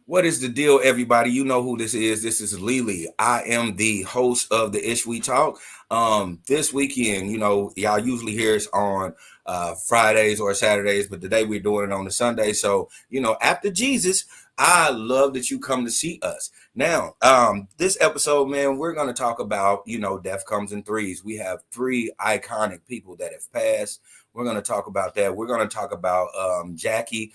What is the deal, everybody? You know who this is. This is Lily. I am the host of the Ish We Talk. This weekend, y'all usually hear us on Fridays or Saturdays, but today we're doing it on the Sunday. So, after Jesus, I love that you come to see us. Now, this episode, man, we're going to talk about, death comes in threes. We have three iconic people that have passed. We're going to talk about that. We're going to talk about Jackie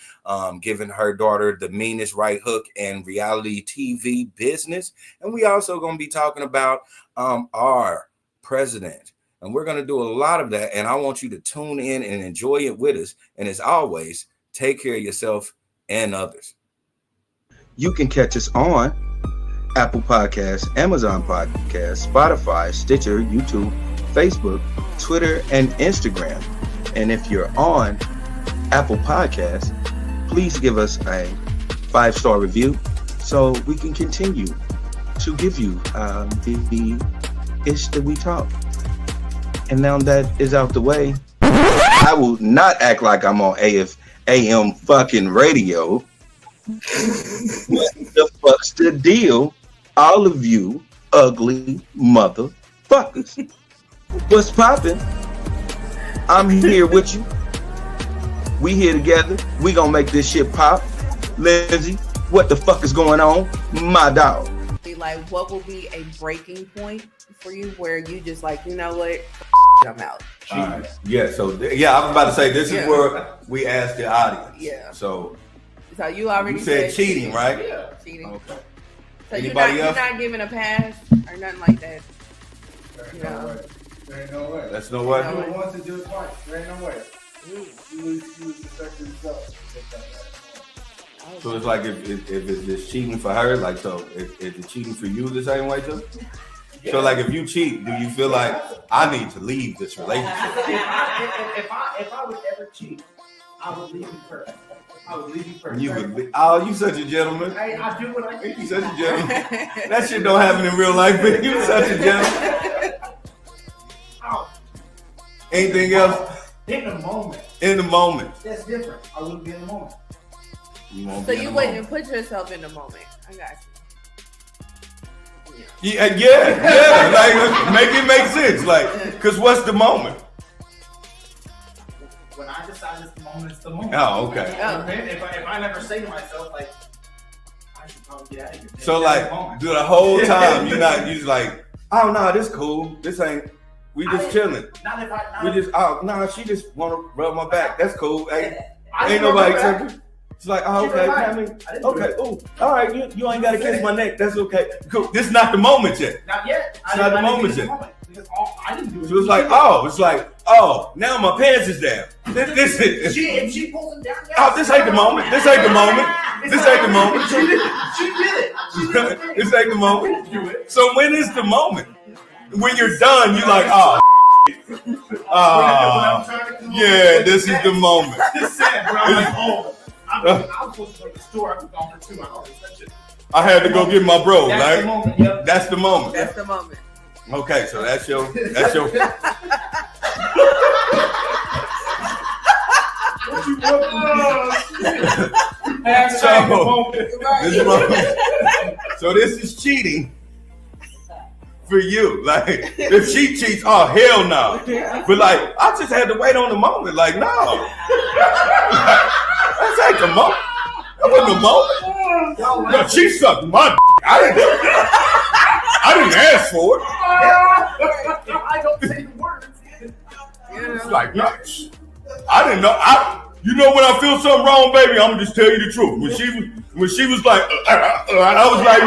giving her daughter the meanest right hook in reality TV business. And we also going to be talking about our president. And we're going to do a lot of that. And I want you to tune in and enjoy it with us. And as always, take care of yourself and others. You can catch us on Apple Podcasts, Amazon Podcasts, Spotify, Stitcher, YouTube, Facebook, Twitter, and Instagram. And if you're on Apple Podcasts, please give us a 5-star review so we can continue to give you the ish that we talk. And now that is out the way, I will not act like I'm on AM fucking radio. What the fuck's the deal, all of you ugly motherfuckers? What's poppin'? I'm here with you. We here together. We gonna make this shit pop. Lindsay, what the fuck is going on? My dog. Like, what will be a breaking point for you where you just like, you know what? I'm out. All right. Yeah, so I was about to say this is where we ask the audience. Yeah. So you already said cheating, right? Yeah. Cheating. Okay. So Anybody you're not giving a pass or nothing like that. There ain't no way. That's no way. Do it once and do it twice. There ain't no way. You lose respect to yourself. So it's like if it's just cheating for her, like, so if it's cheating for you the same way too? Yeah. So like if you cheat, do you feel like I need to leave this relationship? If I would ever cheat, I would leave you first. I would leave you first. You such a gentleman. I do what I do. You such a gentleman. That shit don't happen in real life, but you such a gentleman. Anything else? In the moment. In the moment. That's different. I wouldn't be in the moment. So you wouldn't put yourself in the moment. I got you. Yeah. Like, make it make sense. Like, cause what's the moment? When I decide it's the moment, it's the moment. Oh, okay. If I never say to myself, like, I should probably get out of here. So like, do the whole time you just like, oh no, this cool. This ain't. We just chilling. She just want to rub my back. That's cool. Ain't nobody tripping. It's like, oh, okay. Okay. Oh, all right. You ain't got to kiss my neck. That's okay. Cool. This is not the moment yet. Not yet. It's not the moment yet. I didn't do it. So it's like, now my pants is down. This is. If she pulls them down. Oh, this ain't the moment. This ain't the moment. This ain't the moment. She did it. This ain't the moment. So when is the moment? When you're done, you're like, oh, yeah, this is the moment. Just said, bro. I'm like, oh. I was supposed to go to the store. I was gone for 2 hours. I had to go get my bro, that's right? The moment, yep. That's the moment. That's the moment. Okay, so that's your. What you So this is cheating for you. Like, if she cheats, oh hell no. But like, I just had to wait on the moment. Like, no. That's like the moment. That wasn't the moment. No, she sucked my d. I didn't ask for it. I don't say the words. It's like, no, I didn't know. You know when I feel something wrong, baby, I'm gonna just tell you the truth. When she was like, I was like,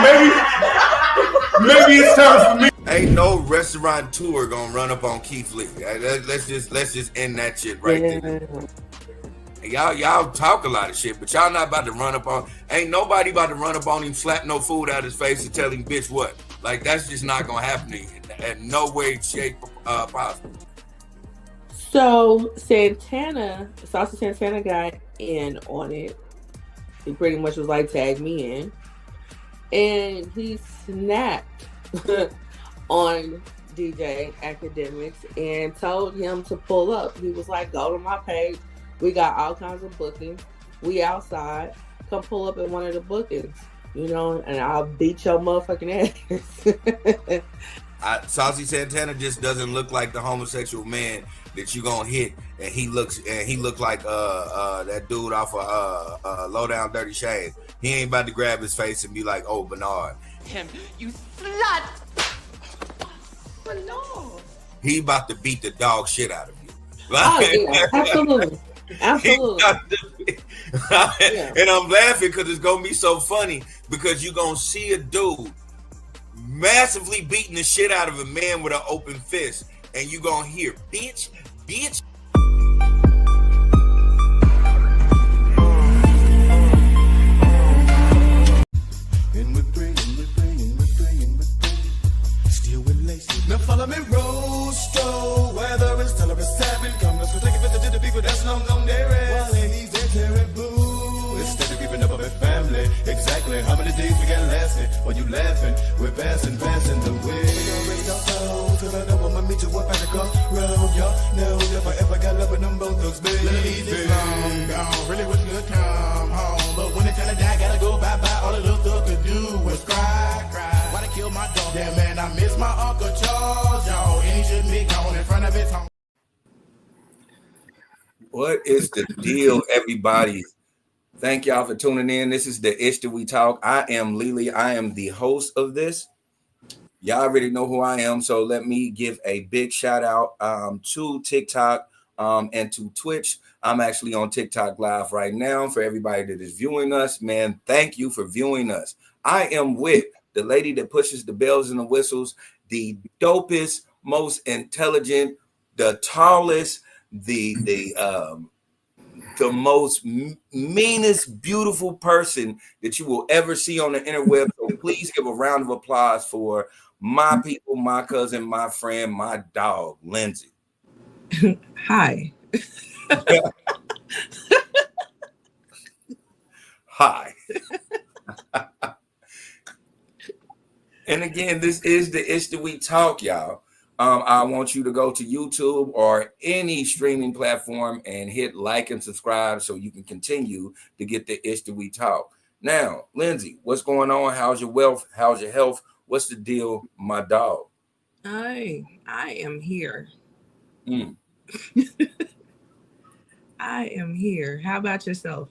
maybe it's time for me. Ain't no restaurateur gonna run up on Keith Lee. Let's just end that shit right there. Y'all talk a lot of shit, but y'all not about to run up on. Ain't nobody about to run up on him, slap no food out his face, and tell him, bitch, what? Like, that's just not gonna happen to you in no way, shape, possible. So Saucy Santana got in on it. He pretty much was like, tag me in. And he snapped on DJ Academics and told him to pull up. He was like, go to my page. We got all kinds of bookings. We outside. Come pull up at one of the bookings. you know, and I'll beat your motherfucking ass. Saucy Santana just doesn't look like the homosexual man that you gonna hit, and he look like that dude off of Low Down Dirty Shame. He ain't about to grab his face and be like, "Oh, Bernard." Him, you slut! But no. He about to beat the dog shit out of you. Oh yeah, absolutely. Absolutely. Yeah. And I'm laughing because it's gonna be so funny because you're gonna see a dude massively beating the shit out of a man with an open fist, and you gonna hear bitch. Still with laces. Now follow me, Rosto. Weather is tell her it's savage. Come, let's go take a visit to the people that's long gone there. While ladies, they're terrible. Instead of keeping up with family. Exactly how many days we got lasting? While you laughing, we're passing the way. Cause I know I'ma meet you up at the crossroad. Y'all know if I ever got love with them both thugs, baby. Ladies is long gone. Really wish you could come home. But when it's time to die, gotta go bye-bye. All the little thug could do was cry. Why they kill my dog? Yeah, man, I miss my Uncle Charles, y'all. And he shouldn't be gone in front of his home. What is the deal, everybody? Thank y'all for tuning in. This is the Ish That We Talk. I am Lily. I am the host of this. Y'all already know who I am, so let me give a big shout out to TikTok and to Twitch. I'm actually on TikTok live right now. For everybody that is viewing us, man, thank you for viewing us. I am with the lady that pushes the bells and the whistles, the dopest, most intelligent, the tallest, the most meanest, beautiful person that you will ever see on the interweb. So please give a round of applause for my people, my cousin, my friend, my dog, Lindsay. Hi. Hi. And again, this is the Ish That We Talk, y'all. I want you to go to YouTube or any streaming platform and hit like and subscribe so you can continue to get the Ish That We Talk. Now, Lindsay, what's going on? How's your wealth? How's your health? What's the deal, my dog? I am here. I am here. How about yourself?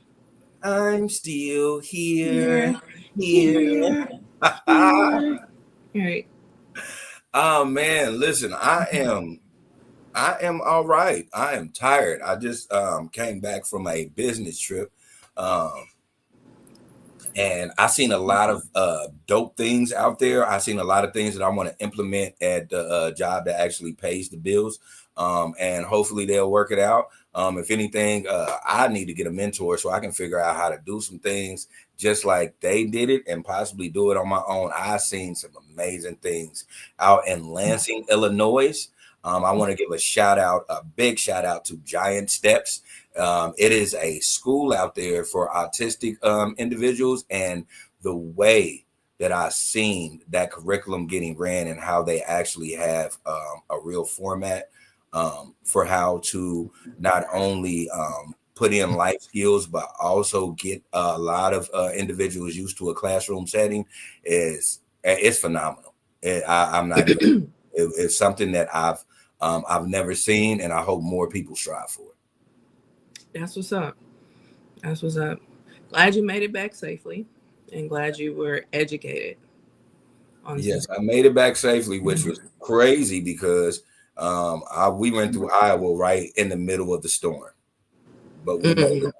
I'm still here. Here. All right. Oh man, listen, I am all right. I am tired. I just came back from a business trip. And I seen a lot of dope things out there. I seen a lot of things that I want to implement at the job that actually pays the bills. And hopefully they'll work it out. If anything, I need to get a mentor so I can figure out how to do some things just like they did it and possibly do it on my own. I've seen some amazing things out in Lansing, Illinois. I want to give a big shout out to Giant Steps. It is a school out there for autistic individuals, and the way that I've seen that curriculum getting ran and how they actually have a real format for how to not only put in life skills, but also get a lot of individuals used to a classroom setting it's phenomenal. I'm not even, it's something that I've never seen, and I hope more people strive for it. That's what's up. That's what's up. Glad you made it back safely, and glad you were educated. Yes, I made it back safely, which was crazy because we went through Iowa right in the middle of the storm. But we made it.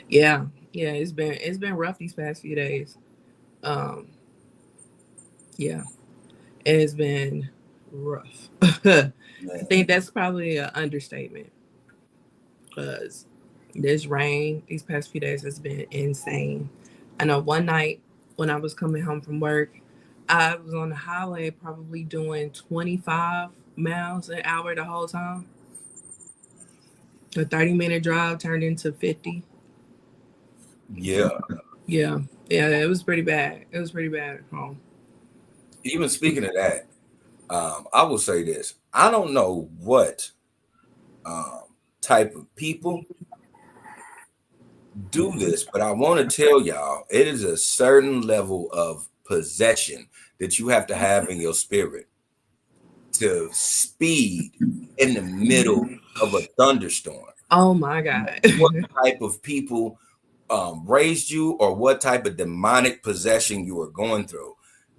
Yeah. It's been rough these past few days. Yeah, it's been rough. I think that's probably an understatement because this rain these past few days has been insane. I know one night when I was coming home from work, I was on the highway probably doing 25 miles an hour the whole time. A 30-minute drive turned into 50. Yeah, it was pretty bad. It was pretty bad at home. Even speaking of that, I will say this. I don't know what type of people do this, but I want to tell y'all it is a certain level of possession that you have to have in your spirit to speed in the middle of a thunderstorm. Oh my God. What type of people raised you, or what type of demonic possession you were going through?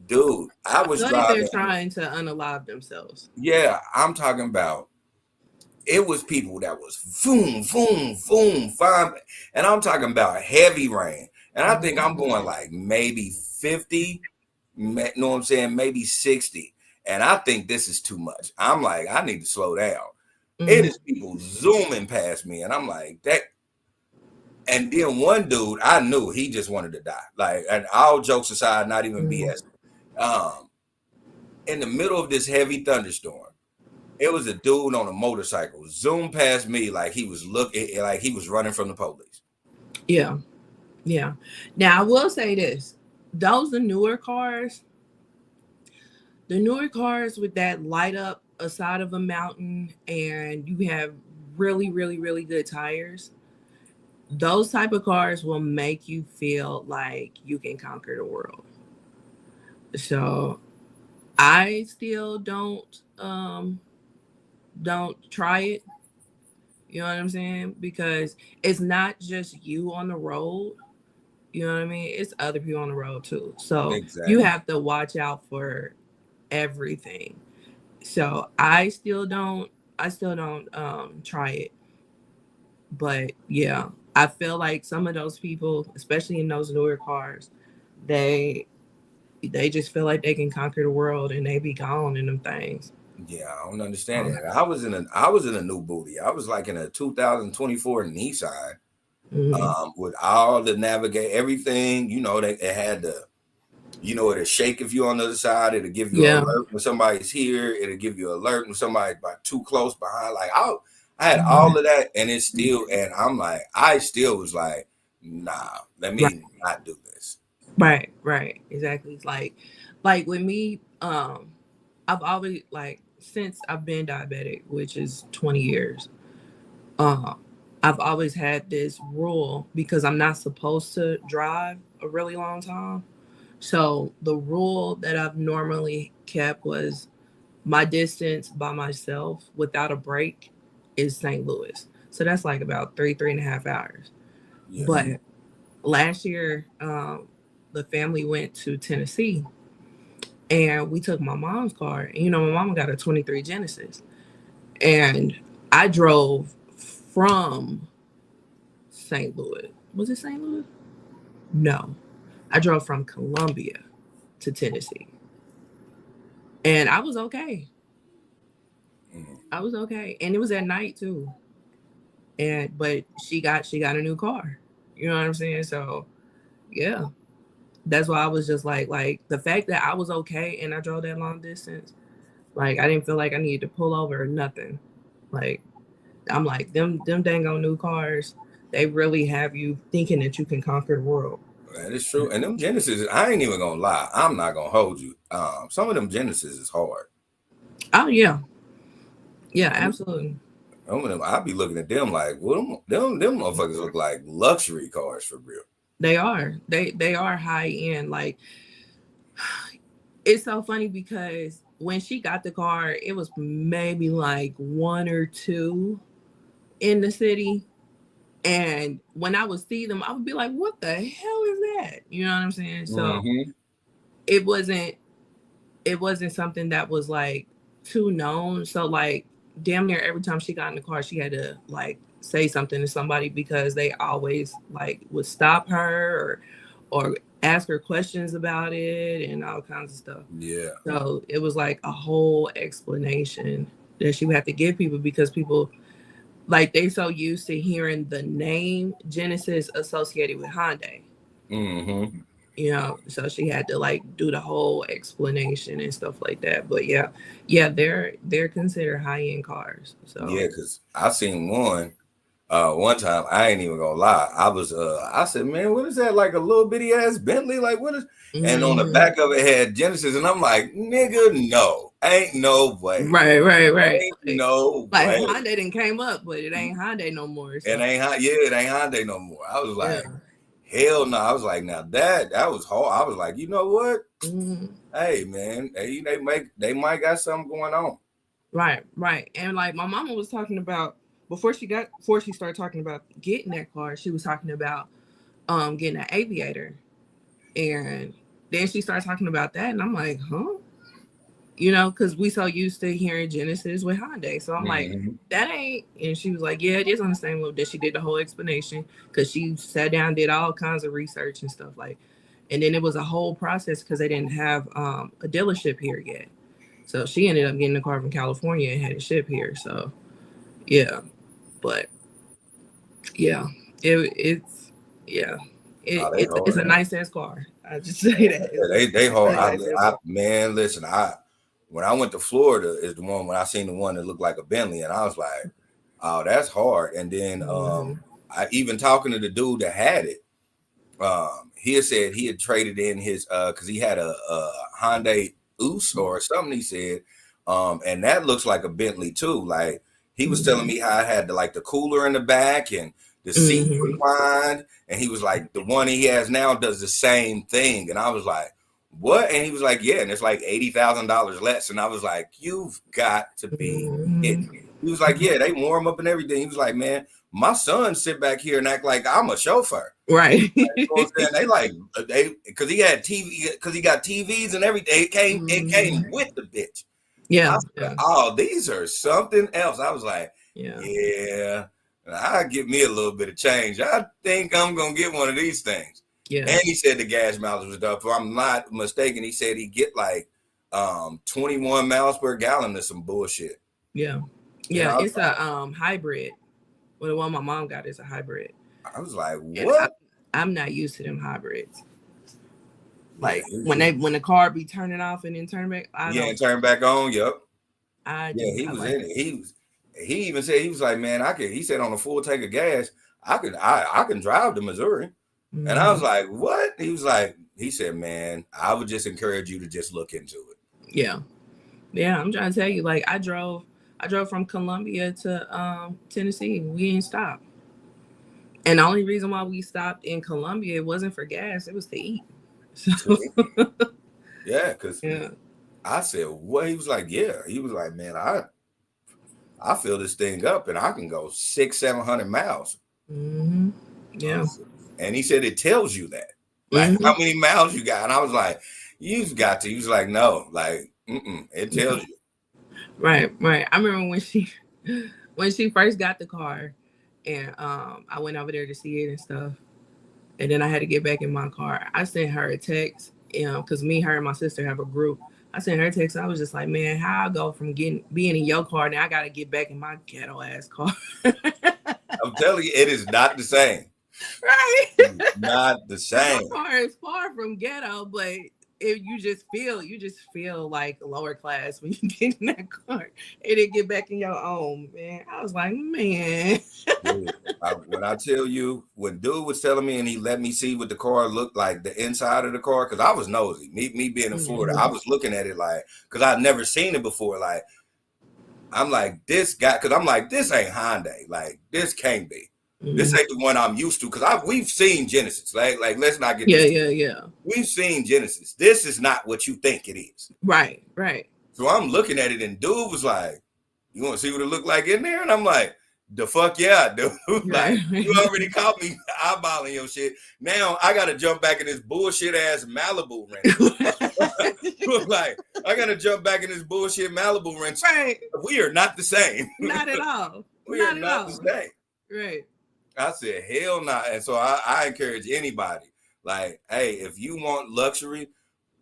Dude, I I was feel like they're driving. trying to unalive themselves. Yeah, I'm talking about it was people that was boom, boom, boom, fine. And I'm talking about heavy rain. And I think I'm going like maybe 50, know what I'm saying? Maybe 60. And I think this is too much. I'm like, I need to slow down. It is people zooming past me. And I'm like, that. And then one dude, I knew he just wanted to die. Like, and all jokes aside, not even BS. In the middle of this heavy thunderstorm, it was a dude on a motorcycle zoomed past me like he was looking, like he was running from the police. Yeah. Yeah. Now I will say this. The newer cars with that light up a side of a mountain and you have really, really, really good tires, those type of cars will make you feel like you can conquer the world. So I still don't try it. You know what I'm saying? Because it's not just you on the road. You know what I mean? It's other people on the road too. So Exactly. you have to watch out for everything. So I still don't try it. But yeah, I feel like some of those people, especially in those newer cars, they just feel like they can conquer the world and they be gone in them things. Yeah, I don't understand it. I was in a new booty. I was like in a 2024 Nissan, with all the navigate everything. You know, it had the, you know, it'll shake if you're on the other side. It'll give you an alert when somebody's here. It'll give you an alert when somebody's about too close behind. Like I had all of that, and it's still, and I'm like, I still was like, nah, let me not do this. Right, exactly. It's like with me, I've always since I've been diabetic, which is 20 years, I've always had this rule because I'm not supposed to drive a really long time. So the rule that I've normally kept was my distance by myself without a break is St. Louis. So that's like about 3.5 hours. Yeah. But last year, the family went to Tennessee and we took my mom's car. And, you know, my mom got a 23 Genesis. And I drove from St. Louis. Was it St. Louis? No. I drove from Columbia to Tennessee. And I was okay. I was okay. And it was at night too. But she got a new car. You know what I'm saying? So yeah. That's why I was just like the fact that I was okay and I drove that long distance, like I didn't feel like I needed to pull over or nothing. Like I'm like them dang on new cars, they really have you thinking that you can conquer the world. That is true. And them Genesis, I ain't even gonna lie. I'm not gonna hold you. Some of them Genesis is hard. Oh yeah. Yeah, absolutely. I be looking at them like, well, them motherfuckers look like luxury cars for real. They are. They are high end. Like it's so funny because when she got the car, it was maybe like one or two in the city. And when I would see them, I would be like, what the hell is that? You know what I'm saying? So it wasn't something that was like too known. So like damn near every time she got in the car, she had to like say something to somebody because they always like would stop her or ask her questions about it and all kinds of stuff. Yeah. So it was like a whole explanation that she would have to give people because people like they so used to hearing the name Genesis associated with Hyundai. You know, so she had to like do the whole explanation and stuff like that. But yeah, they're considered high end cars. So yeah, because I seen one. One time, I ain't even gonna lie. I said, man, what is that? Like a little bitty ass Bentley? Like what is? And on the back of it had Genesis, and I'm like, nigga, no, ain't no way, Right. ain't no Like way. Hyundai didn't came up, but it ain't Hyundai no more. So. It ain't Hyundai no more. I was like, hell no. I was like, now that was hard. I was like, you know what? Hey man, they might got something going on. Right. And like my mama was talking about before she started talking about getting that car, she was talking about getting an Aviator. And then she started talking about that, and I'm like, huh? You know, because we so used to hearing Genesis with Hyundai. So I'm like, that ain't. And she was like, yeah, it is on the same level. That she did the whole explanation because she sat down, did all kinds of research and stuff like. And then it was a whole process because they didn't have a dealership here yet. So she ended up getting the car from California and had it shipped here. So yeah, but yeah, it's a nice ass car. I just say that. Yeah, they hard. Man, listen, when I went to Florida is the one when I seen the one that looked like a Bentley, and I was like, oh, that's hard. And then I even talking to the dude that had it, he had said he had traded in his because he had a Hyundai Us or something, he said, and that looks like a Bentley too. Like he was telling me how I had the cooler in the back and the seat reclined, and he was like, the one he has now does the same thing. And I was like, what? And he was like, yeah, and it's like $80,000 less. And I was like, you've got to be kidding me. He was like, yeah, they warm up and everything. He was like, man, my son sit back here and act like I'm a chauffeur. Right. You know what I'm saying? They because he had TV, because he got TVs and everything. It came with the bitch. Yeah. Like, oh, these are something else. I was like, yeah. I give me a little bit of change. I think I'm gonna get one of these things. Yeah. And he said the gas mileage was up. If I'm not mistaken, he said he get like 21 miles per gallon or some bullshit. Yeah. Yeah. It's a hybrid. Well, the one my mom got is a hybrid. I was like, what? I'm not used to them hybrids. Like when the car be turning off and then turn back. Turn back on. Yep. He was in it. He even said, he was like, man, he said on a full tank of gas, I can drive to Missouri. And I was like, what? He said, man, I would just encourage you to just look into it. Yeah. Yeah. I'm trying to tell you, like I drove from Columbia to Tennessee. We didn't stop. And the only reason why we stopped in Columbia, it wasn't for gas, it was to eat. So yeah, because I said, what? He was like, yeah. He was like, man, I fill this thing up and I can go 600-700 miles. Yeah. And he said it tells you that. Like how many miles you got. And I was like, you've got to. He was like, no, like, it tells you. Right. I remember when she first got the car and I went over there to see it and stuff. And then I had to get back in my car. I sent her a text, because me, her, and my sister have a group. I sent her a text. I was just like, man, how I go from being in your car, now I got to get back in my ghetto ass car. I'm telling you, it is not the same. Right? It's not the same. My car is far from ghetto, but you just feel like lower class when you get in that car and then get back in your own, man. I was like, man. Dude, when I tell you, when dude was telling me and he let me see what the car looked like, the inside of the car, because I was nosy. Me being in Florida, I was looking at it like, because I'd never seen it before. Like, I'm like, this guy, because I'm like, this ain't Hyundai. Like, this can't be. This ain't the one I'm used to, because we've seen Genesis. Like let's not get yeah. We've seen Genesis. This is not what you think it is. Right. So I'm looking at it, and dude was like, "You want to see what it looked like in there?" And I'm like, "The fuck yeah, dude! Like, you already caught me eyeballing your shit. Now I gotta jump back in this bullshit ass Malibu rental. Like I gotta jump back in this bullshit Malibu rental. Right. We are not the same. Not at all. We are not the same. Right. I said, hell no. And so I encourage anybody, like, hey, if you want luxury,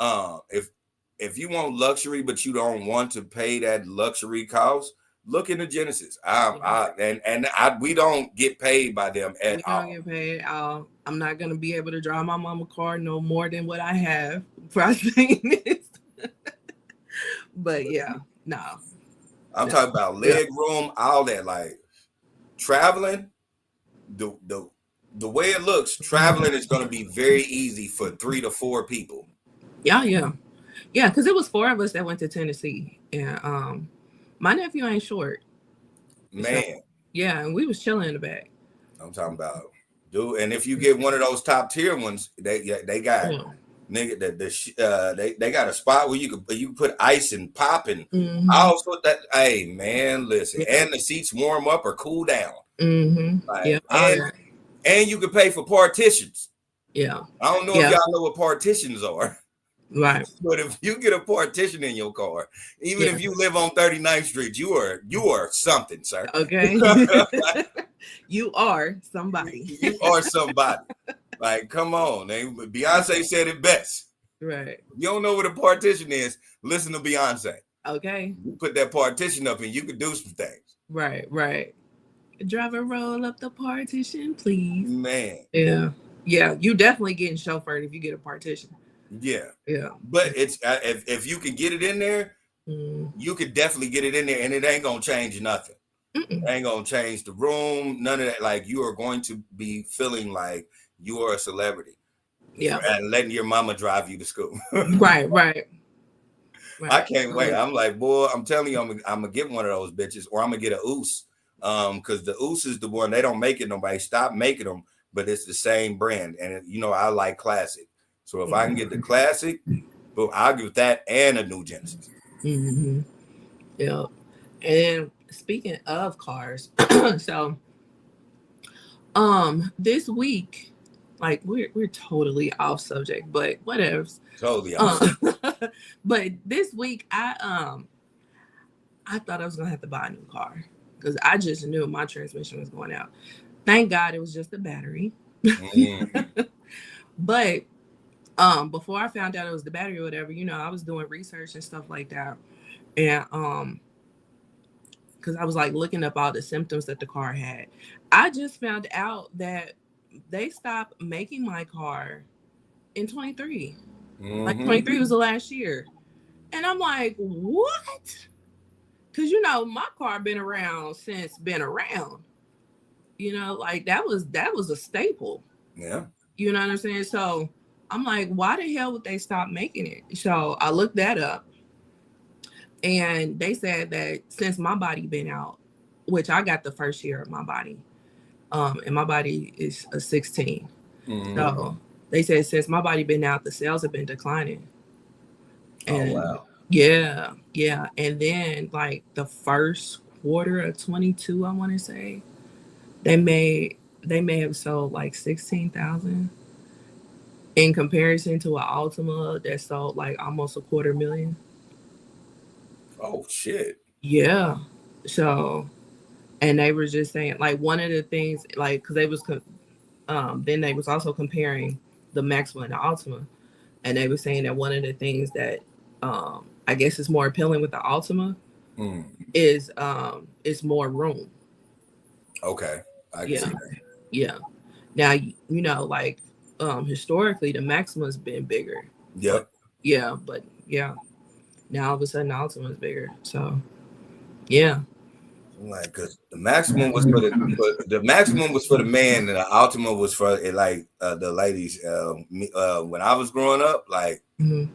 if you want luxury, but you don't want to pay that luxury cost, look into Genesis. We don't get paid by them at all. We don't get paid. I'm not gonna be able to drive my mama car no more than what I have for saying this. But yeah, no. I'm talking about leg room, all that, like traveling. the way it looks, traveling is going to be very easy for 3 to 4 people. Yeah, because it was 4 of us that went to Tennessee, and my nephew ain't short, Man. So, yeah, and we was chilling in the back. I'm talking about, dude. And if you get one of those top tier ones, they got nigga they got a spot where you can put ice and pop and also that. Hey man, listen, and the seats warm up or cool down. Like, and you can pay for partitions. Yeah, I don't know if y'all know what partitions are. Right. But if you get a partition in your car, even if you live on 39th Street, you are something, sir. Okay. You are somebody. You are somebody. Like, come on. Beyonce said it best. Right. You don't know what a partition is, listen to Beyonce. Okay. You put that partition up and you can do some things. Right. Driver, roll up the partition, please. Man. Yeah. You definitely getting chauffeured if you get a partition. Yeah. But it's if you can get it in there, you could definitely get it in there, and it ain't gonna change nothing. It ain't gonna change the room, none of that. Like, you are going to be feeling like you are a celebrity. Yeah. And letting your mama drive you to school. Right. I can't wait. I'm like, boy, I'm telling you, I'm gonna get one of those bitches, or I'm gonna get a Oos. Because the Oos is the one, they don't make it. Nobody stopped making them, but it's the same brand, and I like classic. So if I can get the classic, but I'll give that and a new Genesis. Yeah. And speaking of cars, so this week, like we're totally off subject, but whatever. Totally off. But this week I thought I was gonna have to buy a new car because I just knew my transmission was going out. Thank God it was just the battery. But before I found out it was the battery or whatever, I was doing research and stuff like that. And because I was like looking up all the symptoms that the car had. I just found out that they stopped making my car in 23. Like 23 was the last year. And I'm like, what? Because my car been around since been around. Like that was a staple. Yeah. You know what I'm saying? So I'm like, why the hell would they stop making it? So I looked that up, and they said that since my body been out, which I got the first year of my body, and my body is a 16. So they said since my body been out, the sales have been declining. And wow. Yeah. And then like the first quarter of 22, I want to say, they may have sold like 16,000. In comparison to an Altima that sold like almost 250,000. Oh shit. Yeah. So, and they were just saying like one of the things, like, because they was then they was also comparing the Maxima and the Altima, and they were saying that one of the things that I guess is more appealing with the Altima is it's more room. Okay, I can see that. Yeah. Now like. Historically the Maxima's been bigger. Yep. But now all of a sudden the Altima is bigger. So yeah. Like, because the Maximum was for the man, and the Altima was for like the ladies. When I was growing up, like, and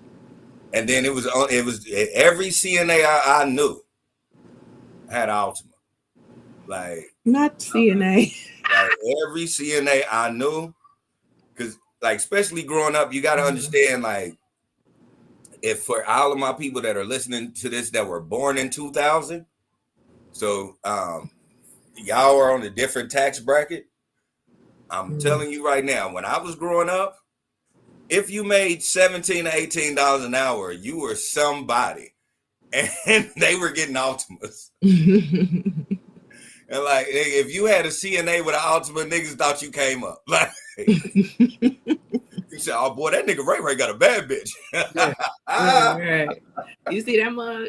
then it was every CNA I knew had Altima. Like, not CNA. Like every CNA I knew. Because, like, especially growing up, you got to understand, like, if for all of my people that are listening to this that were born in 2000, so y'all are on a different tax bracket. I'm telling you right now, when I was growing up, if you made $17 to $18 an hour, you were somebody, and they were getting Altimas. And like, if you had a CNA with an Altima, niggas thought you came up. Like, you said, "Oh boy, that nigga Ray got a bad bitch." Right. You see that mug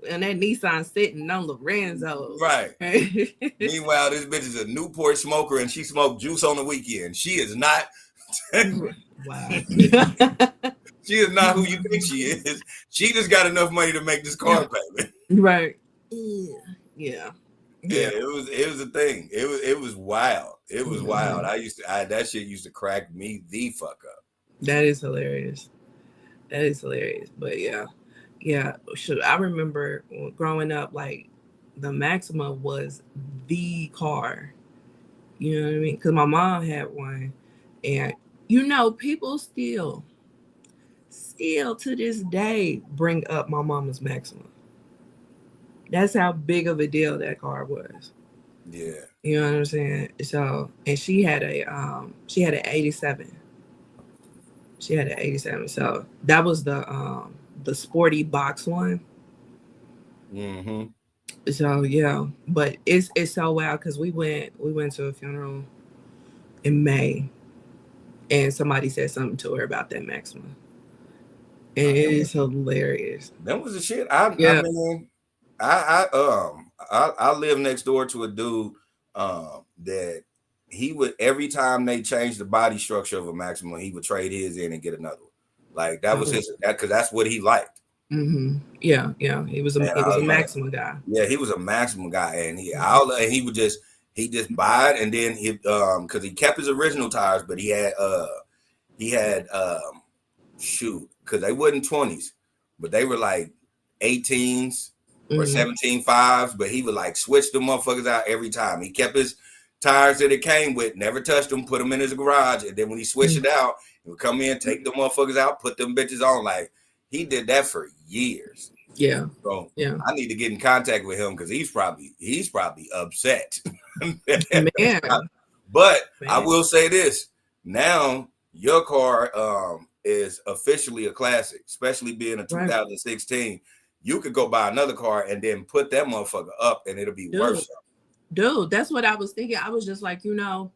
and that Nissan sitting on Lorenzo. Right. Meanwhile, this bitch is a Newport smoker, and she smoked juice on the weekend. She is not. Wow. She is not who you think she is. She just got enough money to make this car payment. Right. Yeah. Yeah, it was a thing. It was wild. It was wild. That shit used to crack me the fuck up. That is hilarious. That is hilarious. But yeah. I remember growing up, like the Maxima was the car. You know what I mean? Because my mom had one, and people still to this day bring up my mama's Maxima. That's how big of a deal that car was. Yeah. You know what I'm saying? So, and she had an 87. She had an 87. So that was the sporty box one. Mm-hmm. So yeah, but it's so wild because we went to a funeral in May, and somebody said something to her about that Maxima. And it is hilarious. That was the shit. I mean, I live next door to a dude that he would, every time they changed the body structure of a Maxima, he would trade his in and get another one. Like that was his, because that's what he liked. Mm-hmm. Yeah. He was a Maxima guy. Yeah, he was a Maxima guy, and he would just buy it, and then he because he kept his original tires, but he had because they wasn't 20s, but they were like 18s or 17.5s, but he would like switch the motherfuckers out every time. He kept his tires that it came with, never touched them, put them in his garage, and then when he switched it out, he would come in, take the motherfuckers out, put them bitches on. Like he did that for years. Yeah. So I need to get in contact with him because he's probably upset. Man. But I will say this: now your car is officially a classic, especially being a 2016. You could go buy another car and then put that motherfucker up, and it'll be worse. Dude, that's what I was thinking. I was just like, now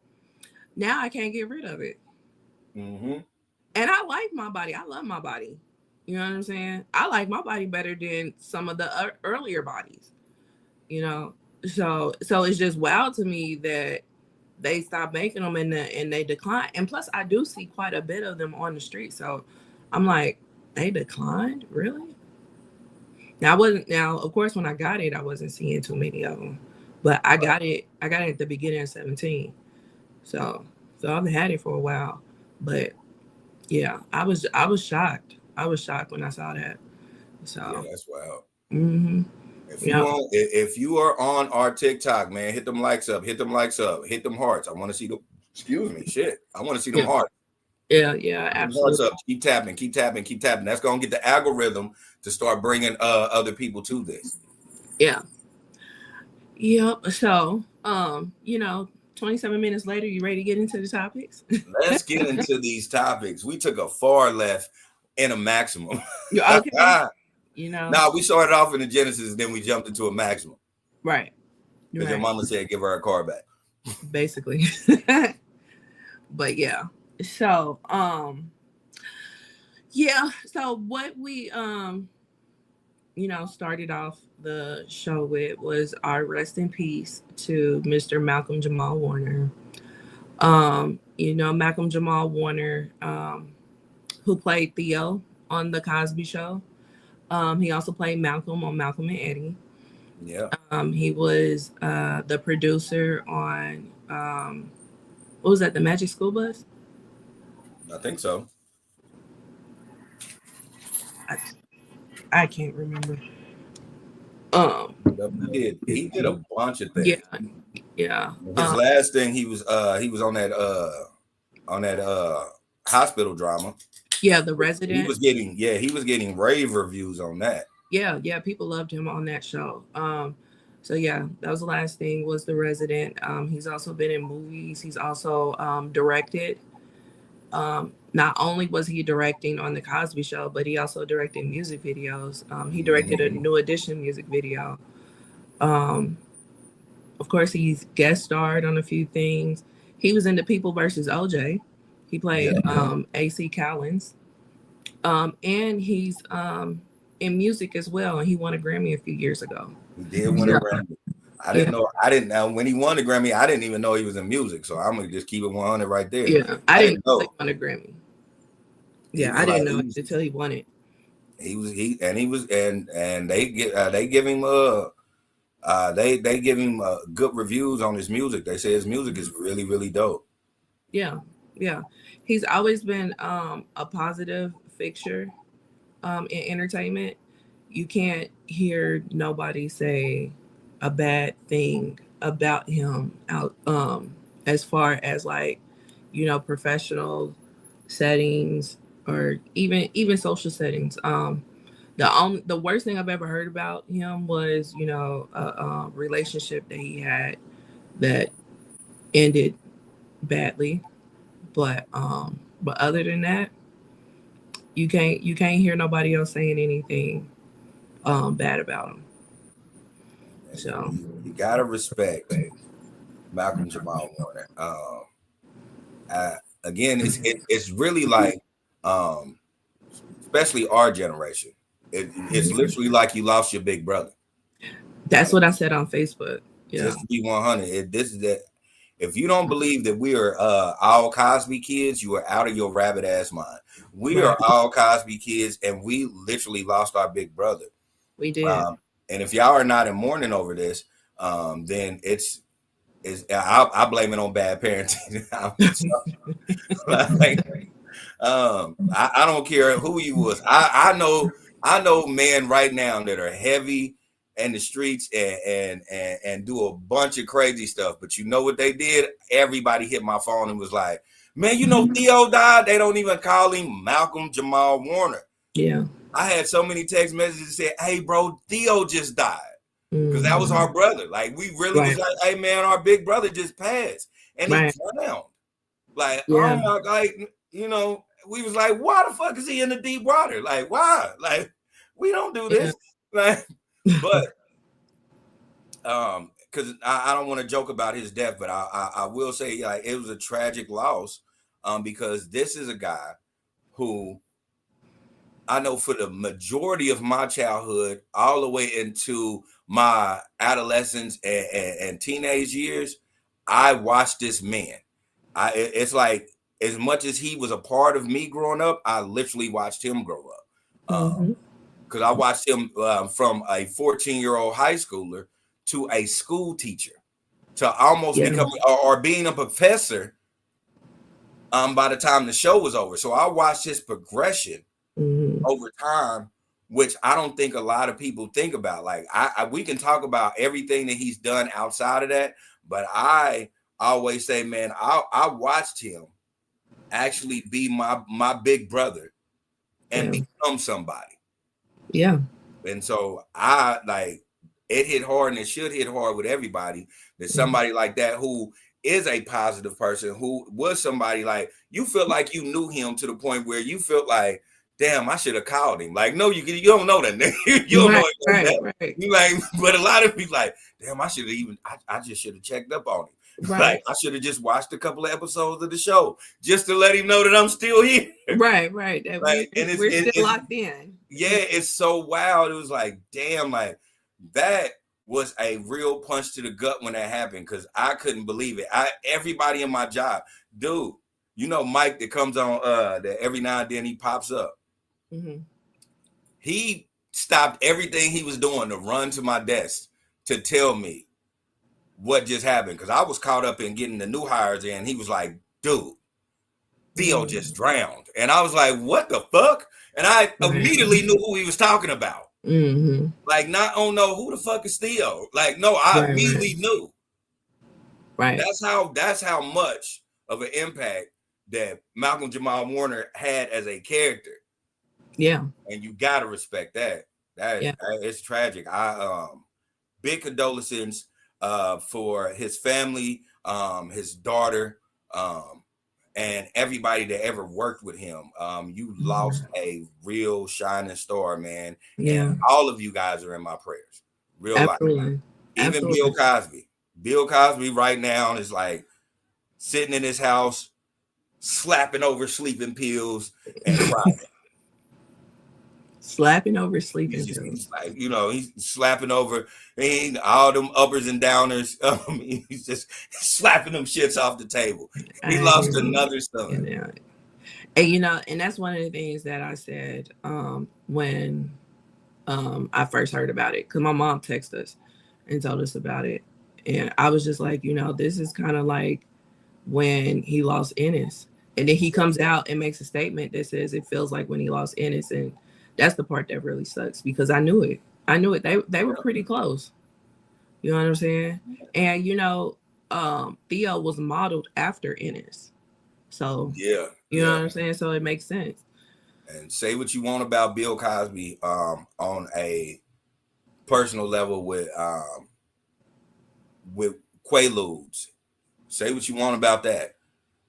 I can't get rid of it. Mm-hmm. And I like my body. I love my body. You know what I'm saying? I like my body better than some of the earlier bodies. So it's just wild to me that they stopped making them and they declined. And plus, I do see quite a bit of them on the street. So I'm like, they declined? Really? Now, of course, when I got it, I wasn't seeing too many of them. But I got it at the beginning of 17. So I've had it for a while. But yeah, I was shocked. I was shocked when I saw that. So yeah, that's wild. Mm-hmm. If you are on our TikTok, man, hit them likes up, hit them hearts. I want to see them. Excuse me, shit. I want to see them hearts. Yeah, absolutely. Hearts up. Keep tapping. That's gonna get the algorithm to start bringing other people to this. Yeah. Yep. So, 27 minutes later, you ready to get into the topics? Let's get into these topics. We took a far left and a maximum. Okay. We started off in the Genesis, then we jumped into a maximum. Right. Because your mama said give her a car back. Basically. But yeah. So so what we started off the show with was our rest in peace to Mr. Malcolm Jamal Warner. Malcolm Jamal Warner, who played Theo on The Cosby Show. He also played Malcolm on Malcolm and Eddie. Yeah. He was the producer on what was that, The Magic School Bus? I think so. I can't remember. He did a bunch of things. Yeah. His last thing, he was on that hospital drama. Yeah, The Resident. He was getting rave reviews on that. Yeah, people loved him on that show. So yeah, that was the last thing, was The Resident. He's also been in movies. He's also directed. Not only was he directing on The Cosby Show, but he also directed music videos. He directed a New Edition music video. Of course, he's guest starred on a few things. He was in The People versus OJ. He played AC Cowens. And he's in music as well. And he won a Grammy a few years ago. He did win a Grammy. I didn't know when he won the Grammy. I didn't even know he was in music, so I'm gonna just keep it 100 right there. Yeah, I didn't know he won a Grammy. Yeah, I didn't know until he won it. They give him They give him good reviews on his music. They say his music is really, really dope. Yeah, yeah. He's always been a positive fixture in entertainment. You can't hear nobody say a bad thing about him out as far as like, professional settings or even social settings. The worst thing I've ever heard about him was, a relationship that he had that ended badly. But other than that, you can't hear nobody else saying anything bad about him. So You gotta respect Malcolm Jamal Warner. Again, it's really like, um, especially our generation. It's literally like you lost your big brother. that's Like, what I said on Facebook. Yeah. just to be 100, this is that. If you don't believe that we are all Cosby kids, you are out of your rabbit ass mind. We Right. are all Cosby kids, and we literally lost our big brother. We did. And if y'all are not in mourning over this, then I blame it on bad parenting. Like, I don't care who you was. I know men right now that are heavy in the streets and do a bunch of crazy stuff. But you know what they did? Everybody hit my phone and was like, "Man, you know Theo died." They don't even call him Malcolm Jamal Warner. Yeah. I had so many text messages that said, "Hey, bro, Theo just died." Because that was our brother. Like, we really was like, "Hey, man, our big brother just passed." And he drowned. Like, oh my God, we was like, why the fuck is he in the deep water? Like, why? Like, we don't do this. Like, but because I don't want to joke about his death, but I will say, like, it was a tragic loss, because this is a guy who I know for the majority of my childhood, all the way into my adolescence and teenage years, I watched this man. It's like, as much as he was a part of me growing up, I literally watched him grow up. Because I watched him from a 14-year-old high schooler to a school teacher to almost becoming or being a professor by the time the show was over. So I watched his progression over time, which I don't think a lot of people think about. Like, we can talk about everything that he's done outside of that, but I always say, man, I watched him actually be my big brother and become somebody. Yeah. And so it hit hard, and it should hit hard with everybody, that somebody like that, who is a positive person, who was somebody like, you feel like you knew him to the point where you felt like, damn, I should have called him. Like, no, you don't know that. You don't know it. Right. You like, but a lot of people like, damn, I just should have checked up on him. Right. Like, I should have just watched a couple of episodes of the show just to let him know that I'm still here. Right. Like, we're still locked in. Yeah, it's so wild. It was like, damn, like, that was a real punch to the gut when that happened, because I couldn't believe it. Everybody in my job, dude, Mike that comes on that every now and then he pops up. He stopped everything he was doing to run to my desk to tell me what just happened, because I was caught up in getting the new hires in. He was like, dude, Theo just drowned. And I was like, what the fuck? And I immediately knew who he was talking about. Like, I don't know who the fuck is Theo. Like, no, I immediately knew. Right. That's how much of an impact that Malcolm Jamal Warner had as a character. Yeah. And you gotta respect that. It's tragic. Big condolences for his family, his daughter, and everybody that ever worked with him. You lost a real shining star, man. Yeah. And all of you guys are in my prayers. Real life. Even Bill Cosby. Bill Cosby right now is like sitting in his house, slapping over sleeping pills and crying. Slapping over sleeping pills. He's like, he's slapping over all them uppers and downers. He's just slapping them shits off the table. He lost another son. And that's one of the things that I said when I first heard about it, because my mom texted us and told us about it. And I was just like, this is kind of like when he lost Ennis. And then he comes out and makes a statement that says it feels like when he lost Ennis. And that's the part that really sucks because I knew it. They were pretty close. You know what I'm saying? And Theo was modeled after Ennis. So you know what I'm saying? So it makes sense. And say what you want about Bill Cosby on a personal level with Quaaludes. Say what you want about that.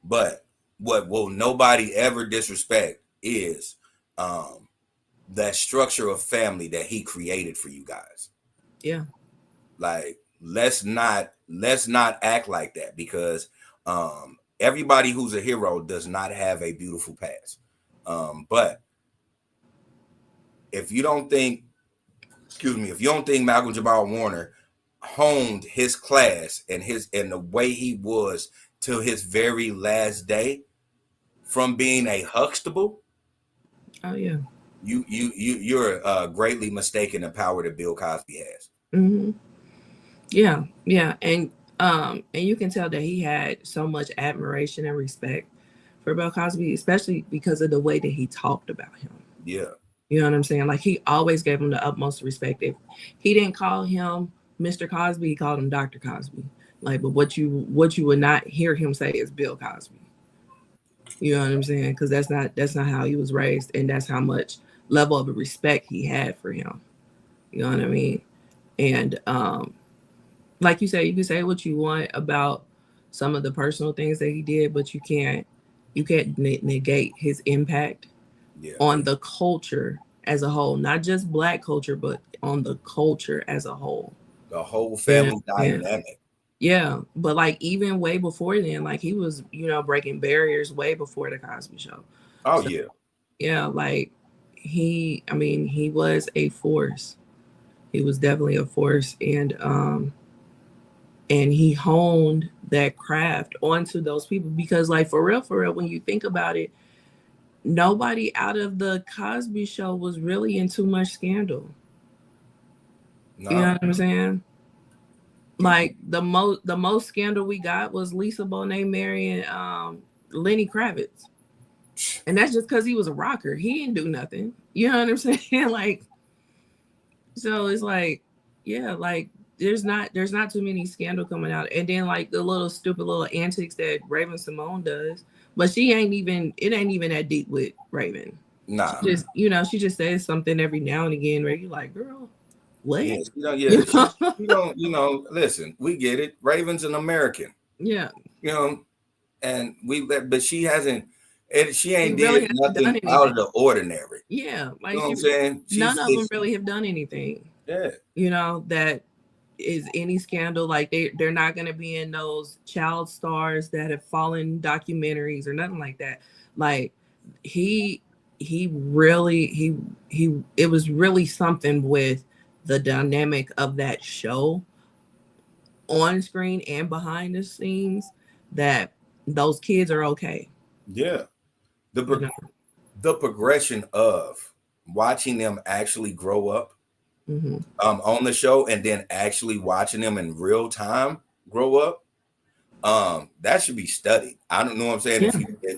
But what will nobody ever disrespect is that structure of family that he created for you guys. Yeah. Like let's not act like that because everybody who's a hero does not have a beautiful past. But if you don't think Malcolm Jamal Warner honed his class and the way he was till his very last day from being a Huxtable, oh yeah, you're greatly mistaken the power that Bill Cosby has. Mm-hmm. Yeah, and you can tell that he had so much admiration and respect for Bill Cosby, especially because of the way that he talked about him. Yeah. You know what I'm saying? Like he always gave him the utmost respect. If he didn't call him Mr. Cosby, he called him Dr. Cosby. Like, but what you would not hear him say is Bill Cosby. You know what I'm saying? Because that's not how he was raised, and that's how much level of respect he had for him. You know what I mean? And like you say, you can say what you want about some of the personal things that he did, but you can't negate his impact on the culture as a whole, not just Black culture, but on the culture as a whole. The whole family dynamic. Yeah, but like even way before then, like he was, breaking barriers way before the Cosby Show. Oh, so, yeah. Yeah, like he was a force. He was definitely a force, and he honed that craft onto those people because, like, for real, when you think about it, nobody out of the Cosby Show was really in too much scandal. No. You know what I'm saying? Like the most scandal we got was Lisa Bonet marrying Lenny Kravitz, and that's just because he was a rocker. He didn't do nothing. You know what I'm saying? Like, so it's like, yeah, like there's not too many scandal coming out, and then like the little stupid little antics that Raven Simone does, but it ain't even that deep with Raven. Nah, she just says something every now and again where you're like, girl. What? Yes, listen, we get it. Raven's an American. Yeah. And but she ain't really did nothing out of the ordinary. Yeah. Like, you know what I'm saying? None of them really have done anything. Yeah. That is any scandal. Like they're not going to be in those child stars that have fallen documentaries or nothing like that. Like it was really something with the dynamic of that show on screen and behind the scenes that those kids are okay. Yeah. The progression of watching them actually grow up on the show and then actually watching them in real time grow up, that should be studied. I don't know what I'm saying. Yeah.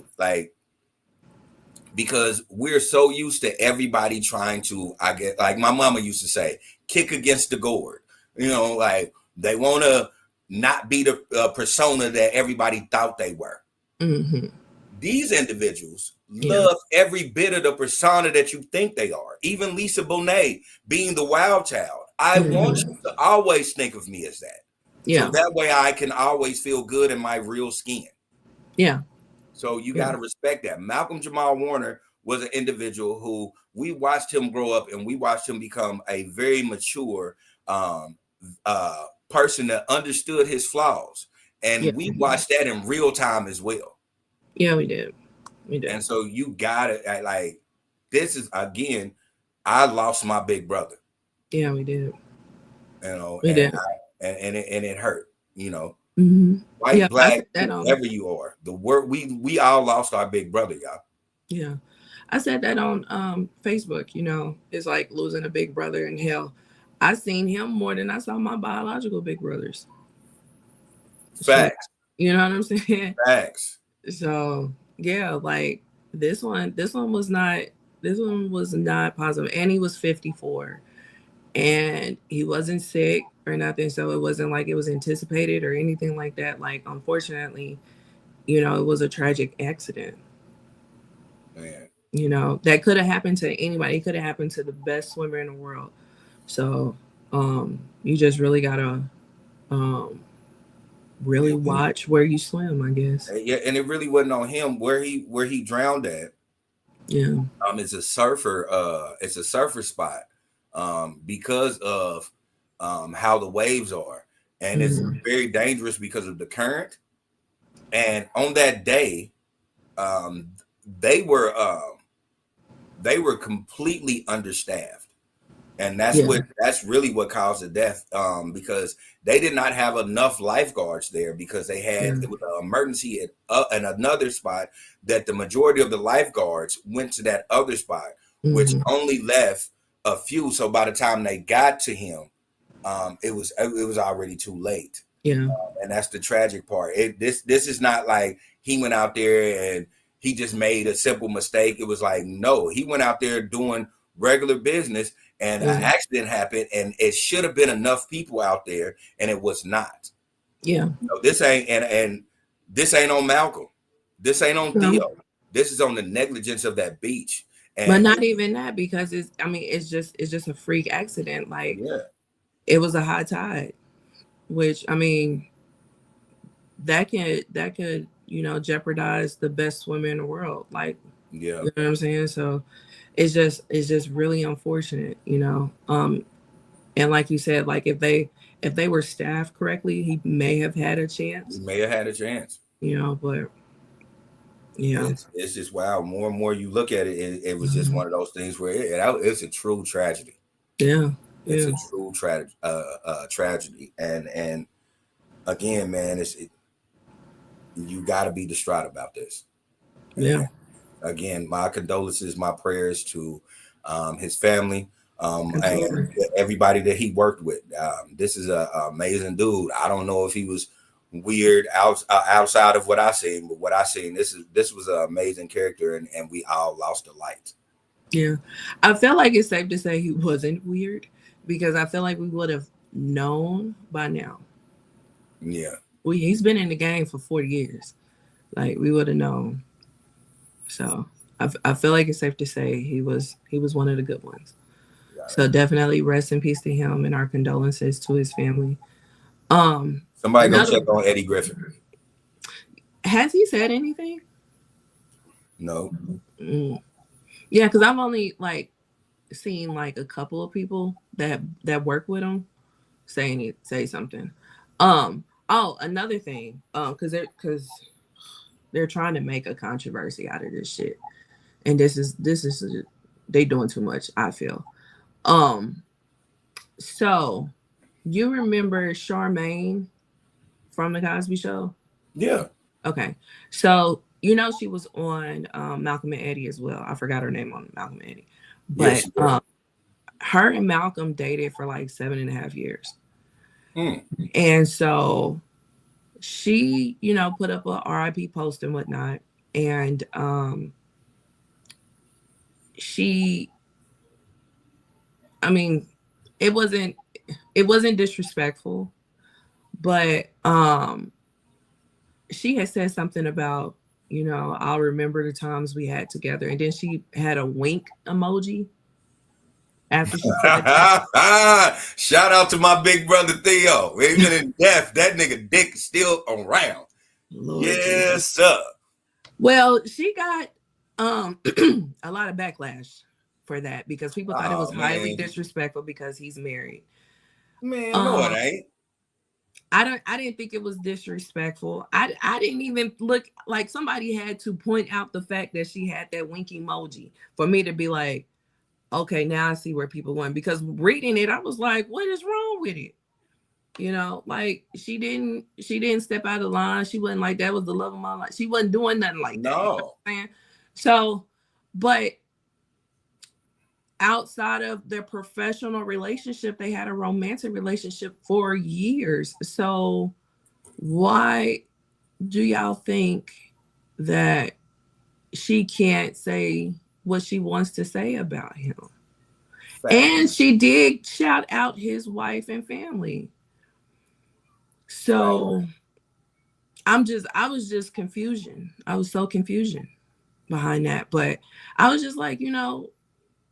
Because we're so used to everybody trying to, I guess, like my mama used to say, kick against the gourd. Like they want to not be the persona that everybody thought they were. Mm-hmm. These individuals love every bit of the persona that you think they are. Even Lisa Bonet being the wild child. I want you to always think of me as that. Yeah. So that way I can always feel good in my real skin. Yeah. So you got to respect that. Malcolm Jamal Warner was an individual who we watched him grow up and we watched him become a very mature person that understood his flaws. And we watched that in real time as well. Yeah, we did. And so you got to like, this is, again, I lost my big brother. Yeah, we did. We did. And it hurt, Mm-hmm. White, black, whoever you are. The word we all lost our big brother, y'all. Yeah. I said that on Facebook, it's like losing a big brother in hell. I seen him more than I saw my biological big brothers. Facts. So, you know what I'm saying? Facts. So yeah, like this one was not positive, and he was 54, and he wasn't sick or nothing, so it wasn't like it was anticipated or anything like that. Like, unfortunately, it was a tragic accident. Man. That could have happened to anybody. It could have happened to the best swimmer in the world. So you just really gotta really watch where you swim, I guess. Yeah, and it really wasn't on him where he drowned at. Yeah. It's a surfer spot. Because of how the waves are, and it's very dangerous because of the current. And on that day, they were completely understaffed, and that's really what caused the death. Because they did not have enough lifeguards there, because they had it was an emergency at another spot that the majority of the lifeguards went to that other spot, which only left a few. So by the time they got to him, it was already too late. Yeah. And that's the tragic part. This is not like he went out there and he just made a simple mistake. It was like, no, he went out there doing regular business, and an accident happened, and it should have been enough people out there, and it was not. Yeah. This ain't and this ain't on Malcolm. This ain't on Theo. This is on the negligence of that beach. But not even that, because it's just a freak accident. Like, it was a high tide, which that could jeopardize the best swimmer in the world. Like, you know what I'm saying? So it's just really unfortunate, and like you said, like if they were staffed correctly, he may have had a chance. But it's just wow. More and more you look at it, it was just one of those things where it's a true tragedy. It's a true tragedy, and again, man, you got to be distraught about this. And again, my condolences, my prayers to his family, and everybody that he worked with. This is an amazing dude. I don't know if he was weird outside of what I seen, but what I seen, this was an amazing character, and we all lost the light. Yeah, I feel like it's safe to say he wasn't weird, because I feel like we would have known by now. Yeah, he's been in the game for 40 years. Like, we would have known. So I feel like it's safe to say he was one of the good ones. So definitely rest in peace to him, and our condolences to his family. Somebody go check on Eddie Griffin. Has he said anything? No. Yeah, because I've only seen a couple of people that work with him say something. Another thing, because they're trying to make a controversy out of this shit, and this is they doing too much, I feel. So you remember Charmaine from the Cosby Show? Yeah. Okay. So she was on Malcolm and Eddie as well. I forgot her name on Malcolm and Eddie, but her and Malcolm dated for 7.5 years. And so she, put up a RIP post and whatnot. And it wasn't disrespectful, but she had said something about, I'll remember the times we had together. And then she had a wink emoji after she said that. Shout out to my big brother Theo. Even in death, that nigga dick still around. Lord yes, sir. Well, she got a lot of backlash for that, because people thought it was highly disrespectful because he's married. Man, no, it ain't. I didn't think it was disrespectful. I didn't even look like somebody had to point out the fact that she had that wink emoji for me to be like, okay, now I see where people went. Because reading it, I was like, what is wrong with it? She didn't step out of line. She wasn't like, that was the love of my life. She wasn't doing nothing like that. No. You know what I'm saying? So, but outside of their professional relationship, they had a romantic relationship for years. So why do y'all think that she can't say what she wants to say about him? Fact. And she did shout out his wife and family. So I was just confusion. I was so confusion behind that. But I was just like,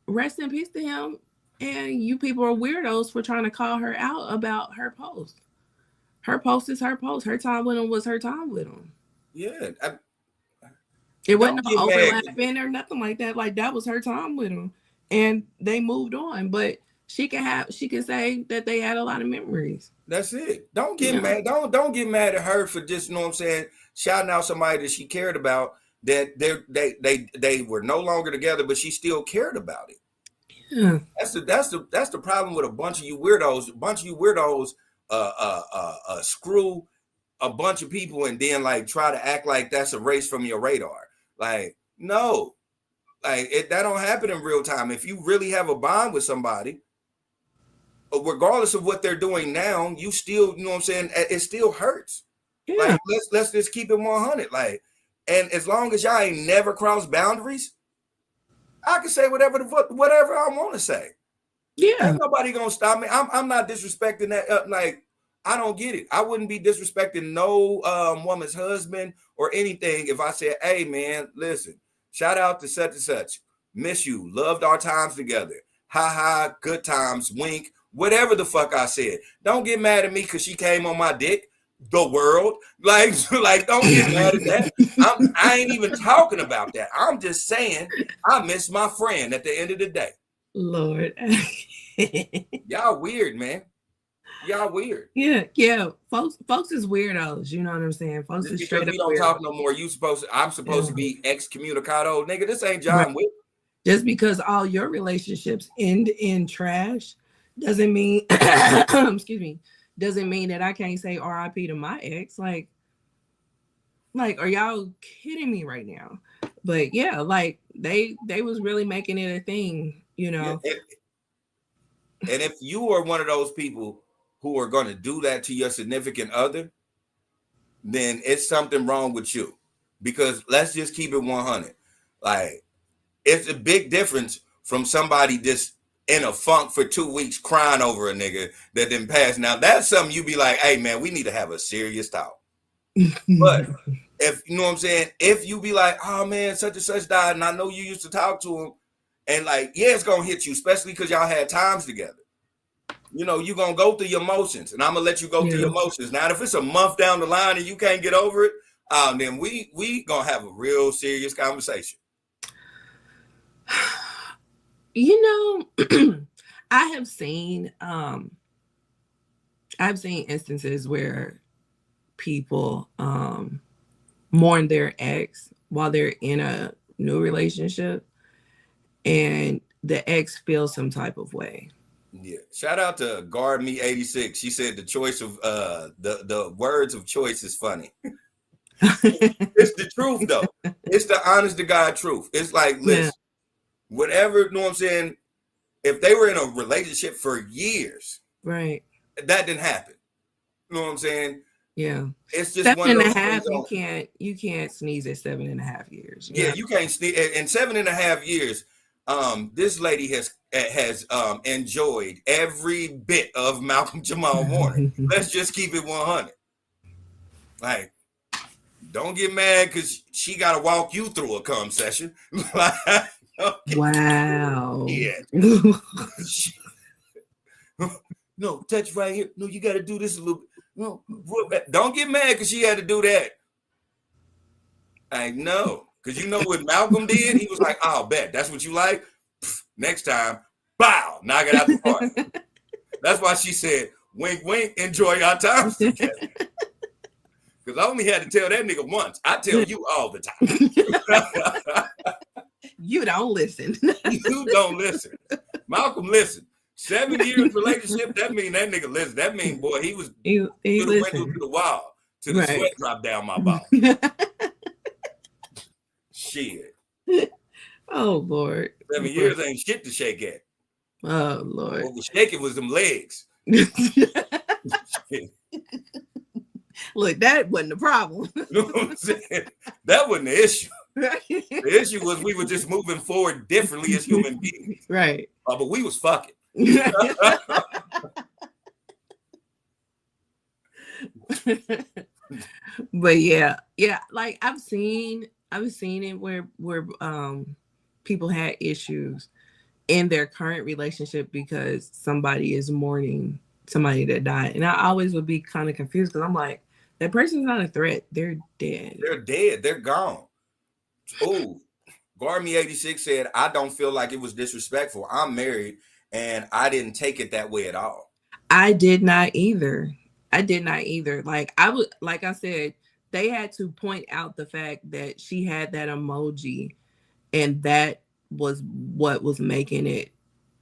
rest in peace to him. And you people are weirdos for trying to call her out about her post. Her post is her post. Her time with him was her time with him. Yeah. It wasn't no overlapping or nothing like that. Like, that was her time with him. And they moved on. But she can say that they had a lot of memories. That's it. Don't get mad. Don't get mad at her for just, shouting out somebody that she cared about, that they were no longer together, but she still cared about it. Yeah. That's the problem with a bunch of you weirdos. A bunch of you weirdos screw a bunch of people and then like try to act like that's erased from your radar. Like, no, like that don't happen in real time. If you really have a bond with somebody, regardless of what they're doing now, you still, it still hurts. Yeah. Like, let's just keep it 100. Like, and as long as y'all ain't never crossed boundaries, I can say whatever I want to say. Yeah, ain't nobody gonna stop me. I'm not disrespecting that. Like, I don't get it. I wouldn't be disrespecting no woman's husband or anything if I said, "Hey, man, listen, shout out to such and such. Miss you. Loved our times together. Ha ha. Good times. Wink." Whatever the fuck I said. Don't get mad at me because she came on my dick. The world, like don't get mad at that. I ain't even talking about that. I'm just saying I miss my friend at the end of the day. Lord. Y'all weird, man. Y'all weird. Yeah. Folks is weirdos. You know what I'm saying? Folks just is straight up. We don't weirdos. talk no more. I'm supposed to be excommunicado, nigga. This ain't John Wick. Just because all your relationships end in trash doesn't mean excuse me. Doesn't mean that I can't say RIP to my ex. Like, are y'all kidding me right now? But yeah, like they was really making it a thing, Yeah, and if you are one of those people who are going to do that to your significant other, then it's something wrong with you. Because let's just keep it 100. Like, it's a big difference from somebody just in a funk for 2 weeks crying over a nigga that didn't pass. Now that's something you be like, hey man, we need to have a serious talk. But if you know what I'm saying, if you be like, oh man, such and such died, and I know you used to talk to him, and like, yeah, it's gonna hit you, especially because y'all had times together. You're gonna go through your emotions, and I'm gonna let you go through your emotions. Now, if it's a month down the line and you can't get over it, then we gonna have a real serious conversation. I've seen instances where people mourn their ex while they're in a new relationship and the ex feels some type of way. Yeah. Shout out to Guard Me 86. She said the choice of the words of choice is funny. It's the truth though. It's the honest to God truth. It's like, listen, whatever, you know what I'm saying? If they were in a relationship for years, right, that didn't happen. You know what I'm saying? Yeah. It's just 7.5. You can't sneeze at 7.5 years. Yeah, you can't sneeze. In 7.5 years, this lady has enjoyed every bit of Malcolm Jamal Warner. Let's just keep it 100. Like, don't get mad because she got to walk you through a cum session. Wow. Yeah. No, touch right here. No, you got to do this a little bit. No, don't get mad because she had to do that. I know. Because what Malcolm did? He was like, oh, bet. That's what you like? Pfft, next time, bow, knock it out the park. That's why she said, wink, wink, enjoy our time together. Because I only had to tell that nigga once. I tell you all the time. You don't listen. You don't listen. Malcolm, listen. 7 years relationship, that mean that nigga listen. That mean, boy, he was to the window, to the wall, to the sweat drop down my ball. Shit. Oh Lord. 7 years ain't shit to shake at. Oh Lord. What was shaking was them legs. Look, that wasn't the problem. You know what I'm saying? That wasn't the issue. The issue was we were just moving forward differently as human beings. Right. But we was fucking. But yeah, like I've seen it where people had issues in their current relationship because somebody is mourning somebody that died, and I always would be kind of confused because I'm like, that person's not a threat. They're dead. They're dead. They're gone. Oh, Garmy 86 said, I don't feel like it was disrespectful. I'm married and I didn't take it that way at all. I did not either. Like I said, they had to point out the fact that she had that emoji, and that was what was making it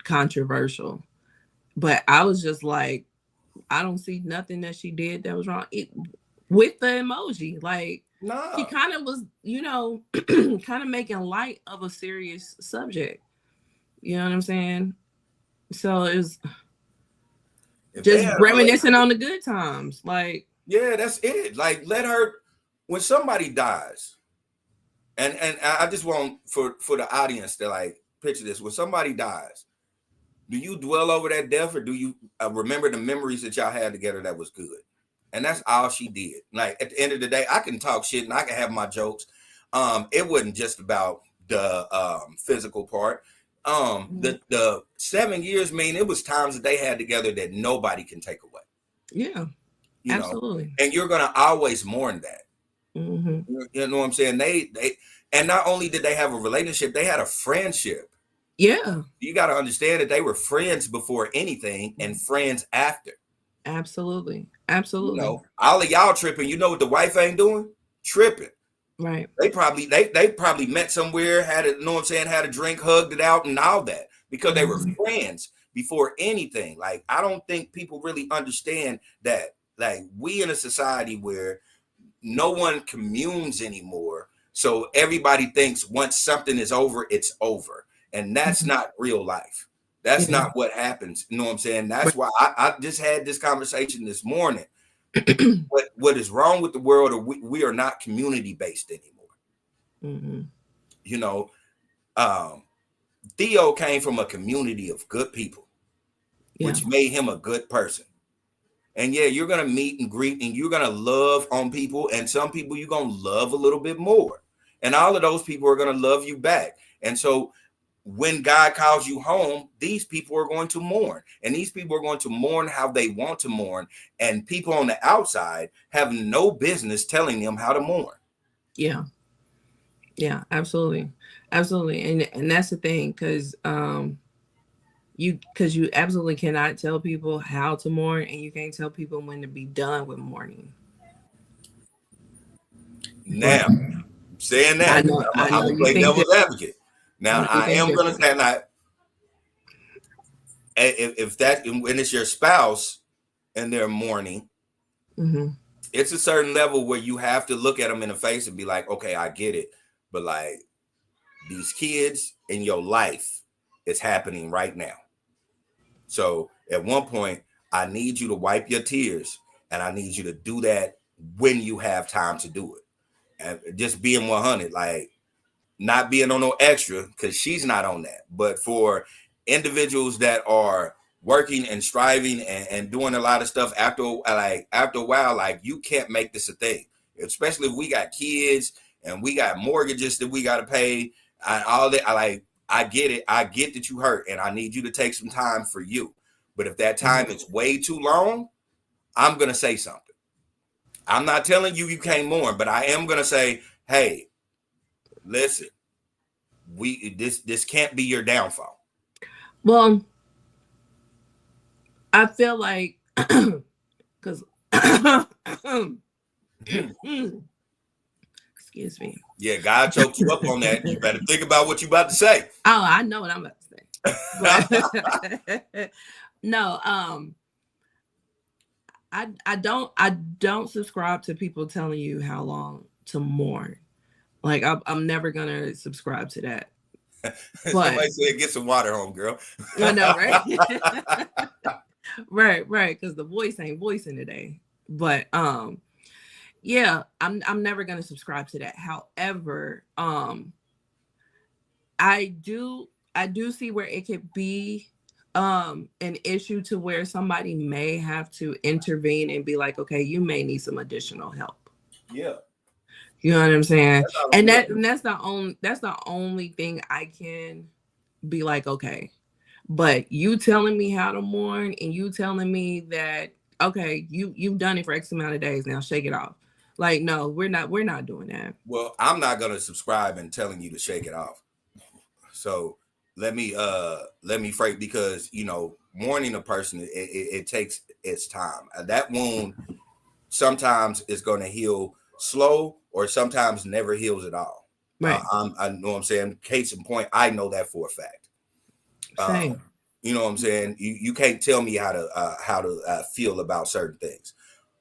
controversial. But I was just like, I don't see nothing that she did that was wrong with the emoji. Like, No. she kind of was, kind of making light of a serious subject. You know what I'm saying? So it was just reminiscing on the good times. Like, yeah, that's it. Like, let her, when somebody dies, and I just want for the audience to like picture this. When somebody dies, do you dwell over that death, or do you remember the memories that y'all had together that was good? And that's all she did. Like, at the end of the day, I can talk shit and I can have my jokes. It wasn't just about the physical part. The 7 years, it was times that they had together that nobody can take away. Yeah, absolutely. And you're gonna always mourn that. Mm-hmm. You know what I'm saying? They and not only did they have a relationship, they had a friendship. Yeah. You got to understand that they were friends before anything and friends after. Absolutely. All of y'all tripping. You know what the wife ain't doing? Tripping. Right. They probably met somewhere, had a drink, hugged it out, and all that because they were friends before anything. Like, I don't think people really understand that. Like, we in a society where no one communes anymore, so everybody thinks once something is over, it's over, and that's not real life. That's not what happens. You know what I'm saying? That's why I just had this conversation this morning. What is wrong with the world? Or we are not community based anymore. Mm-hmm. Theo came from a community of good people, which made him a good person. And yeah, you're gonna meet and greet, and you're gonna love on people, and some people you're gonna love a little bit more, and all of those people are gonna love you back. And so, when God calls you home, these people are going to mourn, and these people are going to mourn how they want to mourn, and people on the outside have no business telling them how to mourn. Yeah, absolutely, and that's the thing, because you absolutely cannot tell people how to mourn, and you can't tell people when to be done with mourning. Now, saying that, I'm gonna play devil's advocate. Now, I am going to say that when it's your spouse and they're mourning, it's a certain level where you have to look at them in the face and be like, okay, I get it. But like, these kids in your life, it's happening right now. So at one point, I need you to wipe your tears, and I need you to do that when you have time to do it. And just being 100, like, not being on no extra, because she's not on that. But for individuals that are working and striving and doing a lot of stuff after a while, like, you can't make this a thing, especially if we got kids and we got mortgages that we got to pay and all that. I get it. I get that you hurt, and I need you to take some time for you. But if that time is way too long, I'm going to say something. I'm not telling you can't mourn, but I am going to say, hey, listen, this can't be your downfall. Well, I feel like, because excuse me. Yeah, God choked you up on that. You better think about what you about to say. Oh, I know what I'm about to say. But, no, I don't subscribe to people telling you how long to mourn. Like, I'm never gonna subscribe to that. Somebody But said, "Get some water home, girl." I know, right? Right, because the voice ain't voicing today. But yeah, I'm never gonna subscribe to that. However, I do see where it could be an issue to where somebody may have to intervene and be like, okay, you may need some additional help. Yeah, You know what I'm saying? that's all I'm And looking. that's the only thing I can be like, okay. But you telling me how to mourn and you telling me that, okay, you've done it for X amount of days, now shake it off. Like, no, we're not doing that. Well, I'm not gonna subscribe and telling you to shake it off. So let me phrase, because mourning a person, it takes its time. That wound sometimes is going to heal slow, or sometimes never heals at all. Right. I know what I'm saying. Case in point, I know that for a fact. Same. You know what I'm saying. You can't tell me how to feel about certain things.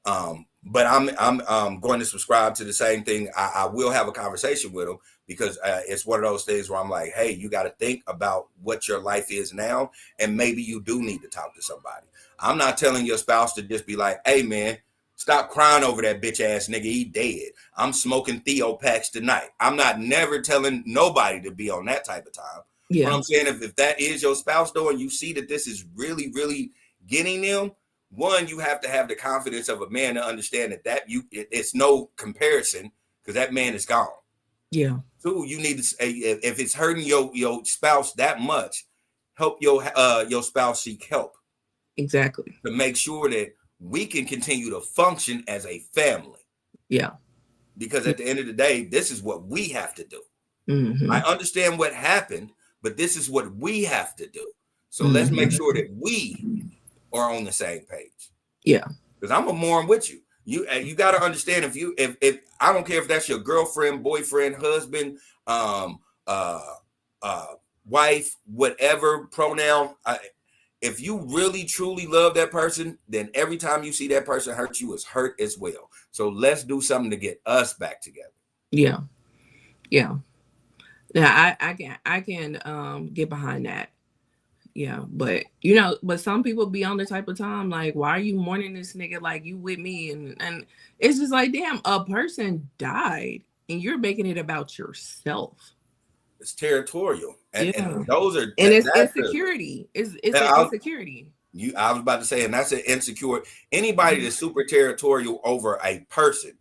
But I'm going to subscribe to the same thing. I will have a conversation with them, because it's one of those things where I'm like, hey, you got to think about what your life is now, and maybe you do need to talk to somebody. I'm not telling your spouse to just be like, hey man, stop crying over that bitch ass nigga, he dead. I'm smoking Theo packs tonight. I'm not never telling nobody to be on that type of time. Yeah. What I'm saying, if that is your spouse though, and you see that this is really, really getting them, one, you have to have the confidence of a man to understand that it's no comparison, because that man is gone. Yeah. Two, you need to say, if it's hurting your spouse that much, help your spouse seek help. Exactly. To make sure that we can continue to function as a family. Yeah. Because at the end of the day, this is what we have to do. Mm-hmm. I understand what happened, but this is what we have to do. So let's make sure that we are on the same page. Yeah. Because I'm a mourn with you. You got to understand, if I don't care if that's your girlfriend, boyfriend, husband, wife, whatever pronoun. If you really truly love that person, then every time you see that person hurt you, is hurt as well. So let's do something to get us back together. Yeah. Yeah. Yeah. I can get behind that. Yeah, but but some people be on the type of time like, why are you mourning this nigga like you with me? And it's just like, damn, a person died and you're making it about yourself. It's territorial, and those are, and it's insecurity. It's an insecurity. I was about to say, and that's an insecure. Anybody that's super territorial over a person,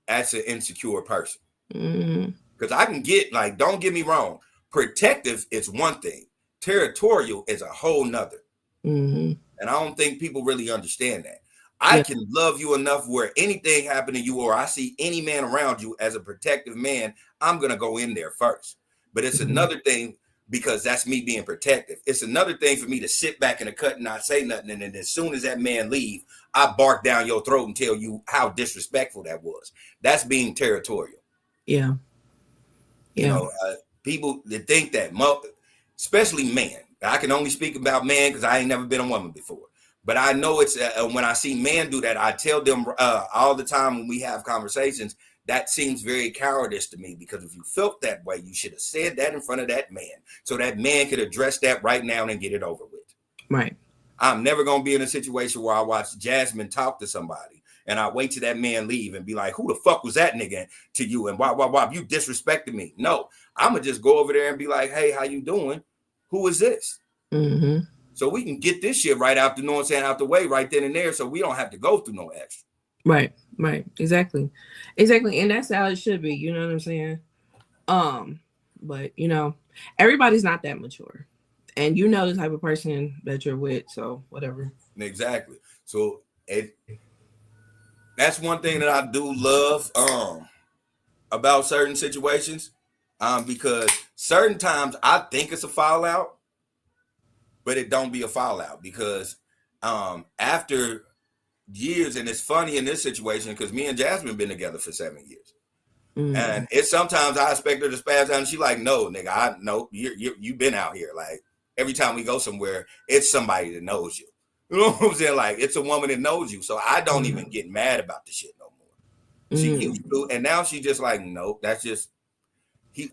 that's an insecure person. Because I can get, like, don't get me wrong, protective is one thing. Territorial is a whole nother. And I don't think people really understand that. I can love you enough where anything happen to you, or I see any man around you as a protective man, I'm going to go in there first. But it's another thing, because that's me being protective. It's another thing for me to sit back in the cut and not say nothing. And then as soon as that man leave, I bark down your throat and tell you how disrespectful that was. That's being territorial. Yeah. People that think that, especially men. I can only speak about men because I ain't never been a woman before. But I know it's when I see men do that, I tell them all the time when we have conversations, that seems very cowardice to me, because if you felt that way, you should have said that in front of that man, so that man could address that right now and get it over with. Right. I'm never going to be in a situation where I watch Jasmine talk to somebody and I wait till that man leave and be like, who the fuck was that nigga to you? And why you disrespected me? No, I'm going to just go over there and be like, hey, how you doing? Who is this? So we can get this shit right out the way right then and there, so we don't have to go through no extra. Right. Exactly. And that's how it should be. You know what I'm saying? But everybody's not that mature, and the type of person that you're with. So whatever. Exactly. So that's one thing that I do love about certain situations, because certain times I think it's a fallout, but it don't be a fallout, because after years, and it's funny in this situation because me and Jasmine been together for 7 years, and it's sometimes I expect her to spaz out, and she like, no, nigga, I know you been out here. Like, every time we go somewhere, it's somebody that knows you. You know what I'm saying? Like, it's a woman that knows you, so I don't even get mad about the shit no more. She used to, and now she just like, nope, that's just.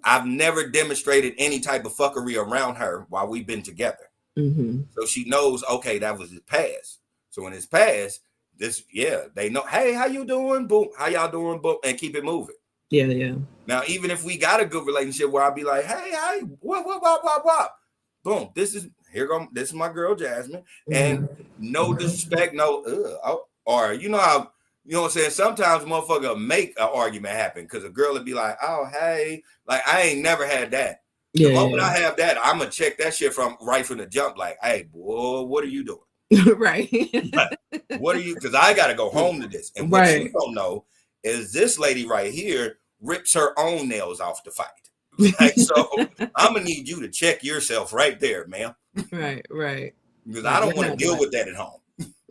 I've never demonstrated any type of fuckery around her while we've been together. Mm-hmm. So she knows, okay, that was his past. So in his past, they know, hey, how you doing? Boom, how y'all doing? Boom, and keep it moving. Yeah, yeah. Now, even if we got a good relationship where I'll be like, hey, what, boom, this is my girl Jasmine, and no disrespect, or you know how, you know what I'm saying? Sometimes motherfucker make an argument happen because a girl would be like, oh, hey, like I ain't never had that. The moment I have that, I'm gonna check that shit right from the jump. Like, hey, boy, what are you doing? Right. What are you? Because I gotta go home to this. And what you don't know is this lady right here rips her own nails off to fight. Like, so I'm gonna need you to check yourself right there, ma'am. Right. Because I don't want to deal with that at home.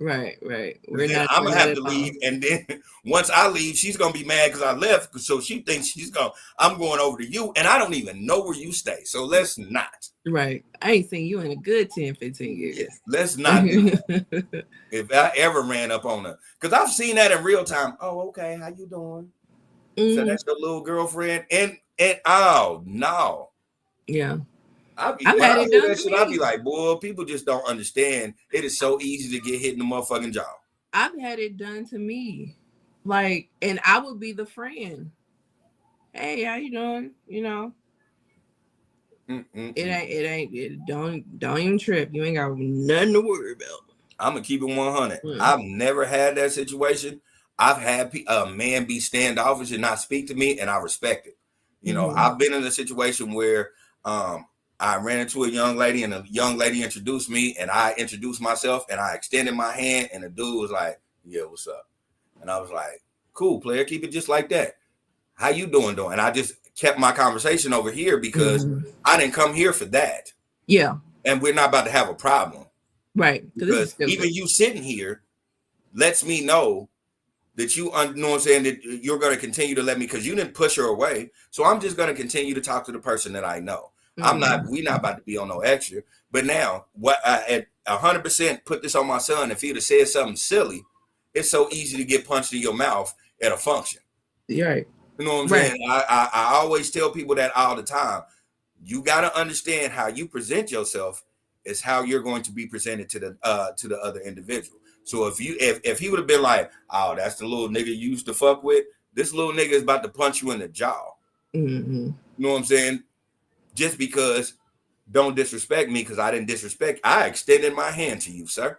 Right. I'm gonna have to leave, and then once I leave, she's gonna be mad because I left. So she thinks I'm going over to you, and I don't even know where you stay. So let's not. Right. I ain't seen you in a good 10, 15 years. Yeah, let's not do that. If I ever ran up on her, because I've seen that in real time. Oh, okay, how you doing? So that's your little girlfriend, and oh no, yeah. I'll be like, boy, people just don't understand. It is so easy to get hit in the motherfucking jaw. I've had it done to me, like, and I would be the friend. Hey, how you doing? You know, don't even trip. You ain't got nothing to worry about. I'm gonna keep it 100. I've never had that situation. I've had a man be standoffish and not speak to me, and I respect it. You know, I've been in a situation where I ran into a young lady, and the young lady introduced me, and I introduced myself, and I extended my hand, and the dude was like, yeah, what's up? And I was like, cool, player, keep it just like that. How you doing? And I just kept my conversation over here because I didn't come here for that. Yeah. And we're not about to have a problem. Right. Because even you sitting here lets me know that you know what I'm saying, that you're going to continue to let me, because you didn't push her away. So I'm just going to continue to talk to the person that I know. We're not about to be on no extra. But now, what I at 100% put this on my son. If he'd have said something silly, it's so easy to get punched in your mouth at a function. Right. You know what I'm saying? I always tell people that all the time. You got to understand how you present yourself is how you're going to be presented to the other individual. So if he would have been like, oh, that's the little nigga you used to fuck with, this little nigga is about to punch you in the jaw. You know what I'm saying? Just because, don't disrespect me because I didn't disrespect. I extended my hand to you, sir.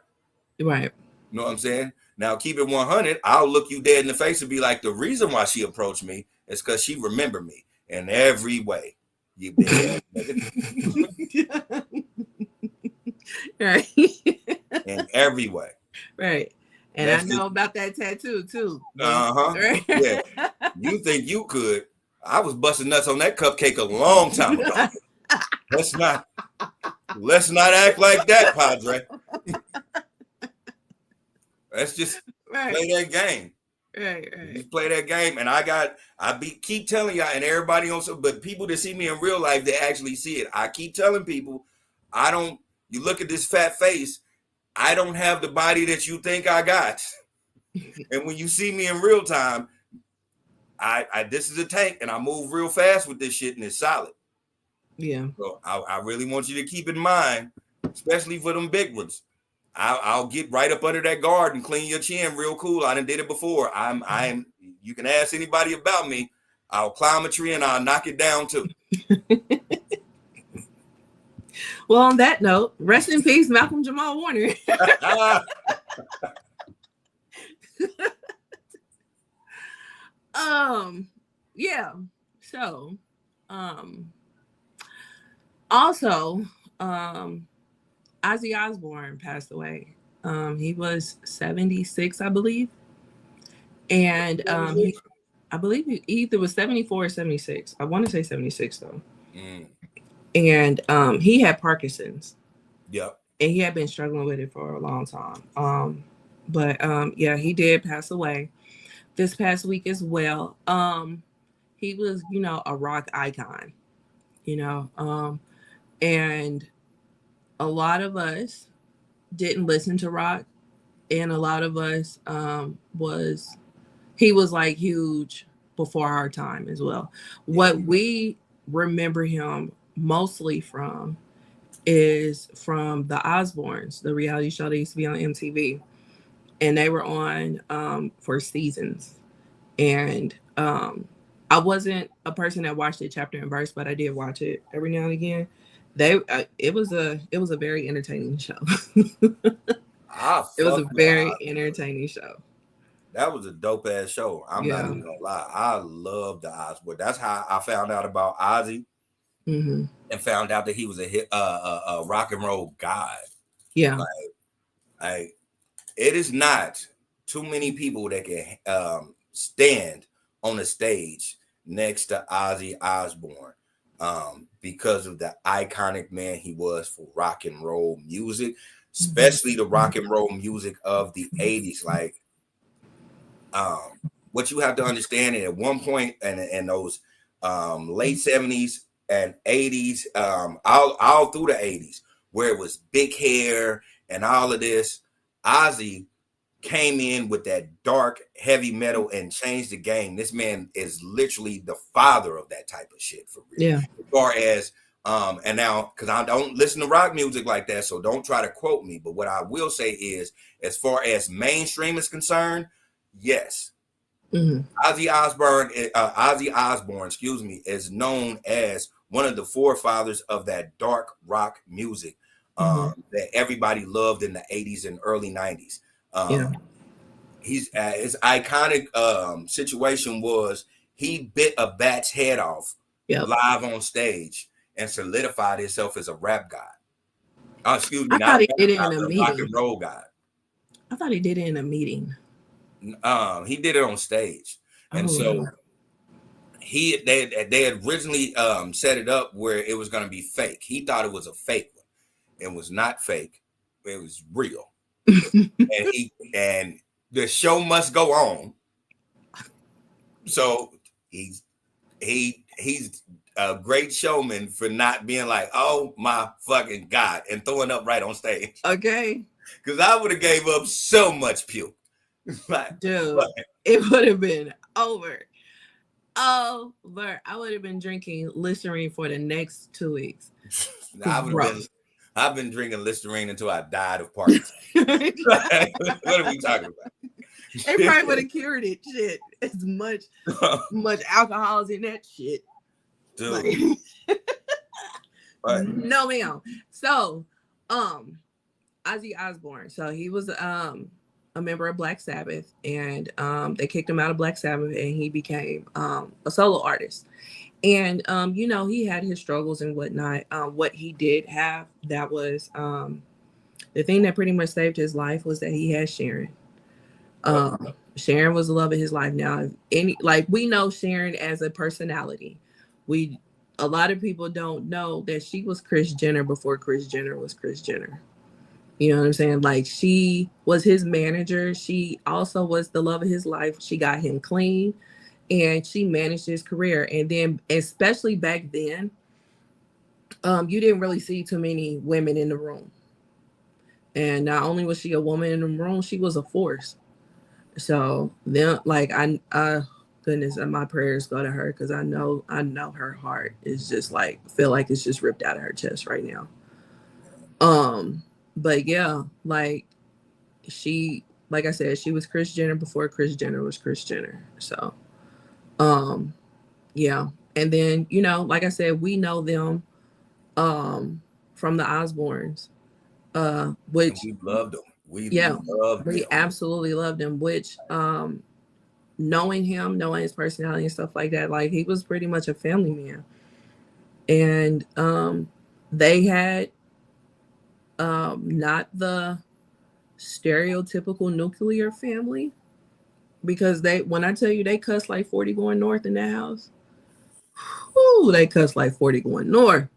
Right. You know what I'm saying? Now keep it 100. I'll look you dead in the face and be like, the reason why she approached me is because she remembered me in every way. You big ass nigga. Right. In every way. Right. And that's I know about that tattoo too. Right? Yeah. You think you could? I was busting nuts on that cupcake a long time ago. Let's not act like that, Padre. Let's just play that game. Right. Just play that game. And keep telling y'all, and everybody else, but people that see me in real life, they actually see it. I keep telling people, you look at this fat face, I don't have the body that you think I got. And when you see me in real time, this is a tank, and I move real fast with this shit, and it's solid. Yeah. So I really want you to keep in mind, especially for them big ones. I'll get right up under that guard and clean your chin real cool. I done did it before. You can ask anybody about me. I'll climb a tree and I'll knock it down too. Well, on that note, rest in peace, Malcolm Jamal Warner. Yeah. So, also, Ozzy Osborne passed away. He was 76, I believe. And I believe he either was 74 or 76. I want to say 76 though. And he had Parkinson's. Yep. And he had been struggling with it for a long time. But yeah, he did pass away this past week as well. He was, a rock icon, and a lot of us didn't listen to rock, and a lot of us he was like huge before our time as well. What we remember him mostly from is from the Osbournes, the reality show that used to be on MTV. And they were on for seasons. And I wasn't a person that watched it chapter and verse, but I did watch it every now and again. It was a very entertaining show. It was a very entertaining show. That was a dope ass show. I'm not even gonna lie. I love the Osborne. That's how I found out about Ozzy, and found out that he was a rock and roll god. Yeah, like it is not too many people that can stand on a stage next to Ozzy Osborne because of the iconic man he was for rock and roll music, especially the rock and roll music of the 80s. Like, what you have to understand, and at one point in those late 70s and 80s, all through the 80s, where it was big hair and all of this, Ozzy came in with that dark heavy metal and changed the game. This man is literally the father of that type of shit, for real. Yeah. As far as and now, because I don't listen to rock music like that, so don't try to quote me, but what I will say is, as far as mainstream is concerned, yes. Ozzy Osbourne, excuse me, is known as one of the forefathers of that dark rock music that everybody loved in the 80s and early 90s. His iconic situation was he bit a bat's head off live on stage and solidified himself as a rap god. Excuse me, I thought he did it in a meeting. Rock and roll god. I thought he did it in a meeting. He did it on stage, and so they had originally set it up where it was going to be fake. He thought it was a fake one. It was not fake. It was real. and the show must go on. So he's a great showman for not being like, oh my fucking God, and throwing up right on stage. Okay. Because I would have gave up so much puke. Like, dude, it would have been over. Oh, but I would have been drinking Listerine for the next 2 weeks. I've been drinking Listerine until I died of Parkinson's. What are we talking about? It probably would have cured it. Shit, as much alcohol is in that shit, dude. Like, no, ma'am. So, Ozzy Osbourne. So he was a member of Black Sabbath, and they kicked him out of Black Sabbath, and he became a solo artist. And he had his struggles and whatnot. What he did have that was the thing that pretty much saved his life was that he had Sharon. Sharon was the love of his life. Now, we know Sharon as a personality. A lot of people don't know that she was Kris Jenner before Kris Jenner was Kris Jenner. You know what I'm saying? Like, she was his manager. She also was the love of his life. She got him clean, and she managed his career. And then, especially back then, you didn't really see too many women in the room. And not only was she a woman in the room, she was a force. So then, like, goodness, my prayers go to her, because I know her heart is just like, feel like it's just ripped out of her chest right now. But yeah, like, she, like I said, she was Kris Jenner before Kris Jenner was Kris Jenner. So, yeah. And then, like I said, we know them from the Osbournes, which we loved them. We absolutely loved him, which knowing him, knowing his personality and stuff like that, like, he was pretty much a family man. And they had not the stereotypical nuclear family, because when I tell you they cuss like 40 going north in that house, they cuss like 40 going north.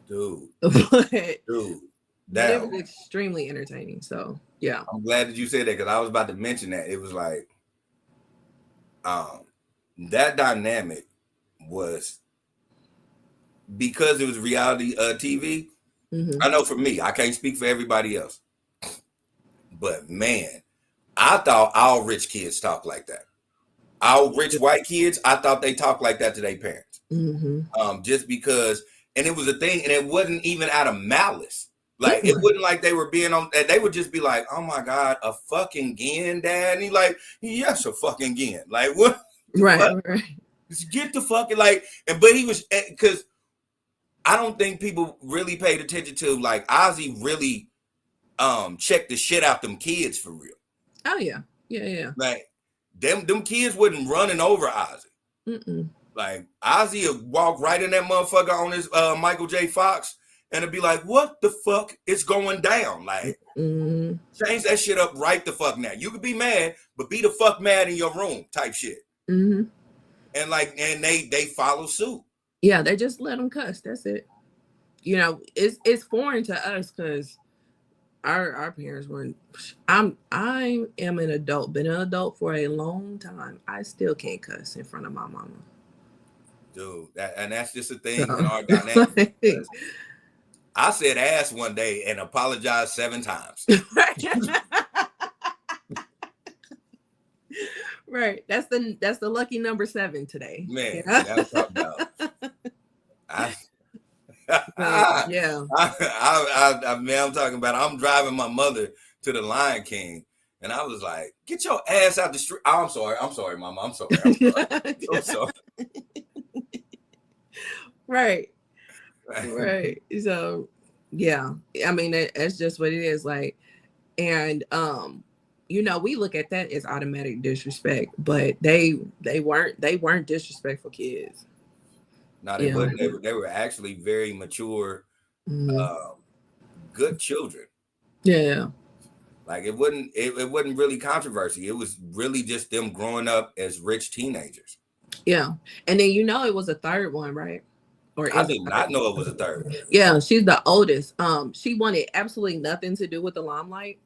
Dude. It was extremely entertaining. So yeah. I'm glad that you said that, because I was about to mention that. It was like that dynamic was, because it was reality TV. I know for me, I can't speak for everybody else, but man, I thought all rich kids talk like that. All rich white kids, I thought they talked like that to their parents. Just because, and it was a thing, and it wasn't even out of malice. Like, it wasn't like they were being on, they would just be like, oh my God, a fucking again, Dad? And he like, yes, a fucking again. Like, what? Right. Just get the fucking, like, but he was, because I don't think people really paid attention to, like, Ozzy really checked the shit out them kids for real. Oh, yeah. Yeah. Like, them kids wasn't running over Ozzy. Like, Ozzy would walk right in that motherfucker on his Michael J. Fox, and it'd be like, what the fuck is going down? Like, change that shit up right the fuck now. You could be mad, but be the fuck mad in your room type shit. And like, and they follow suit. Yeah, they just let them cuss. That's it. You know, it's foreign to us because our parents weren't. I am an adult, been an adult for a long time. I still can't cuss in front of my mama. Dude, that's just a thing in our dynamic. I said ass one day and apologized 7 times. Right. That's the lucky number 7 today. Man, yeah. That's what I'm about. Yeah. I'm talking about, I'm driving my mother to the Lion King, and I was like, get your ass out the street. Oh, I'm sorry, Mama. I'm sorry. I'm sorry. Right. So, yeah. I mean, that's just what it is. Like, and you know, we look at that as automatic disrespect, but they weren't disrespectful kids. No, they weren't. They were actually very mature, good children. Yeah. Like, it wasn't really controversy. It was really just them growing up as rich teenagers. Yeah. And then, you know, it was a third one, right? Or I did not know it was a third. Yeah, she's the oldest. She wanted absolutely nothing to do with the limelight.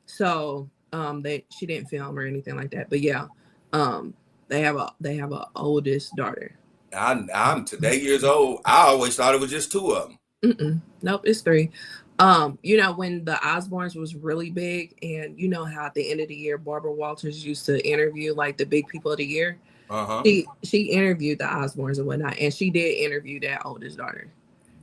So she didn't film or anything like that. But yeah, they have a oldest daughter. I'm today years old. I always thought it was just 2 of them. Nope, it's 3. You know, when the Osbournes was really big, and you know how at the end of the year Barbara Walters used to interview like the big people of the year. She interviewed the Osbournes and whatnot, and she did interview that oldest daughter.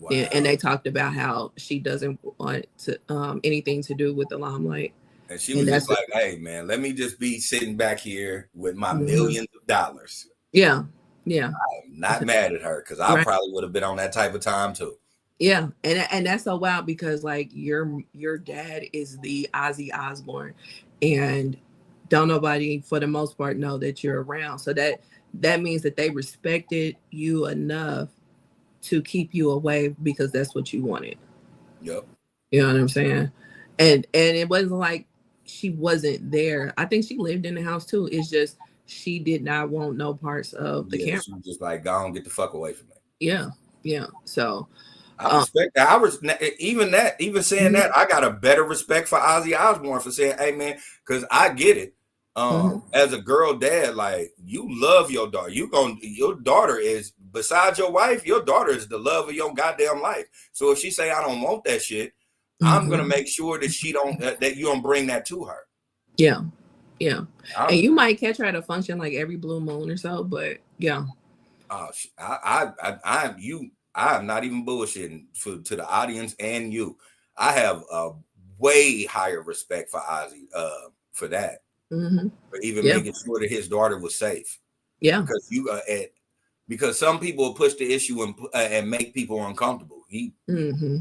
Wow. And they talked about how she doesn't want to anything to do with the limelight. And she was just like, hey man, let me just be sitting back here with my millions of dollars. Yeah. I'm not mad at her, because I probably would have been on that type of time too. Yeah, and that's so wild, because like your dad is the Ozzy Osbourne, and don't nobody for the most part know that you're around. So that means that they respected you enough to keep you away because that's what you wanted. Yep. You know what I'm saying? And it wasn't like she wasn't there. I think she lived in the house too. It's just she did not want no parts of the camera. She was just like, go on, get the fuck away from me. Yeah. So I respect that. Even saying that, I got a better respect for Ozzy Osbourne for saying, hey man, because I get it. As a girl dad, like, you love your daughter. Your daughter is, besides your wife, your daughter is the love of your goddamn life. So if she say, I don't want that shit, I'm gonna make sure that that you don't bring that to her. Yeah. And you might catch her at a function like every blue moon or so, but yeah. I'm not even bullshitting to the audience and you. I have a way higher respect for Ozzy for that. For even making sure that his daughter was safe. Yeah. Because because some people push the issue and make people uncomfortable. He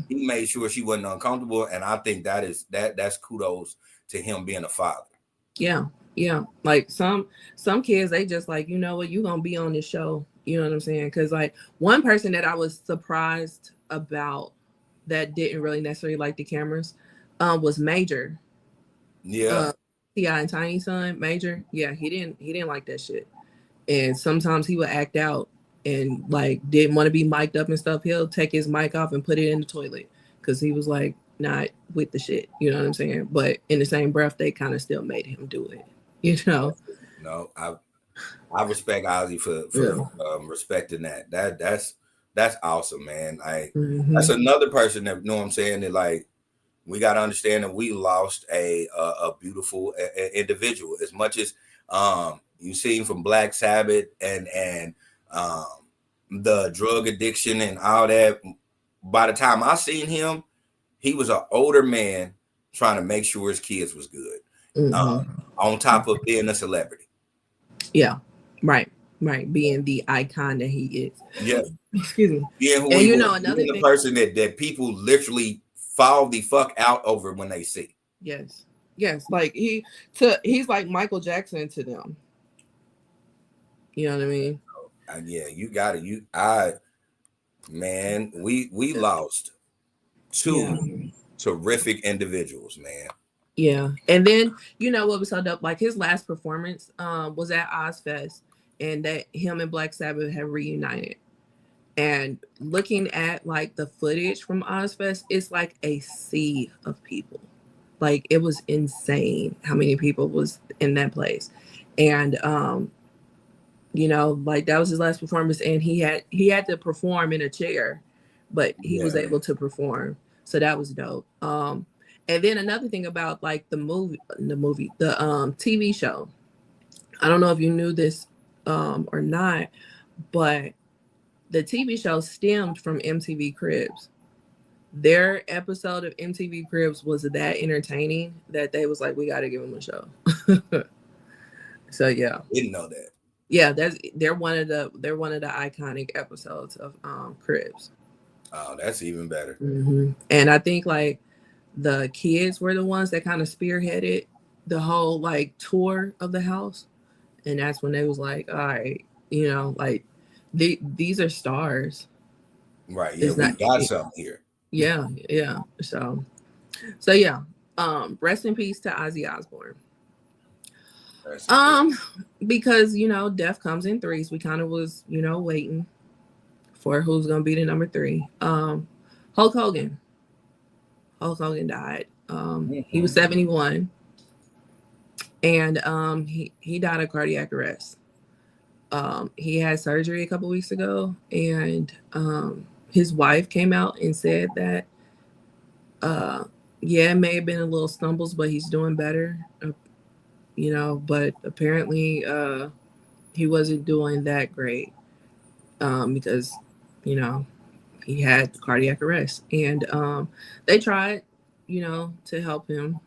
made sure she wasn't uncomfortable, and I think that's kudos to him being a father. Yeah. Like some kids, they just like, you know what, you gonna be on this show. You know what I'm saying? Because like one person that I was surprised about that didn't really necessarily like the cameras was Major. Yeah. T.I. and Tiny's son, Major. Yeah, he didn't like that shit. And sometimes he would act out and like didn't want to be mic'd up and stuff. He'll take his mic off and put it in the toilet because he was like not with the shit. You know what I'm saying? But in the same breath, they kind of still made him do it. You know? No, I respect Ozzy for respecting that. That's awesome, man. That's another person that, you know what I'm saying, that like, we got to understand that we lost a beautiful individual. As much as you seen from Black Sabbath and the drug addiction and all that. By the time I seen him, he was an older man trying to make sure his kids was good. On top of being a celebrity. Yeah, right. Being the icon that he is. Yeah. Excuse me. Being who And he you was, know, another being the thing, person that people literally fall the fuck out over when they see. yes, like he's like Michael Jackson to them. You know what I mean? Yeah, you got it. Man, we lost two terrific individuals, man. Yeah. And then, you know what was so dope? Like his last performance was at Ozfest, and that him and Black Sabbath have reunited. And looking at like the footage from Ozfest, it's like a sea of people. Like it was insane how many people was in that place. And you know, like that was his last performance, and he had to perform in a chair, but he was able to perform. So that was dope. And then another thing about like the TV show. I don't know if you knew this or not, but the TV show stemmed from MTV Cribs. Their episode of MTV Cribs was that entertaining that they was like, we got to give them a show. So yeah, Didn't know that. Yeah, they're one of the iconic episodes of Cribs. Oh, that's even better. And I think like the kids were the ones that kind of spearheaded the whole like tour of the house, and that's when they was like, all right, you know, like these are stars, right? Yeah, we got something here. Yeah. So yeah, rest in peace to Ozzy Osbourne. Because you know death comes in threes. We kind of was, you know, waiting for who's gonna be the number 3. Hulk Hogan died. He was 71, and he died of cardiac arrest. He had surgery a couple weeks ago, and his wife came out and said that it may have been a little stumbles, but he's doing better. You know, but apparently he wasn't doing that great because, you know, he had cardiac arrest, and they tried, you know, to help him,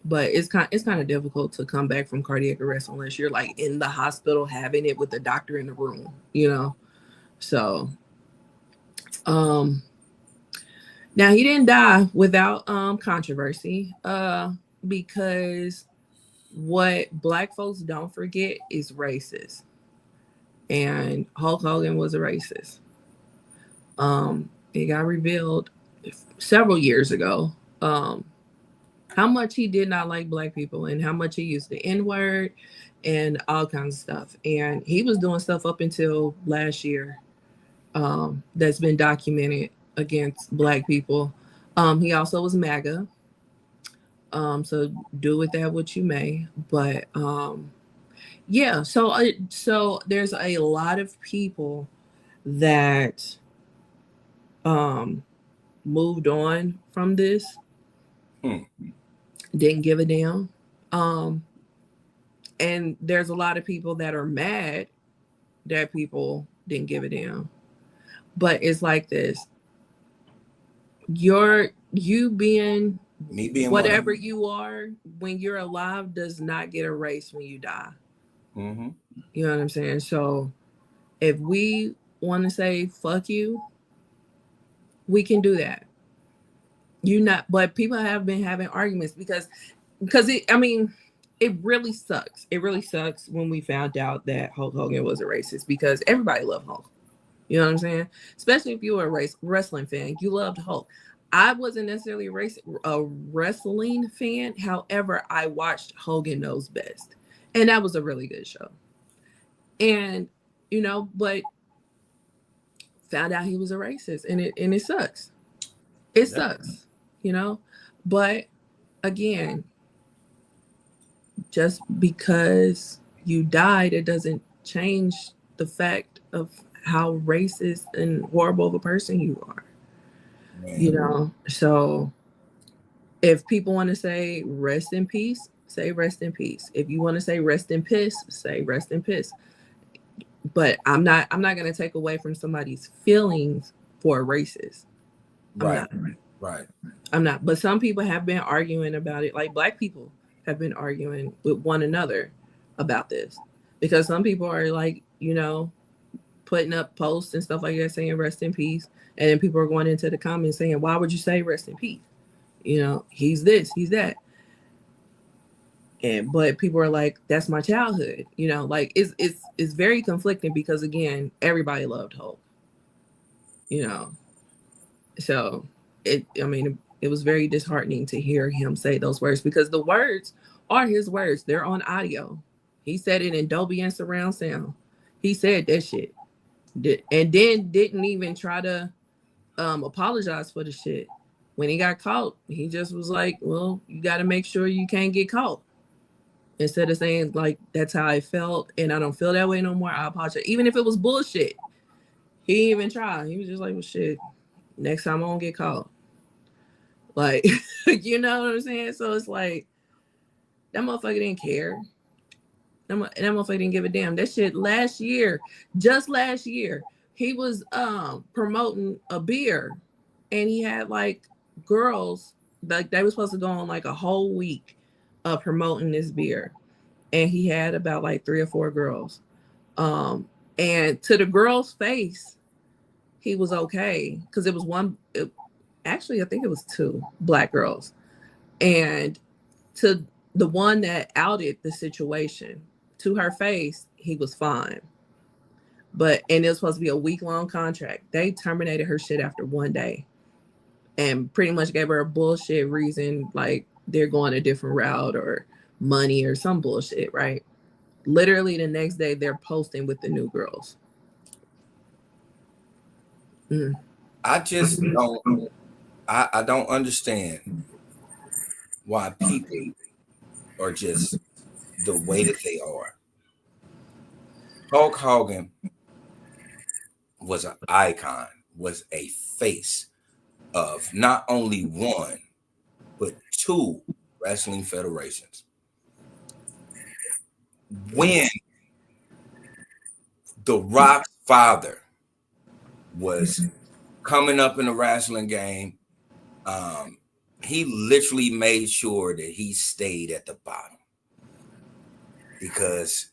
but it's kind of difficult to come back from cardiac arrest unless you're like in the hospital having it with the doctor in the room, you know. So now he didn't die without controversy because what Black folks don't forget is racist, and Hulk Hogan was a racist. It got revealed several years ago how much he did not like Black people and how much he used the N-word and all kinds of stuff. And he was doing stuff up until last year that's been documented against Black people. He also was MAGA. So do with that what you may, but yeah. So there's a lot of people that moved on from this, didn't give a damn, and there's a lot of people that are mad that people didn't give a damn. But it's like this: you being me being whatever you are when you're alive does not get erased when you die. You know what I'm saying? So if we want to say fuck you, we can do that. But people have been having arguments because it really sucks. It really sucks when we found out that Hulk Hogan was a racist, because everybody loved Hulk. You know what I'm saying? Especially if you were a wrestling fan, you loved Hulk. I wasn't necessarily a wrestling fan. However, I watched Hogan Knows Best, and that was a really good show. And, you know, but found out he was a racist, and it sucks. It sucks, you know. But again, just because you died, it doesn't change the fact of how racist and horrible of a person you are. You know, so if people want to say rest in peace, say rest in peace. If you want to say rest in piss, say rest in piss. But I'm not gonna take away from somebody's feelings for a racist. Right. Right. I'm not. But some people have been arguing about it. Like Black people have been arguing with one another about this. Because some people are like, putting up posts and stuff like that saying rest in peace. And then people are going into the comments saying, why would you say rest in peace? He's this, he's that. But people are like, that's my childhood. Like it's very conflicting because again, everybody loved Hulk. So it was very disheartening to hear him say those words because the words are his words. They're on audio. He said it in Dolby and surround sound. He said that shit. And then didn't even try to apologize for the shit. When he got caught, he just was like, well, you got to make sure you can't get caught. Instead of saying, like, that's how I felt and I don't feel that way no more, I apologize. Even if it was bullshit. He didn't even try. He was just like, well, shit, next time I won't get caught. Like, you know what I'm saying? So it's like, that motherfucker didn't care. That motherfucker didn't give a damn. That shit just last year, he was promoting a beer and he had like girls, like they were supposed to go on like a whole week of promoting this beer. And he had about like 3 or 4 girls. And to the girl's face, he was okay. Because it was actually, I think it was 2 Black girls. And to the one that outed the situation, to her face, he was fine. And it was supposed to be a week-long contract. They terminated her shit after 1 day. And pretty much gave her a bullshit reason, like they're going a different route or money or some bullshit, right? Literally the next day, they're posting with the new girls. I just don't. I don't understand why people are just the way that they are. Hulk Hogan was an icon, was a face of not only one, but 2 wrestling federations. When The Rock's father was coming up in the wrestling game, he literally made sure that he stayed at the bottom because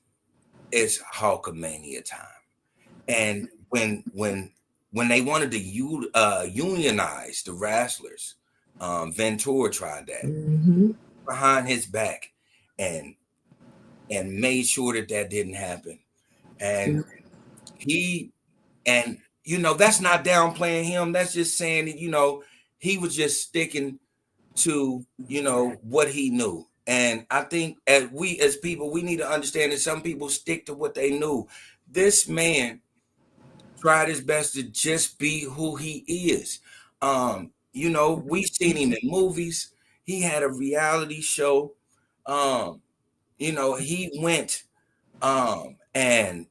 it's Hulkamania time. And when they wanted to unionize the wrestlers, Ventura tried that behind his back and made sure that didn't happen. And that's not downplaying him. That's just saying that, he was just sticking to, what he knew. And I think as people, we need to understand that some people stick to what they knew. This man tried his best to just be who he is. We've seen him in movies. He had a reality show. He went and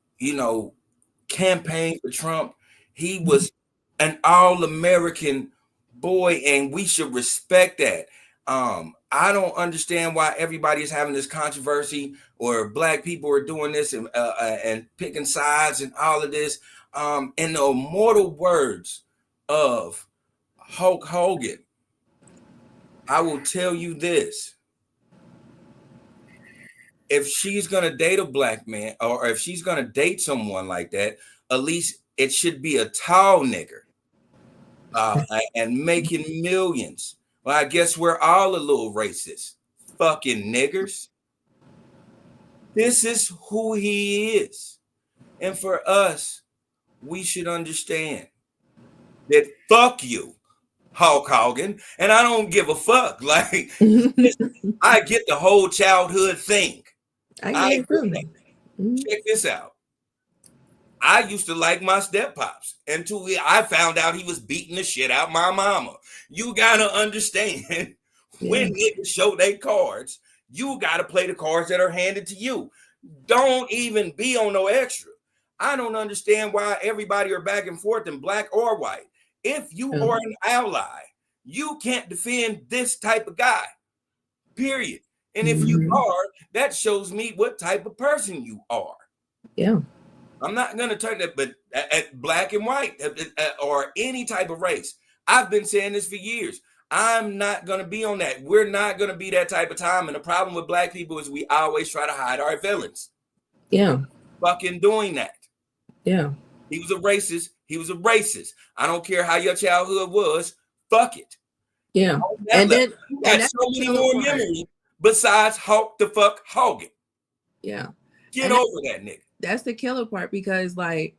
campaigned for Trump. He was an all-American boy, and we should respect that. I don't understand why everybody is having this controversy or Black people are doing this and picking sides and all of this. In the immortal words of Hulk Hogan, I will tell you this. If she's going to date a Black man or if she's going to date someone like that, at least it should be a tall nigger and making millions. Well, I guess we're all a little racist. Fucking niggers. This is who he is. And for us, we should understand that fuck you, Hulk Hogan, and I don't give a fuck. Like, I get the whole childhood thing. Check this out. I used to like my step-pops until I found out he was beating the shit out my mama. You gotta understand when niggas show their cards, you gotta play the cards that are handed to you. Don't even be on no extra. I don't understand why everybody are back and forth in Black or white. If you are an ally, you can't defend this type of guy, period. And if you are, that shows me what type of person you are. Yeah. I'm not gonna turn that, but at black and white or any type of race. I've been saying this for years. I'm not gonna be on that. We're not gonna be that type of time. And the problem with black people is we always try to hide our feelings. Yeah. Fucking doing that. Yeah. He was a racist. He was a racist. I don't care how your childhood was. Fuck it. Yeah. And then you got so many more memories besides Hulk the fuck Hogan. Yeah. Get over that nigga. That's the killer part, because like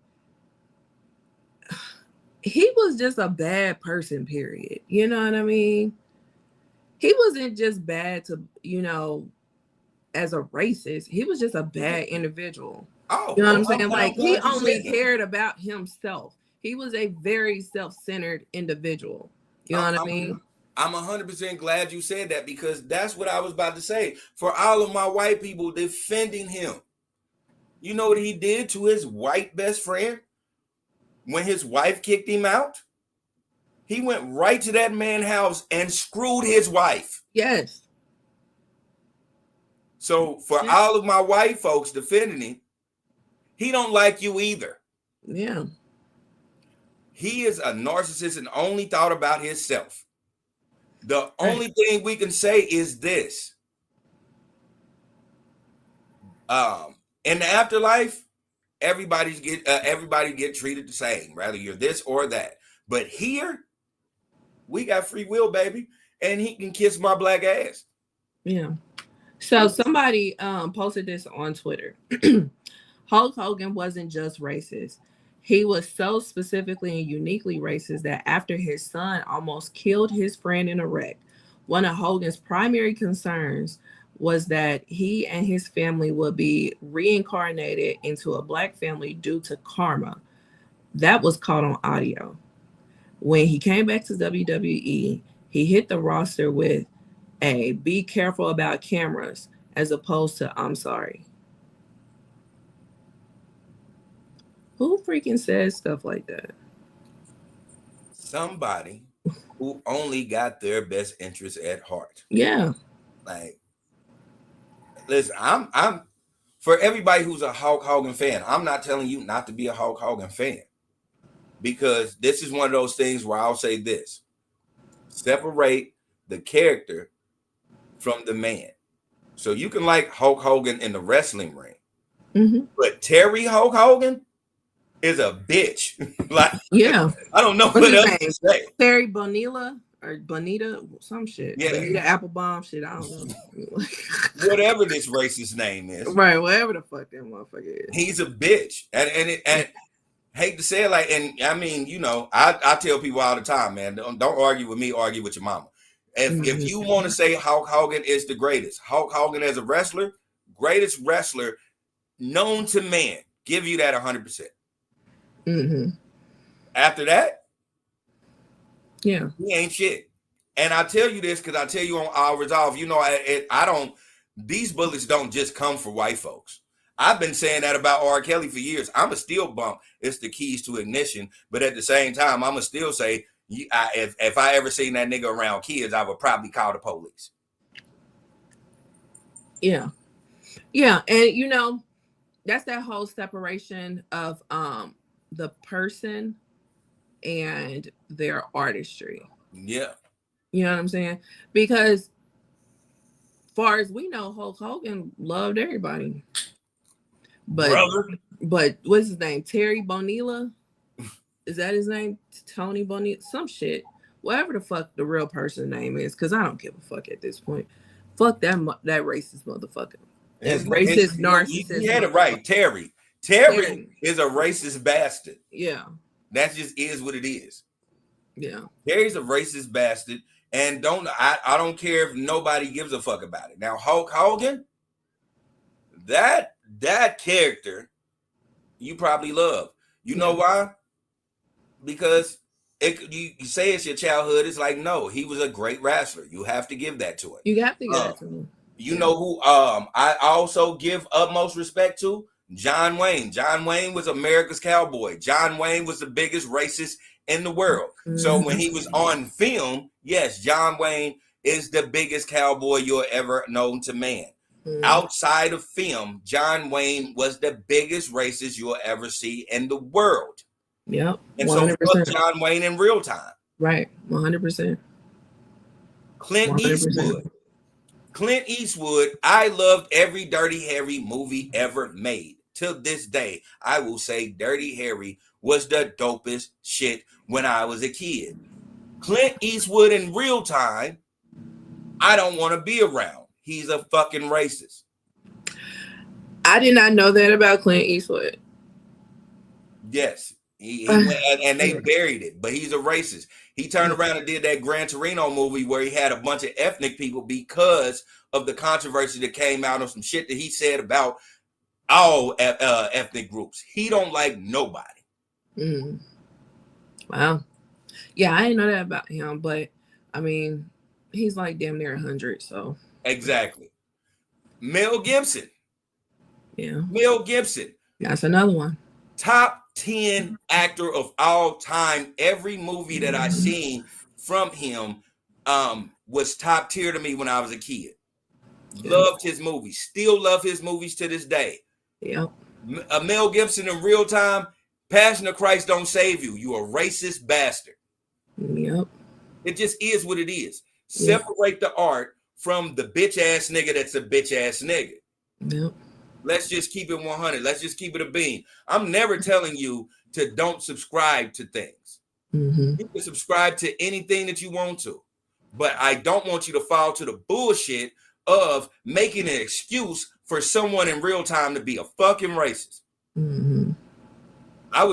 he was just a bad person, period. You know what I mean? He wasn't just bad to, you know, as a racist. He was just a bad individual. Oh, you know what I'm saying? Like, he only cared about himself. He was a very self-centered individual. You know what I mean? I'm 100% glad you said that, because that's what I was about to say. For all of my white people defending him, you know what he did to his white best friend when his wife kicked him out? He went right to that man's house and screwed his wife. Yes. So for all of my white folks defending him, he don't like you either. Yeah. He is a narcissist and only thought about himself. The only thing we can say is this. In the afterlife, everybody get treated the same, rather you're this or that. But here, we got free will, baby, and he can kiss my black ass. Yeah. So somebody posted this on Twitter. Hulk Hogan wasn't just racist. He was so specifically and uniquely racist that after his son almost killed his friend in a wreck, one of Hogan's primary concerns was that he and his family would be reincarnated into a black family due to karma. That was caught on audio. When he came back to WWE, he hit the roster with a "be careful about cameras" as opposed to "I'm sorry." Who freaking says stuff like that? Somebody who only got their best interests at heart. Yeah. Like, listen, I'm for everybody who's a Hulk Hogan fan, I'm not telling you not to be a Hulk Hogan fan, because this is one of those things where I'll say this: separate the character from the man. So you can like Hulk Hogan in the wrestling ring, but Terry Hulk Hogan is a bitch. Like, yeah, I don't know what else to say. Terry Bonilla or Bonita, some shit. Yeah. Bonita Applebaum shit. I don't know. Whatever this racist name is. Right, whatever the fuck that motherfucker is. He's a bitch. And hate to say it, like, and I mean, you know, I tell people all the time, man, don't argue with me, argue with your mama. If you want to say Hulk Hogan is the greatest, Hulk Hogan as a wrestler, greatest wrestler known to man, give you that 100%. After that, yeah, he ain't shit. And I tell you this because I tell you on Our Resolve, you know, I don't, these bullets don't just come for white folks. I've been saying that about R. Kelly for years. I'm a still bump. It's the keys to ignition. But at the same time, I'm going to still say, if I ever seen that nigga around kids, I would probably call the police. Yeah. Yeah. And, you know, that's that whole separation of the person and their artistry. Yeah. You know what I'm saying? Because far as we know, Hulk Hogan loved everybody. But what's his name? Terry Bonilla? Is that his name? Tony Bonilla? Some shit. Whatever the fuck the real person's name is, because I don't give a fuck at this point. Fuck that racist motherfucker. Racist narcissist. You had it right. Terry is a racist bastard. Yeah. That just is what it is. Yeah. Terry's a racist bastard. And I don't care if nobody gives a fuck about it. Now, Hulk Hogan, that character you probably love. You know why? Because you say it's your childhood. It's like, no, he was a great wrestler. You have to give that to him. You have to give that to him. You know who I also give utmost respect to? John Wayne. John Wayne was America's cowboy. John Wayne was the biggest racist in the world. So when he was on film, yes, John Wayne is the biggest cowboy you're ever known to man. Outside of film, John Wayne was the biggest racist you'll ever see in the world. Yep. And so 100%. fuck John Wayne in real time. Right. 100%. Clint 100%. Eastwood, I loved every Dirty Harry movie ever made. Till this day, I will say Dirty Harry was the dopest shit when I was a kid. Clint Eastwood in real time, I don't want to be around. He's a fucking racist. I did not know that about Clint Eastwood. Yes. He went, and they buried it, but he's a racist. He turned around and did that Gran Torino movie where he had a bunch of ethnic people because of the controversy that came out of some shit that he said about all ethnic groups. He don't like nobody. Wow. Yeah, I didn't know that about him, but I mean, he's like damn near 100, so. Exactly. Mel Gibson. Yeah. Mel Gibson. That's another one. Top 10 actor of all time. Every movie that I seen from him was top tier to me when I was a kid. Loved his movies. Still love his movies to this day. Yep. Mel Gibson in real time. Passion of Christ don't save you. You a racist bastard. Yep. It just is what it is. Separate the art from the bitch ass nigga that's a bitch ass nigga. Yep. Let's just keep it 100. Let's just keep it a bean. I'm never telling you to don't subscribe to things. You can subscribe to anything that you want to, but I don't want you to fall to the bullshit of making an excuse for someone in real time to be a fucking racist. I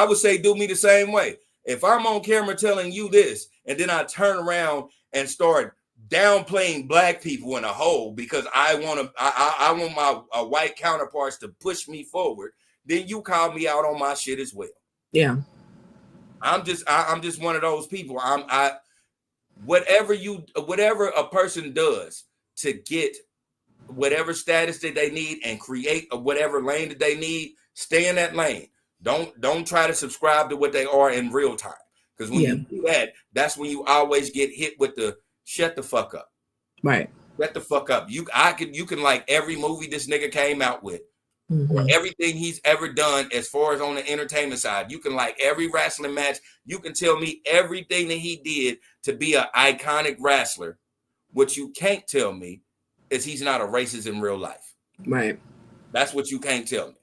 would say do me the same way. If I'm on camera telling you this, and then I turn around and start downplaying black people in a whole because I want my white counterparts to push me forward, then you call me out on my shit as well. Yeah. I'm just one of those people. Whatever a person does to get whatever status that they need and create whatever lane that they need, stay in that lane. Don't try to subscribe to what they are in real time. Because when you do that, that's when you always get hit with the shut the fuck up. Right. Shut the fuck up. You can like every movie this nigga came out with, or everything he's ever done as far as on the entertainment side. You can like every wrestling match. You can tell me everything that he did to be an iconic wrestler. What you can't tell me is he's not a racist in real life. Right. That's what you can't tell me.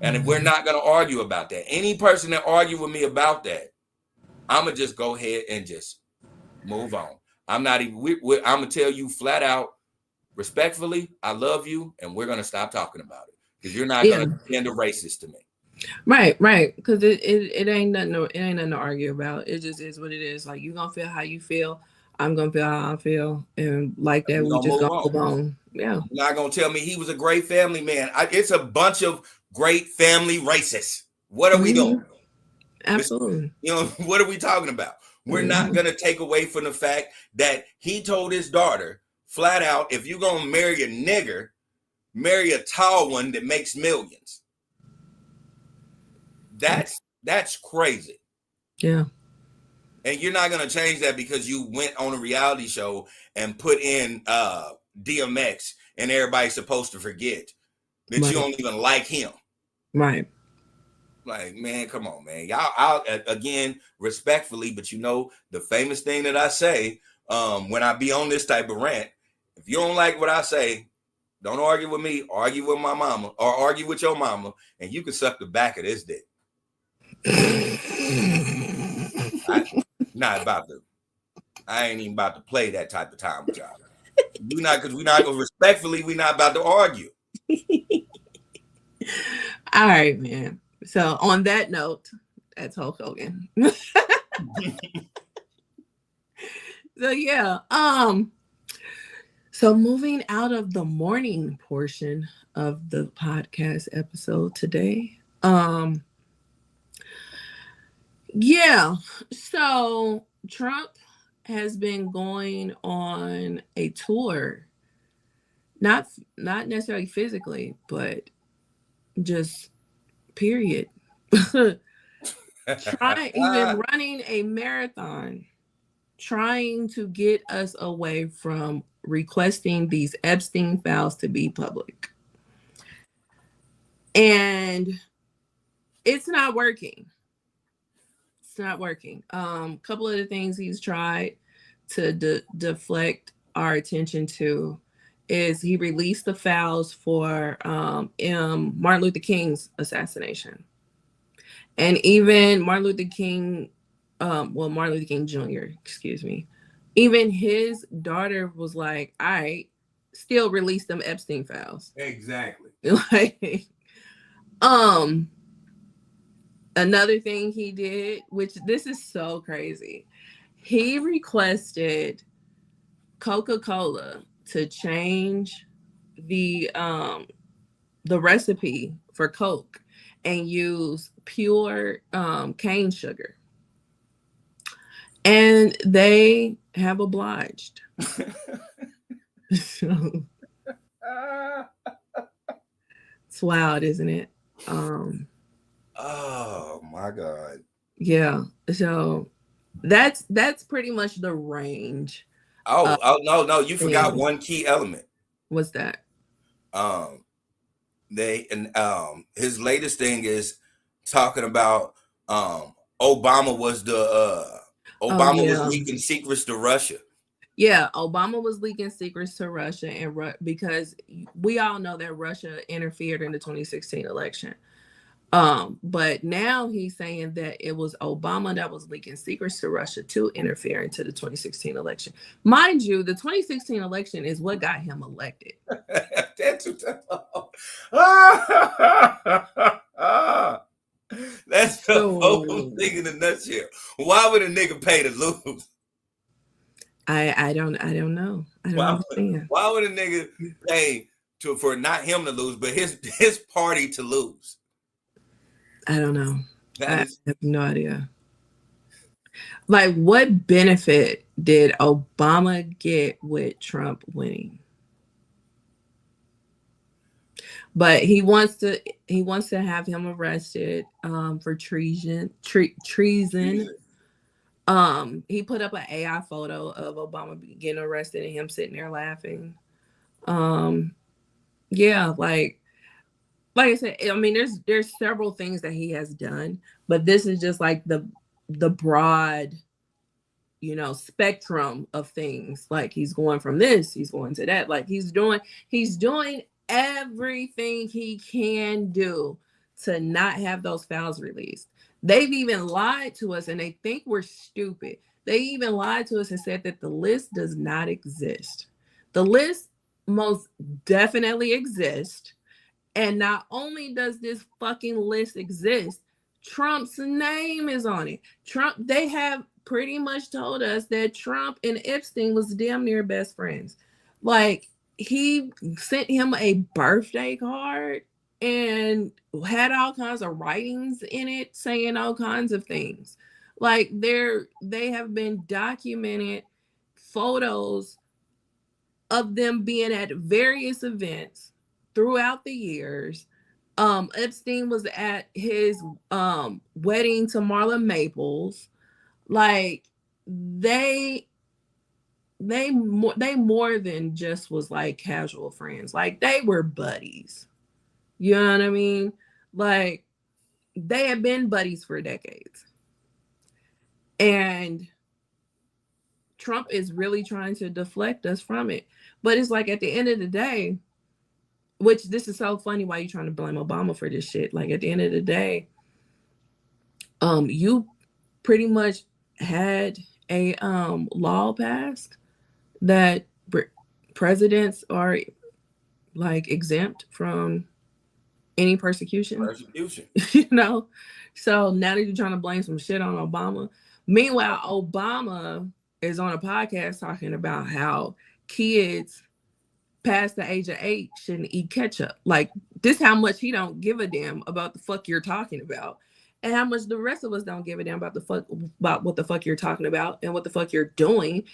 And if we're not going to argue about that, any person that argue with me about that, I'm going to just go ahead and just move on. I'm not even, I'm going to tell you flat out, respectfully, I love you, and we're going to stop talking about it because you're not going to defend a racist to me. Right. Because it ain't nothing to argue about. It just is what it is. Like, you're going to feel how you feel. I'm going to feel how I feel. And like that, we just going to move on. Yeah. You're not going to tell me he was a great family man. It's a bunch of great family racists. What are we doing? Absolutely. What are we talking about? We're not going to take away from the fact that he told his daughter flat out, if you're going to marry a nigger, marry a tall one that makes millions. That's crazy. Yeah. And you're not going to change that because you went on a reality show and put in DMX and everybody's supposed to forget that you don't even like him. Right. Like, man, come on, man. Y'all, again, respectfully, but the famous thing that I say when I be on this type of rant, if you don't like what I say, don't argue with me, argue with my mama or argue with your mama, and you can suck the back of this dick. I ain't even about to play that type of time with y'all. We're not about to argue. All right, man. So on that note, that's Hulk Hogan. So yeah. So moving out of the morning portion of the podcast episode today. Yeah. So Trump has been going on a tour, not necessarily physically, but just period. He's been running a marathon trying to get us away from requesting these Epstein files to be public. And it's not working. It's not working. Couple of the things he's tried to deflect our attention to is he released the files for Martin Luther King's assassination. And even Martin Luther King Jr., excuse me, even his daughter was like, all right, still release them Epstein files. Exactly. Like, another thing he did, which this is so crazy, he requested Coca-Cola to change the recipe for Coke and use pure cane sugar. And they have obliged. So, it's wild, isn't it? Oh my God. Yeah. So that's pretty much the range. Oh no, you forgot one key element. What's that? His latest thing is talking about Obama was was leaking secrets to Russia. Yeah, Obama was leaking secrets to Russia, and because we all know that Russia interfered in the 2016 election. But now he's saying that it was Obama that was leaking secrets to Russia to interfere into the 2016 election. Mind you, the 2016 election is what got him elected. That's the whole thing in a nutshell. Why would a nigga pay to lose? I don't know. I don't understand. Why would a nigga pay for not him to lose, but his party to lose? I don't know. I have no idea. Like, what benefit did Obama get with Trump winning? But he wants to have him arrested for treason. He put up an AI photo of Obama getting arrested and him sitting there laughing. Yeah, like I said, I mean, there's several things that he has done, but this is just like the broad, spectrum of things. Like, he's going from this, he's going to that. Like, he's doing everything he can do to not have those files released. They've even lied to us, and they think we're stupid. They even lied to us and said that the list does not exist. The list most definitely exists. And not only does this fucking list exist, Trump's name is on it. They have pretty much told us that Trump and Epstein was damn near best friends. Like, he sent him a birthday card and had all kinds of writings in it saying all kinds of things. Like, they have been documented photos of them being at various events throughout the years. Epstein was at his wedding to Marla Maples. Like, they more than just was like casual friends. Like, they were buddies. You know what I mean? Like, they have been buddies for decades. And Trump is really trying to deflect us from it. But it's like, at the end of the day, which this is so funny why you're trying to blame Obama for this shit. Like, at the end of the day, you pretty much had a law passed that presidents are like exempt from any persecution. So now that you're trying to blame some shit on Obama. Meanwhile, Obama is on a podcast talking about how kids past the age of 8 shouldn't eat ketchup. Like, this how much he don't give a damn about the fuck you're talking about, and how much the rest of us don't give a damn about what the fuck you're talking about and what the fuck you're doing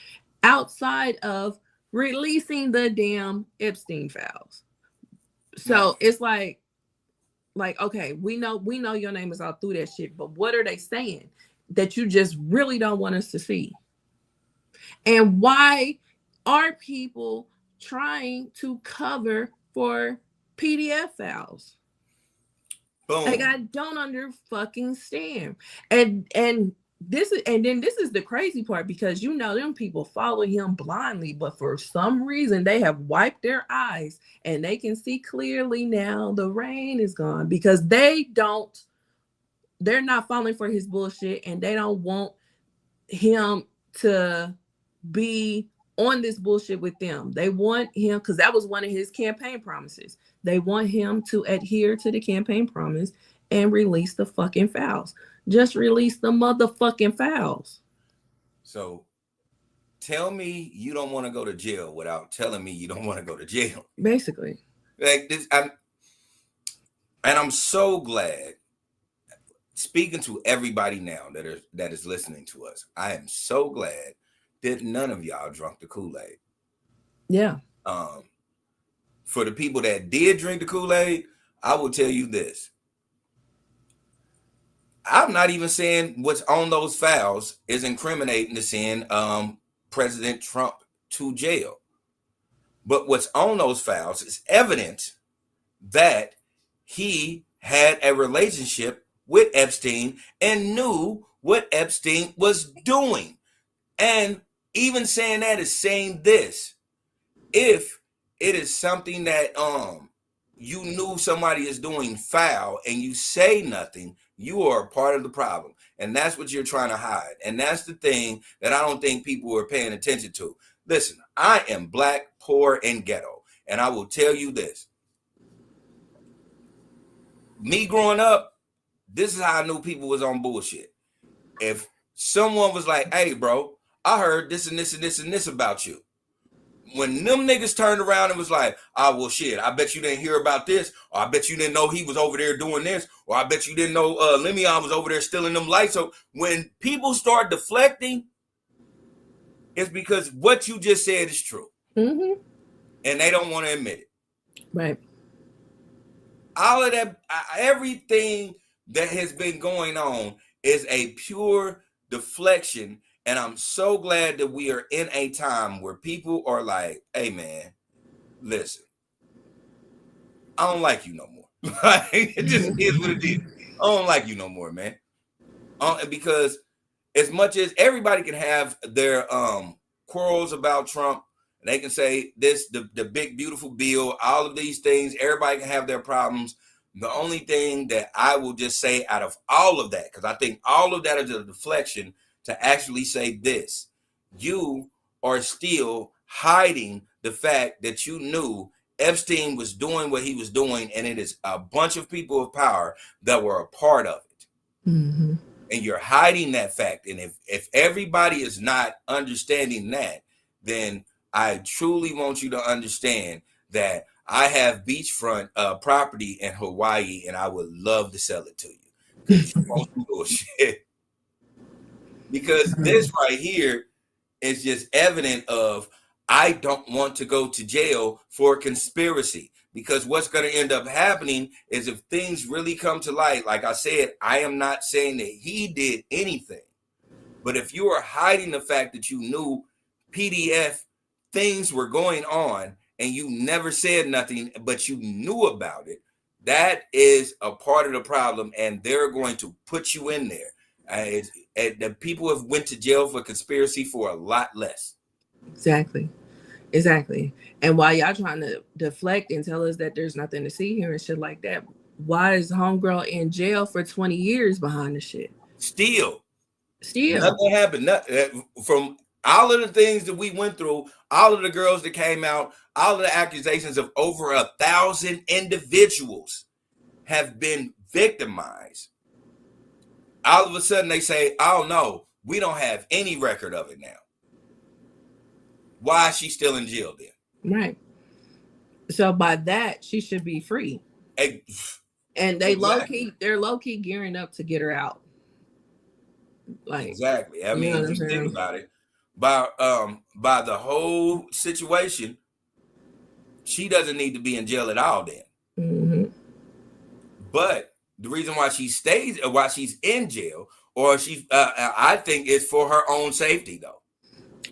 outside of releasing the damn Epstein files. So it's like, okay, we know your name is all through that shit, but what are they saying that you just really don't want us to see? And why are people trying to cover for PDF files. Boom. Like, I don't understand. And this is the crazy part, because them people follow him blindly, but for some reason they have wiped their eyes and they can see clearly now the rain is gone, because they're not falling for his bullshit, and they don't want him to be on this bullshit with them. They want him, because that was one of his campaign promises. They want him to adhere to the campaign promise and release the fucking files. Just release the motherfucking files. So tell me you don't want to go to jail without telling me you don't want to go to jail. Basically. Like this, I'm so glad, speaking to everybody now that is listening to us, I am so glad that none of y'all drunk the Kool-Aid. Yeah. For the people that did drink the Kool-Aid, I will tell you this. I'm not even saying what's on those files is incriminating to send President Trump to jail. But what's on those files is evidence that he had a relationship with Epstein and knew what Epstein was doing. And even saying that is saying this: if it is something that you knew somebody is doing foul and you say nothing, you are a part of the problem. And that's what you're trying to hide. And that's the thing that I don't think people are paying attention to. Listen, I am black, poor, and ghetto. And I will tell you this. Me growing up, this is how I knew people was on bullshit. If someone was like, hey, bro, I heard this and this and this and this about you. When them niggas turned around and was like, oh, well, shit, I bet you didn't hear about this, or I bet you didn't know he was over there doing this, or I bet you didn't know Le'Veon was over there stealing them lights. So when people start deflecting, it's because what you just said is true. Mm-hmm. And they don't want to admit it. Right. All of that, everything that has been going on is a pure deflection. And I'm so glad that we are in a time where people are like, hey, man, listen, I don't like you no more. It just is what it is. I don't like you no more, man. Because as much as everybody can have their quarrels about Trump, and they can say this, the big, beautiful bill, all of these things, everybody can have their problems. The only thing that I will just say out of all of that, because I think all of that is a deflection, to actually say this: you are still hiding the fact that you knew Epstein was doing what he was doing, and it is a bunch of people of power that were a part of it. Mm-hmm. And you're hiding that fact. And if everybody is not understanding that, then I truly want you to understand that I have beachfront property in Hawaii, and I would love to sell it to you, because you want some bullshit. Because this right here is just evident of, I don't want to go to jail for conspiracy. Because what's going to end up happening is, if things really come to light, like I said, I am not saying that he did anything. But if you are hiding the fact that you knew PDF things were going on and you never said nothing, but you knew about it, that is a part of the problem, and they're going to put you in there. The people have went to jail for conspiracy for a lot less. Exactly. And while y'all trying to deflect and tell us that there's nothing to see here and shit like that, why is homegirl in jail for 20 years behind the shit? Still Nothing happened. From all of the things that we went through, all of the girls that came out, all of the accusations of over 1,000 individuals have been victimized. All of a sudden they say, oh no, we don't have any record of it now. Why is she still in jail then? Right. So by that, she should be free. And they exactly. they're low-key gearing up to get her out. Like, exactly. I mean, if you think about it, by the whole situation, she doesn't need to be in jail at all then. Mm-hmm. But the reason why she stays, why she's in jail, or I think it's for her own safety though.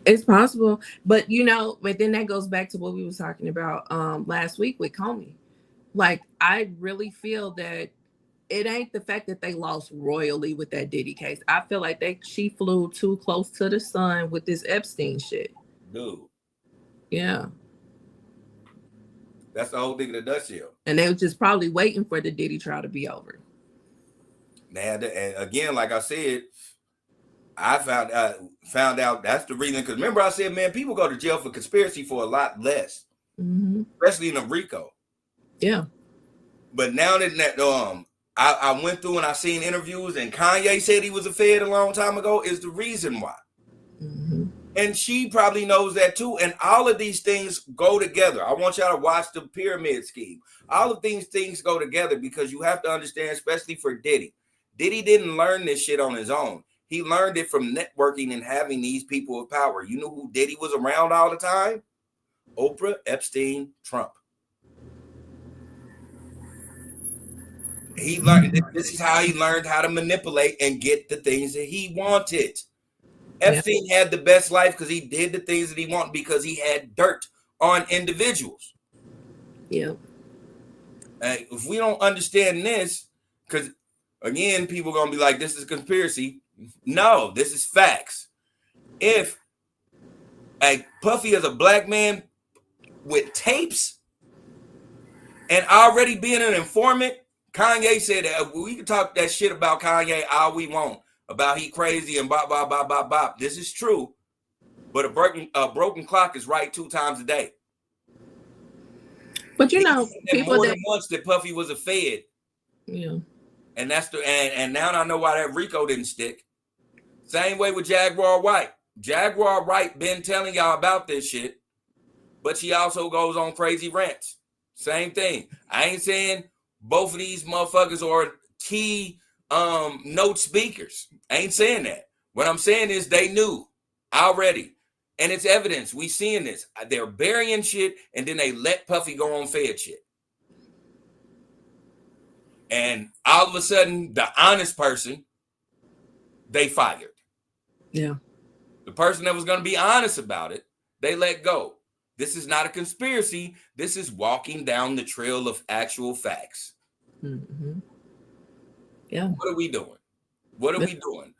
It's possible, but but then that goes back to what we was talking about last week with Comey. Like, I really feel that it ain't the fact that they lost royally with that Diddy case. I feel like she flew too close to the sun with this Epstein shit. Dude, Yeah. that's the whole thing of the nutshell. And they were just probably waiting for the Diddy trial to be over. And again, like I said, I found out that's the reason. Because remember, I said, man, people go to jail for conspiracy for a lot less, especially in a RICO. Yeah. But now that I went through and I seen interviews, and Kanye said he was a Fed a long time ago, is the reason why. And she probably knows that too. And all of these things go together. I want y'all to watch the pyramid scheme. All of these things go together because you have to understand, especially for Diddy. Diddy didn't learn this shit on his own. He learned it from networking and having these people of power. You know who Diddy was around all the time? Oprah, Epstein, Trump. He learned this is how he learned how to manipulate and get the things that he wanted. Epstein had the best life because he did the things that he wanted because he had dirt on individuals. Yeah. If we don't understand this, because again, people are gonna be like, "This is conspiracy." No, this is facts. If Puffy is a black man with tapes and already being an informant, Kanye said that we can talk that shit about Kanye all we want, about he crazy and bop, bop, bop, bop, bop. This is true, but a broken clock is right 2 times a day. But people more than once that Puffy was a Fed. Yeah. And that's and now I know why that RICO didn't stick. Same way with Jaguar White. Jaguar White been telling y'all about this shit, but she also goes on crazy rants. Same thing. I ain't saying both of these motherfuckers are key note speakers. I ain't saying that. What I'm saying is they knew already. And it's evidence. We seeing this. They're burying shit and then they let Puffy go on Fed shit. And all of a sudden, the honest person, they fired. Yeah. The person that was going to be honest about it, they let go. This is not a conspiracy. This is walking down the trail of actual facts. Yeah. What are we doing? What are we doing?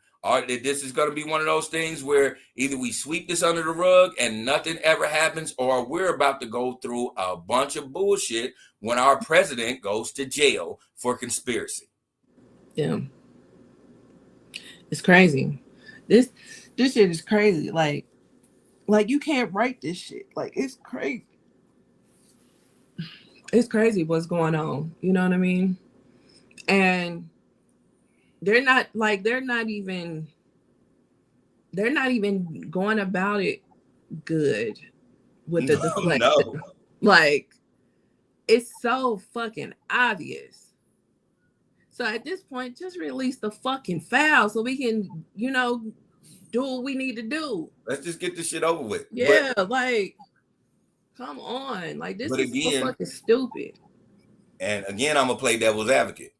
This is going to be one of those things where either we sweep this under the rug and nothing ever happens, or we're about to go through a bunch of bullshit when our president goes to jail for conspiracy. Yeah. It's crazy. This shit is crazy. Like you can't write this shit. Like, it's crazy. It's crazy what's going on. You know what I mean? And they're not even going about it good with the deflection. No. Like, it's so fucking obvious. So at this point, just release the fucking file so we can, do what we need to do. Let's just get this shit over with. Yeah, come on. Like, this is so fucking stupid. And again, I'm going to play devil's advocate.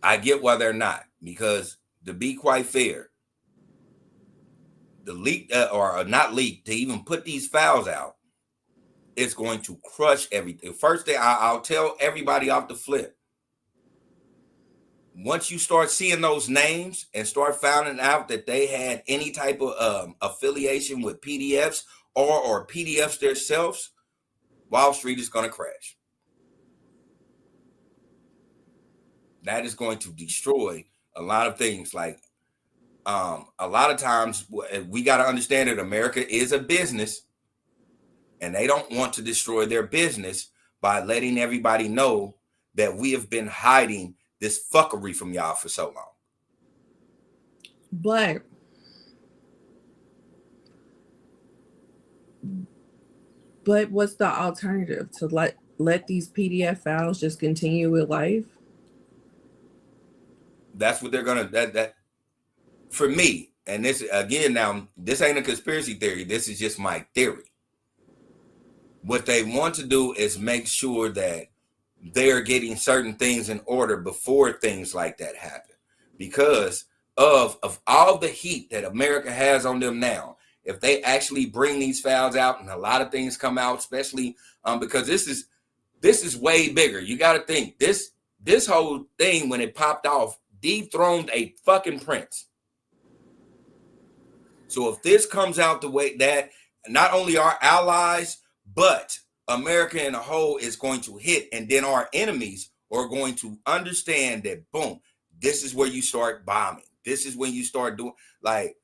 I get why they're not, because to be quite fair, the leak or not leak, to even put these files out, it's going to crush everything. First thing, I'll tell everybody off the flip. Once you start seeing those names and start finding out that they had any type of affiliation with PDFs or PDFs themselves, Wall Street is going to crash. That is going to destroy a lot of things. Like a lot of times we got to understand that America is a business, and they don't want to destroy their business by letting everybody know that we have been hiding this fuckery from y'all for so long. But what's the alternative? To let these PDF files just continue with life? That's what they're gonna that for me. And this again, now this ain't a conspiracy theory. This is just my theory. What they want to do is make sure that they're getting certain things in order before things like that happen, because of all the heat that America has on them now. if they actually bring these files out, and a lot of things come out, especially because this is way bigger. You got to think this whole thing, when it popped off, dethroned a fucking prince. So if this comes out the way that, not only our allies, but America in a whole is going to hit, and then our enemies are going to understand that, boom, this is where you start bombing. This is when you start doing, like,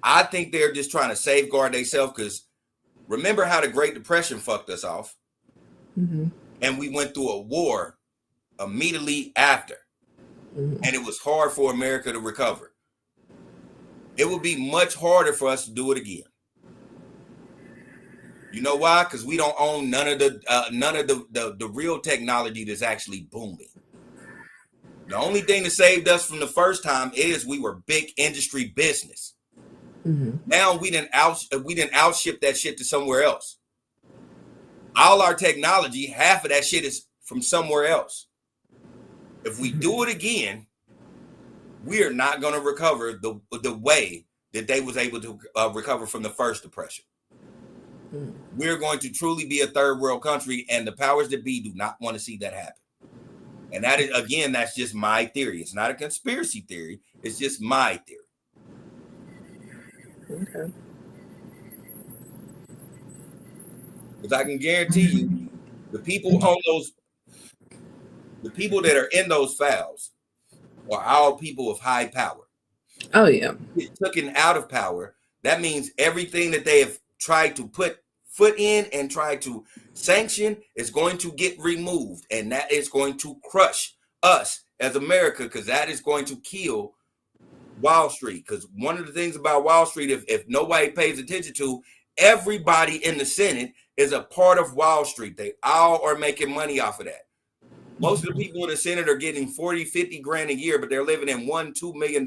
I think they're just trying to safeguard themselves, because remember how the Great Depression fucked us off? Mm-hmm. And we went through a war immediately after. Mm-hmm. And it was hard for America to recover. It would be much harder for us to do it again. You know why? Because we don't own none of the real technology that's actually booming. The only thing that saved us from the first time is we were big industry business. Mm-hmm. Now we didn't outship that shit to somewhere else. All our technology, half of that shit is from somewhere else. If we do it again, we are not going to recover the way that they was able to recover from the first depression. Mm. We're going to truly be a third world country, and the powers that be do not want to see that happen. And that is, again, that's just my theory. It's not a conspiracy theory. It's just my theory. Okay. Because I can guarantee you, the people that are in those files are all people of high power. Oh yeah. Get taken out of power. That means everything that they have tried to put foot in and try to sanction is going to get removed, and that is going to crush us as America, because that is going to kill Wall Street. Because one of the things about Wall Street, if nobody pays attention to, everybody in the Senate is a part of Wall Street. They all are making money off of that. Most of the people in the Senate are getting 40, 50 grand a year, but they're living in $1-2 million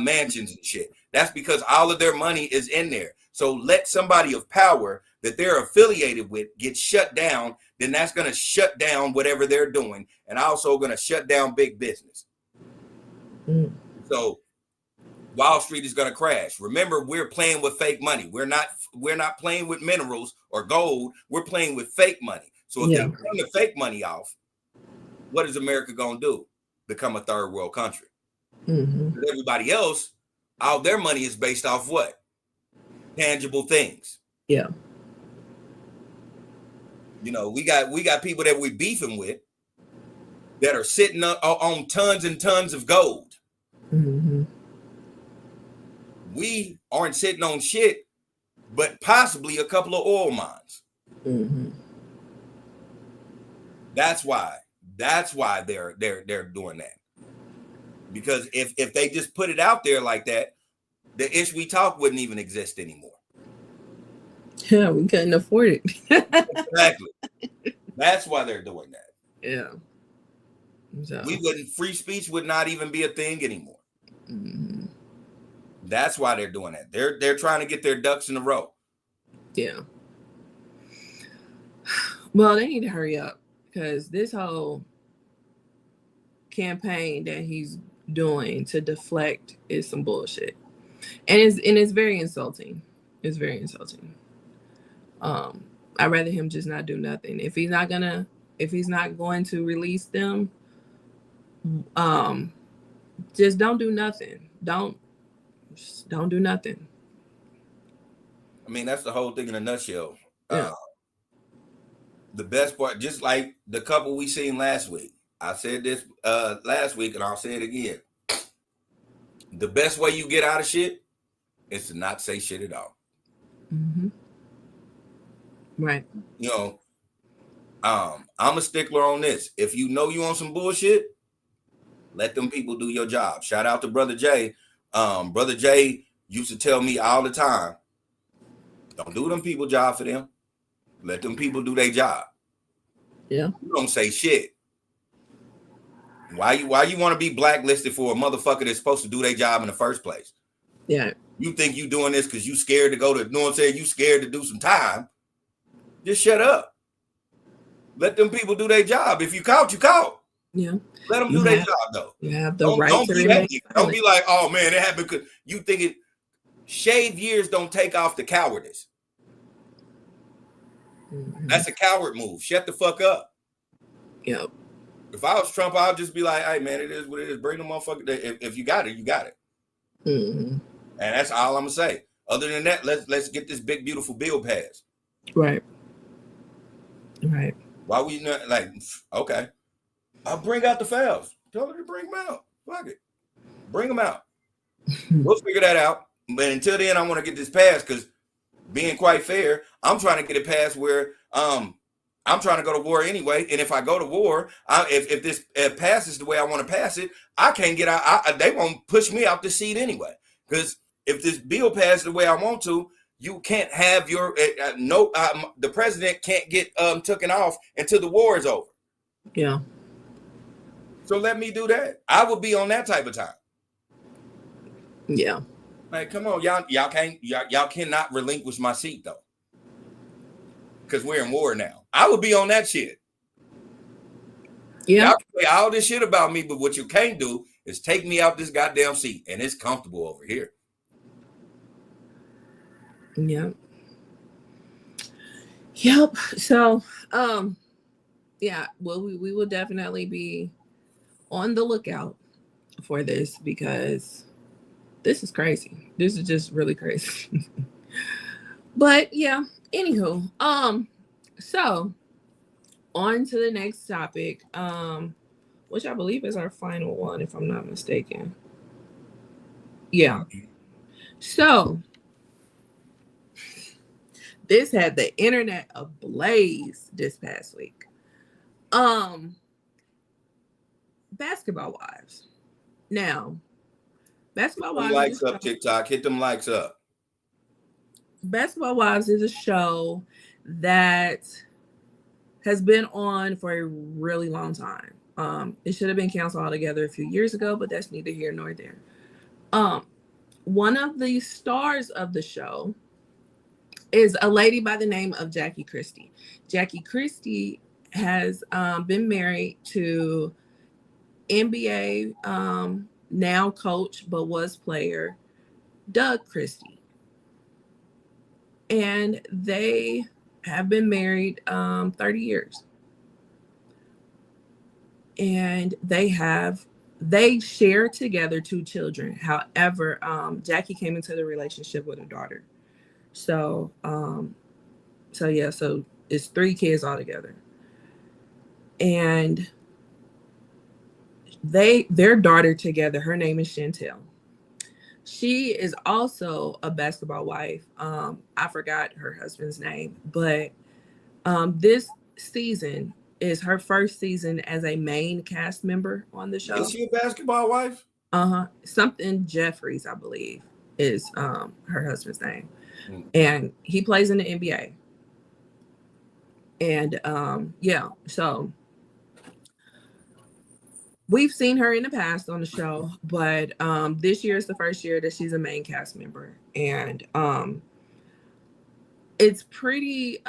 mansions and shit. That's because all of their money is in there. So let somebody of power that they're affiliated with get shut down, then that's going to shut down whatever they're doing, and also going to shut down big business. Mm. So Wall Street is going to crash. Remember, we're playing with fake money. We're not playing with minerals or gold. We're playing with fake money. So if they turn the fake money off, what is America going to do? Become a third world country. Mm-hmm. Everybody else, all their money is based off what? Tangible things. Yeah. You know, we got people that we're beefing with that are sitting on tons and tons of gold. Mm-hmm. We aren't sitting on shit, but possibly a couple of oil mines. Mm-hmm. That's why they're doing that. Because if they just put it out there like that, the Ish We Talk wouldn't even exist anymore. Yeah, we couldn't afford it. Exactly. That's why they're doing that. Yeah. So. Free speech would not even be a thing anymore. Mm-hmm. That's why they're doing that. They're trying to get their ducks in a row. Yeah. Well, they need to hurry up, because this whole campaign that he's doing to deflect is some bullshit. And it's very insulting. It's very insulting. I'd rather him just not do nothing. If he's not going to release them, just don't do nothing. Don't do nothing. I mean, that's the whole thing in a nutshell. Yeah. The best part, just like the couple we seen last week. I said this last week, and I'll say it again. The best way you get out of shit is to not say shit at all. Mm-hmm. Right. You know, I'm a stickler on this. If you know you on some bullshit, let them people do your job. Shout out to Brother Jay. Brother Jay used to tell me all the time, don't do them people job for them. Let them people do their job. Yeah. You don't say shit. Why you want to be blacklisted for a motherfucker that's supposed to do their job in the first place? Yeah. You think you doing this because you scared to go to, you know what I'm saying? You scared to do some time. Just shut up. Let them people do their job. If you caught, you caught. Yeah. Let them do their job though. You have the right to be remain happy. Don't be like, oh man, it happened because you think it. Shave years don't take off the cowardice. Mm-hmm. That's a coward move. Shut the fuck up. Yep. If I was Trump, I'd just be like, hey, man, it is what it is. Bring the motherfucker. If you got it, you got it. Mm-hmm. And that's all I'm going to say. Other than that, let's get this big, beautiful bill passed. Right. Right. Why would you not, like, okay. I'll bring out the files. Tell her to bring them out. Fuck it. Bring them out. We'll figure that out. But until then, I want to get this passed because being quite fair, I'm trying to get it passed where I'm trying to go to war anyway. And if I go to war, if this passes the way I want to pass it, I can't get out. They won't push me out the seat anyway. Because if this bill passes the way I want to, you can't have your the president can't get taken off until the war is over. Yeah. So let me do that. I will be on that type of time. Yeah. Like, come on, y'all cannot relinquish my seat though. Because we're in war now. I would be on that shit. Yeah. Y'all can say all this shit about me, but what you can't do is take me out this goddamn seat. And it's comfortable over here. Yep. Yep. So, yeah, well, we will definitely be on the lookout for this because this is crazy. This is just really crazy. But yeah, anywho, so on to the next topic, which I believe is our final one, if I'm not mistaken. Yeah. So this had the internet ablaze this past week. Basketball Wives. Now, Basketball Wives. Likes up, TikTok. Hit them likes up. Basketball Wives is a show that has been on for a really long time. It should have been canceled altogether a few years ago, but that's neither here nor there. One of the stars of the show is a lady by the name of Jackie Christie. Jackie Christie has been married to NBA now coach, but was player, Doug Christie. And they have been married 30 years. And they share together 2 children. However, Jackie came into the relationship with a daughter. So it's 3 kids altogether. And their daughter together, her name is Chantel. She is also a basketball wife. I forgot her husband's name, but this season is her first season as a main cast member on the show. Is she a basketball wife? Something Jeffries, I believe, is her husband's name. And he plays in the NBA. And yeah, so we've seen her in the past on the show, but this year is the first year that she's a main cast member. And it's pretty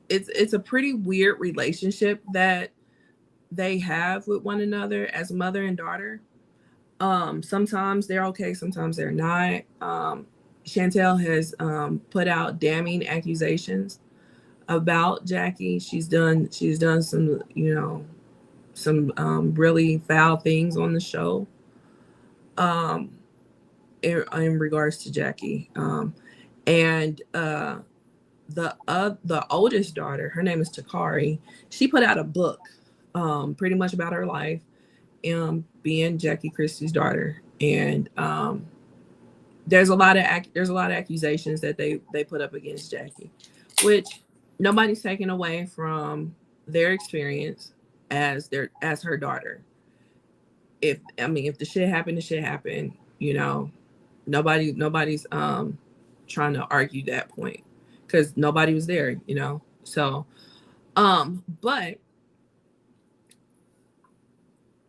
it's a pretty weird relationship that they have with one another as mother and daughter. Sometimes they're okay, sometimes they're not. Chantel has put out damning accusations about Jackie. She's done some, some really foul things on the show in regards to Jackie. And the oldest daughter, her name is Takari. She put out a book pretty much about her life, being Jackie Christie's daughter. And there's a lot of accusations that they put up against Jackie, which nobody's taken away from their experience as her daughter. If the shit happened, the shit happened. Nobody's trying to argue that point because nobody was there. So, but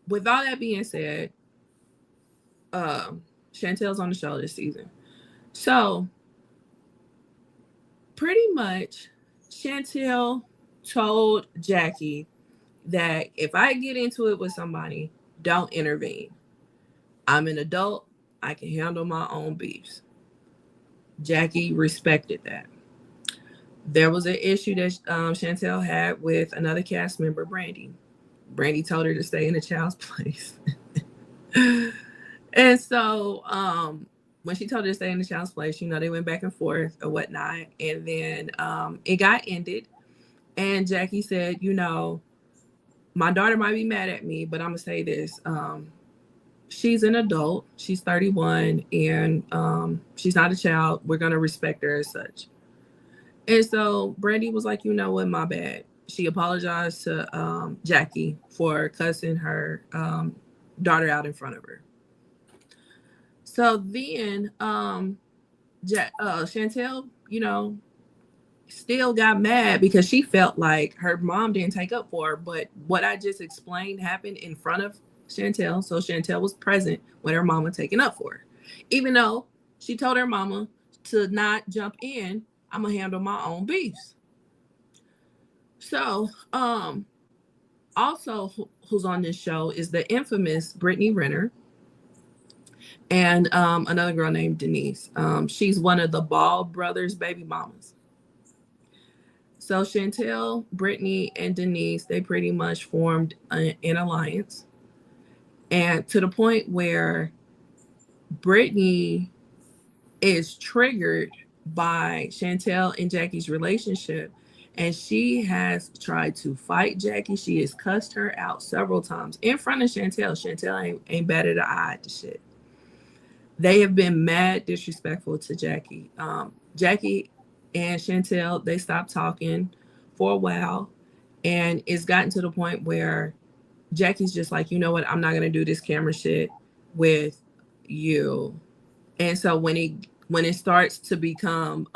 with all that being said, Chantel's on the show this season. So pretty much Chantel told Jackie that if I get into it with somebody, don't intervene. I'm an adult. I can handle my own beefs. Jackie respected that. There was an issue that Chantel had with another cast member, Brandy. Brandy told her to stay in the child's place. And so when she told her to stay in the child's place, they went back and forth or whatnot. And then it got ended. And Jackie said, my daughter might be mad at me, but I'm going to say this. She's an adult. She's 31 and she's not a child. We're going to respect her as such. And so Brandy was like, what, my bad. She apologized to Jackie for cussing her daughter out in front of her. So then Chantel, still got mad because she felt like her mom didn't take up for her. But what I just explained happened in front of Chantel. So Chantel was present when her mama taking up for her. Even though she told her mama to not jump in, I'm going to handle my own beefs. So also who's on this show is the infamous Brittany Renner. And another girl named Denise. She's one of the Ball brothers' baby mamas. So Chantel, Brittany, and Denise, they pretty much formed an alliance. And to the point where Brittany is triggered by Chantel and Jackie's relationship. And she has tried to fight Jackie. She has cussed her out several times in front of Chantel. Chantel ain't batted an eye at the shit. They have been mad disrespectful to Jackie. Jackie and Chantel, they stopped talking for a while. And it's gotten to the point where Jackie's just like, you know what? I'm not going to do this camera shit with you. And so when it starts to become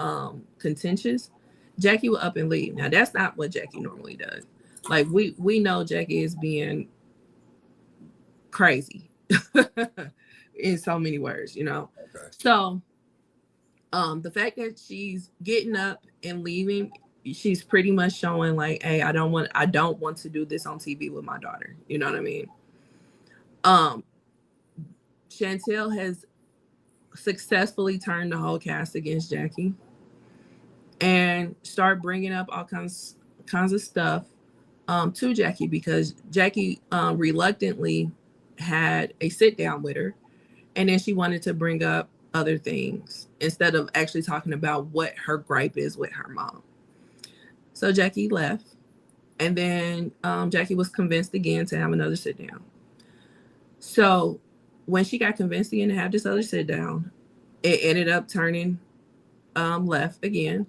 contentious, Jackie will up and leave. Now, that's not what Jackie normally does. Like, we know Jackie is being crazy in so many words, Okay. So the fact that she's getting up and leaving, she's pretty much showing like, hey, I don't want to do this on TV with my daughter. You know what I mean? Chantel has successfully turned the whole cast against Jackie and start bringing up all kinds of stuff to Jackie, because Jackie reluctantly had a sit down with her, and then she wanted to bring up other things instead of actually talking about what her gripe is with her mom. So Jackie left, and then Jackie was convinced again to have another sit down. So when she got convinced again to have this other sit down, it ended up turning left again.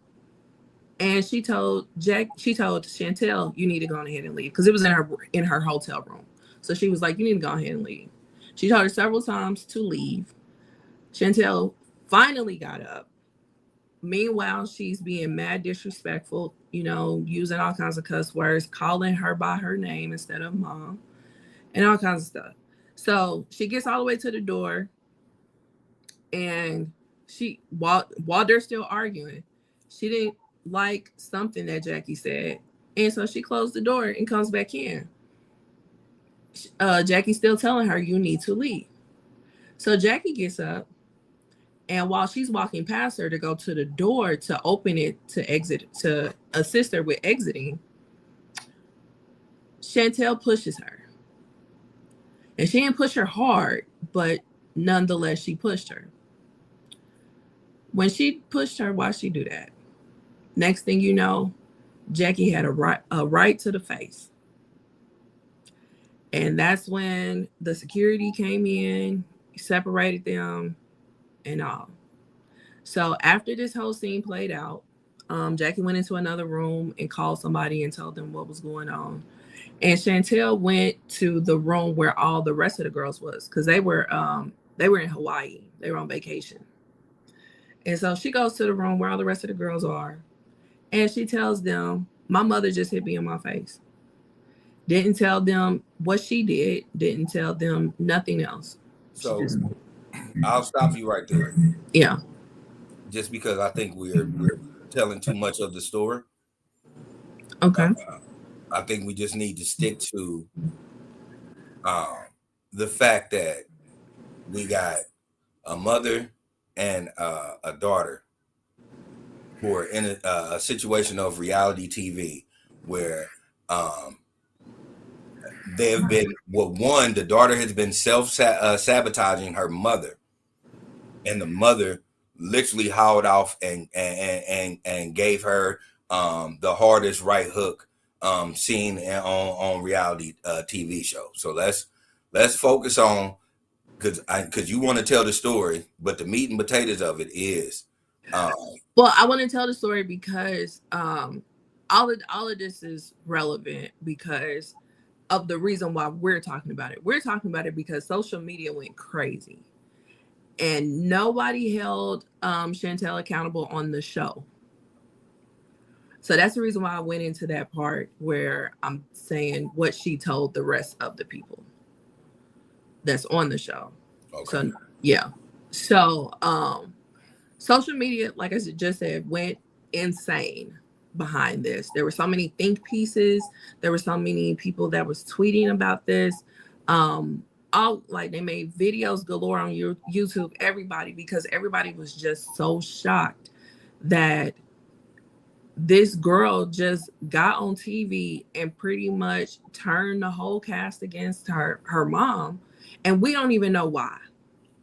And she told Chantel, you need to go ahead and leave, because it was in her hotel room. So she was like, you need to go ahead and leave. She told her several times to leave. Chantel finally got up. Meanwhile, she's being mad disrespectful, using all kinds of cuss words, calling her by her name instead of mom, and all kinds of stuff. So she gets all the way to the door, and while they're still arguing, she didn't like something that Jackie said, and so she closed the door and comes back in. Jackie's still telling her, you need to leave. So Jackie gets up, and while she's walking past her to go to the door to open it to exit, to assist her with exiting, Chantel pushes her. And she didn't push her hard, but nonetheless, she pushed her. When she pushed her, why'd she do that? Next thing you know, Jackie had a right to the face. And that's when the security came in, separated them, and all. So after this whole scene played out, Jackie went into another room and called somebody and told them what was going on. And Chantel went to the room where all the rest of the girls was, because they were in Hawaii. They were on vacation. And so she goes to the room where all the rest of the girls are, and she tells them, my mother just hit me in my face. Didn't tell them what she did. Didn't tell them nothing else. So I'll stop you right there. Yeah. Just because I think we're telling too much of the story. Okay. I think we just need to stick to the fact that we got a mother and a daughter who are in a situation of reality TV where they have been, well, one, the daughter has been sabotaging her mother, and the mother literally hauled off and gave her the hardest right hook seen on reality TV show. So let's focus on, because you want to tell the story, but the meat and potatoes of it is. Well, I want to tell the story because all of this is relevant because of the reason why we're talking about it. We're talking about it because social media went crazy, and nobody held Chantel accountable on the show. So that's the reason why I went into that part where I'm saying what she told the rest of the people that's on the show. Okay. So yeah. So social media, like I just said, went insane behind this. There were so many think pieces. There were so many people that was tweeting about this. All like they made videos galore on YouTube, everybody, because everybody was just so shocked that this girl just got on TV and pretty much turned the whole cast against her mom, and we don't even know why.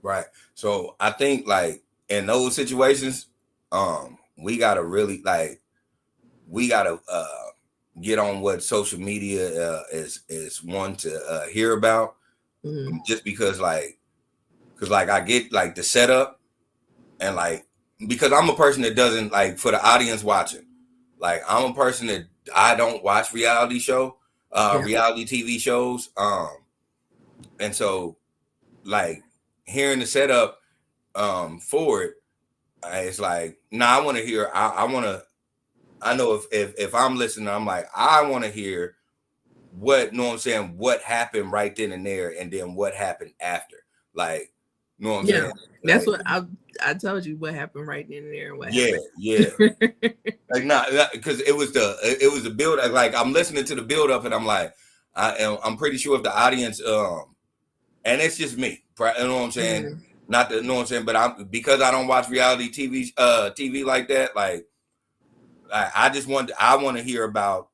Right. So I think like in those situations, we gotta really get on what social media is one to hear about, just because I get like the setup, and like because I'm a person that doesn't, like, for the audience watching, like I'm a person that I don't watch reality TV shows, and so like hearing the setup for it, it's like, I want to hear. I know if I'm listening, I'm like, I want to hear what happened right then and there, and then what happened after. Like, know what I'm saying? That's what I told you what happened right then and there. And what happened. Yeah. Like, because it was the build. Like, I'm listening to the build up, and I'm like, I'm pretty sure if the audience, and it's just me, you know what I'm saying? Not to know what I'm saying, but because I don't watch reality TV like that. Like, I want to hear about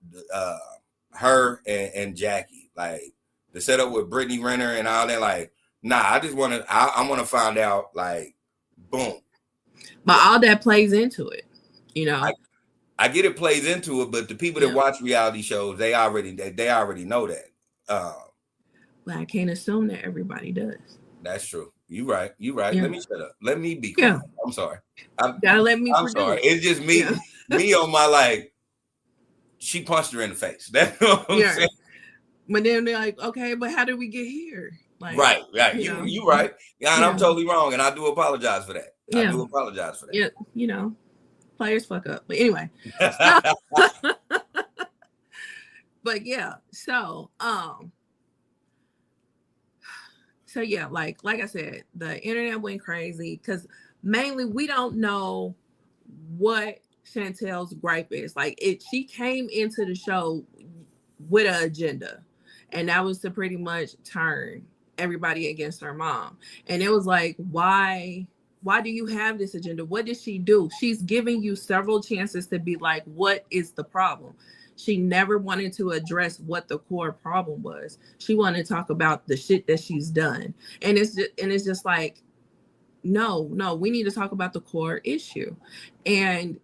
her and Jackie, like the setup with Brittany Renner and all that. Like, I just want to. I want to find out, like, boom. But all that plays into it, you know. I get it plays into it, but the people that watch reality shows, they already know that. But I can't assume that everybody does. That's true. You right. Yeah. Let me shut up. Let me be quiet. Yeah. I'm sorry. Gotta let me. I'm sorry. It's just me. Yeah. Me on my, like, she punched her in the face. That's what I'm saying. But then they're like, okay, but how did we get here? Like, right. You right. Yeah, and I'm totally wrong, and I do apologize for that. I do apologize for that. Yeah, you know, players fuck up. But anyway. But yeah, so yeah, like I said, the internet went crazy because mainly we don't know what Chantel's gripe is. Like, she came into the show with an agenda, and that was to pretty much turn everybody against her mom. And it was like, why do you have this agenda? What did she do? She's giving you several chances to be like, what is the problem? She never wanted to address what the core problem was. She wanted to talk about the shit that she's done. And it's just like, no, we need to talk about the core issue. And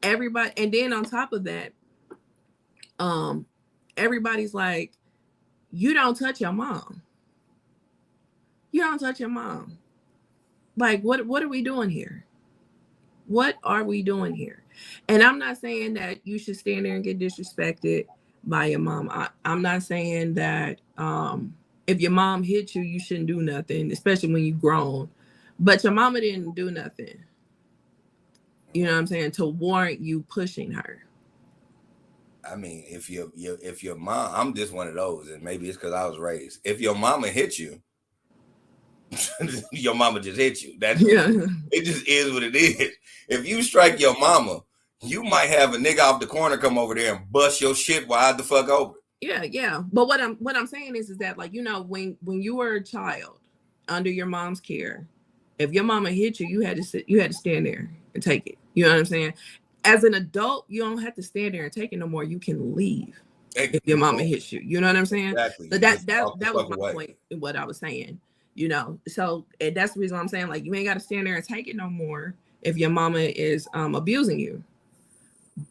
everybody, and then on top of that, everybody's like, you don't touch your mom. You don't touch your mom. Like, what are we doing here? What are we doing here? And I'm not saying that you should stand there and get disrespected by your mom. I'm not saying that if your mom hit you, you shouldn't do nothing, especially when you're grown. But your mama didn't do nothing. You know what I'm saying? To warrant you pushing her. I mean, if your mom, I'm just one of those, and maybe it's because I was raised. If your mama hit you, your mama just hit you. It just is what it is. If you strike your mama, you might have a nigga off the corner come over there and bust your shit wide the fuck open. Yeah. But what I'm saying is that, like, you know, when you were a child, under your mom's care. If your mama hit you, you had to stand there and take it. You know what I'm saying? As an adult, you don't have to stand there and take it no more. You can leave if your mama hits you. You know what I'm saying? Exactly. So You that just walk the was fuck my away. point in what I was saying. You know, so and that's the reason why I'm saying, like, you ain't got to stand there and take it no more if your mama is abusing you.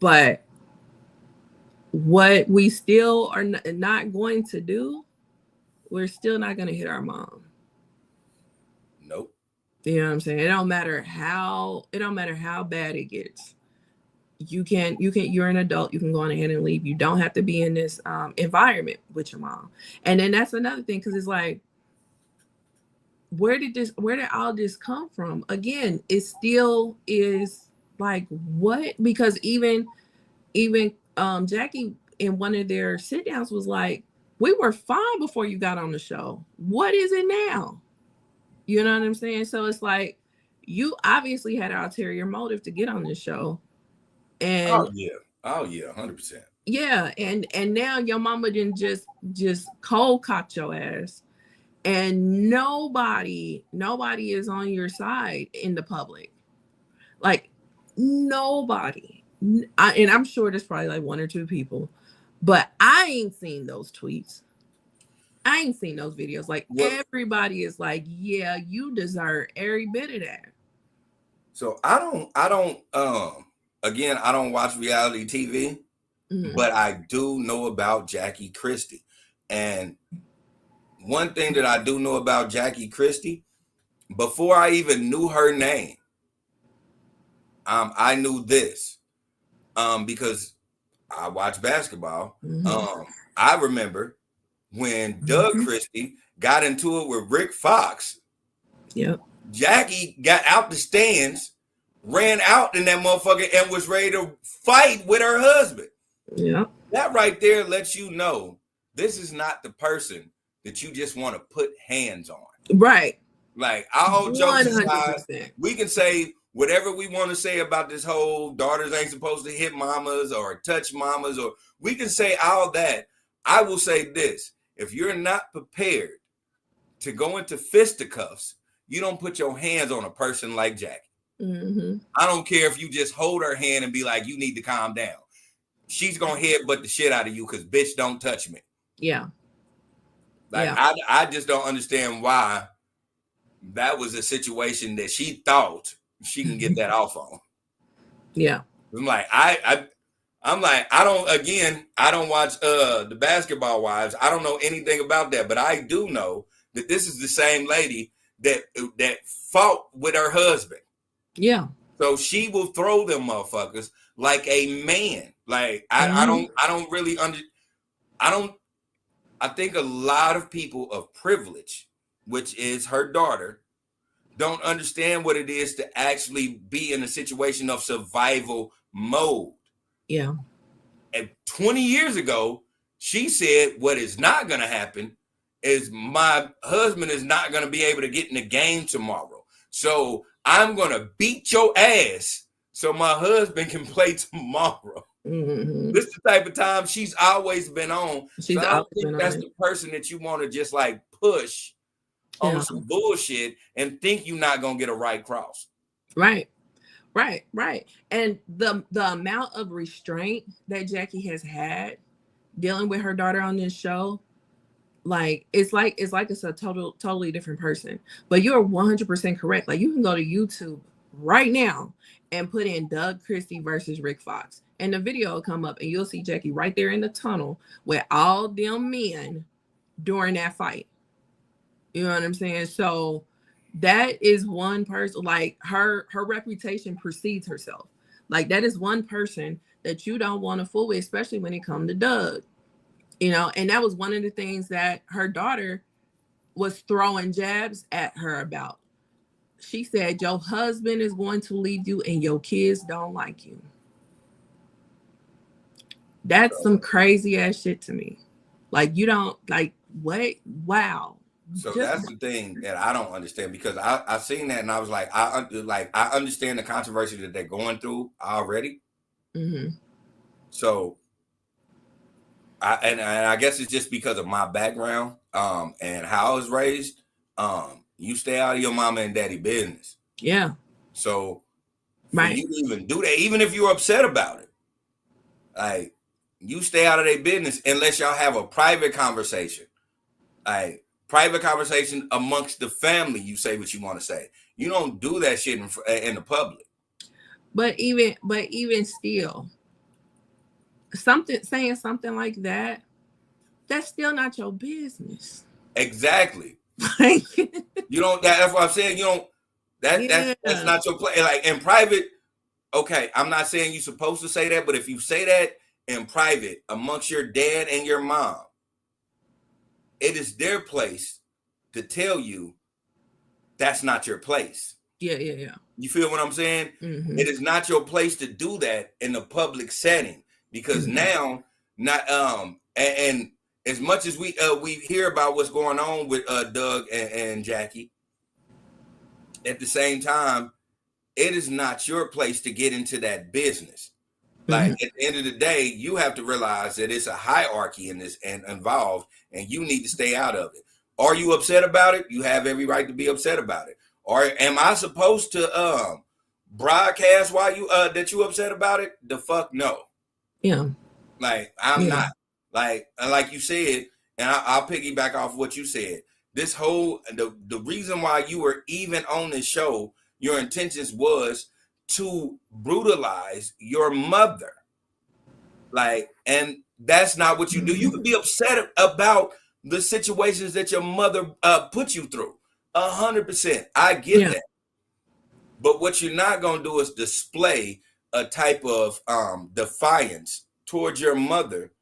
But what we still are not going to do, we're still not going to hit our mom. Nope. You know what I'm saying? It don't matter how bad it gets. You're an adult. You can go on ahead and leave. You don't have to be in this environment with your mom. And then that's another thing, because it's like, where did all this come from? Again, it still is like, what? Because even Jackie in one of their sit downs was like, we were fine before you got on the show. What is it now? You know what I'm saying? So it's like, you obviously had an ulterior motive to get on this show. And oh yeah, 100%. Yeah, and now your mama didn't just cold cocked your ass, and nobody is on your side in the public, like nobody. And I'm sure there's probably like one or two people, but I ain't seen those tweets. I ain't seen those videos. Like, everybody is like, yeah, you deserve every bit of that. So I don't again, I don't watch reality TV, but I do know about Jackie Christie. And one thing that I do know about Jackie Christie, before I even knew her name, I knew this because I watch basketball. I remember when Doug Christie got into it with Rick Fox. Yep. Jackie got out the stands, ran out in that motherfucker, and was ready to fight with her husband. Yeah. That right there lets you know this is not the person that you just want to put hands on. Right. Like, all jokes aside, 100%. we can say whatever we want to say about this whole daughters ain't supposed to hit mamas or touch mamas, or we can say all that. I will say this: if you're not prepared to go into fisticuffs, you don't put your hands on a person like Jackie. I don't care if you just hold her hand and be like, you need to calm down. She's going to headbutt the shit out of you because, bitch, don't touch me. Yeah. Like, I just don't understand why that was a situation that she thought she can get that off on. Yeah. I'm like, I don't watch the Basketball Wives. I don't know anything about that, but I do know that this is the same lady that fought with her husband. Yeah. So she will throw them motherfuckers like a man. Like, I don't really I think a lot of people of privilege, which is her daughter, don't understand what it is to actually be in a situation of survival mode. Yeah. And 20 years ago, she said what is not going to happen is my husband is not going to be able to get in the game tomorrow. So I'm going to beat your ass so my husband can play tomorrow. This is the type of time she's always been on. So I don't think that's the person that you want to just like push on some bullshit and think you're not going to get a right cross. Right. And the amount of restraint that Jackie has had dealing with her daughter on this show, like it's a totally different person. But you're 100% correct. Like, you can go to YouTube right now and put in Doug Christie versus Rick Fox, and the video will come up, and you'll see Jackie right there in the tunnel with all them men during that fight. You know what I'm saying? So that is one person, like her reputation precedes herself. Like, that is one person that you don't want to fool with, especially when it comes to Doug. You know, and that was one of the things that her daughter was throwing jabs at her about. She said, your husband is going to leave you and your kids don't like you. That's some crazy ass shit to me. Like, you don't, like, what? Wow. So that's the thing that I don't understand, because I seen that and I was like, I understand the controversy that they're going through already. So I guess it's just because of my background and how I was raised. You stay out of your mama and daddy business. Yeah. So for Right. you to even do that, even if you're upset about it, like you stay out of their business unless y'all have a private conversation. Like private conversation amongst the family, you say what you want to say. You don't do that shit in the public. But even still, saying something like that, that's still not your business. Exactly. Like, you don't. That's what I'm saying. You don't. That's not your play. Like in private. Okay, I'm not saying you're supposed to say that, but if you say that in private amongst your dad and your mom, it is their place to tell you that's not your place. Yeah. You feel what I'm saying? Mm-hmm. It is not your place to do that in a public setting because now, not and as much as we hear about what's going on with Doug and Jackie, at the same time, it is not your place to get into that business. Like at the end of the day, you have to realize that it's a hierarchy in this and involved, and you need to stay out of it. Are you upset about it? You have every right to be upset about it. Or am I supposed to broadcast why you that you upset about it? The fuck no. Yeah. Like I'm not. Like you said, and I'll piggyback off what you said. This whole the reason why you were even on this show, your intentions was to brutalize your mother. Like, and that's not what you do. You can be upset about the situations that your mother put you through. 100%. I get that. But what you're not going to do is display a type of defiance towards your mother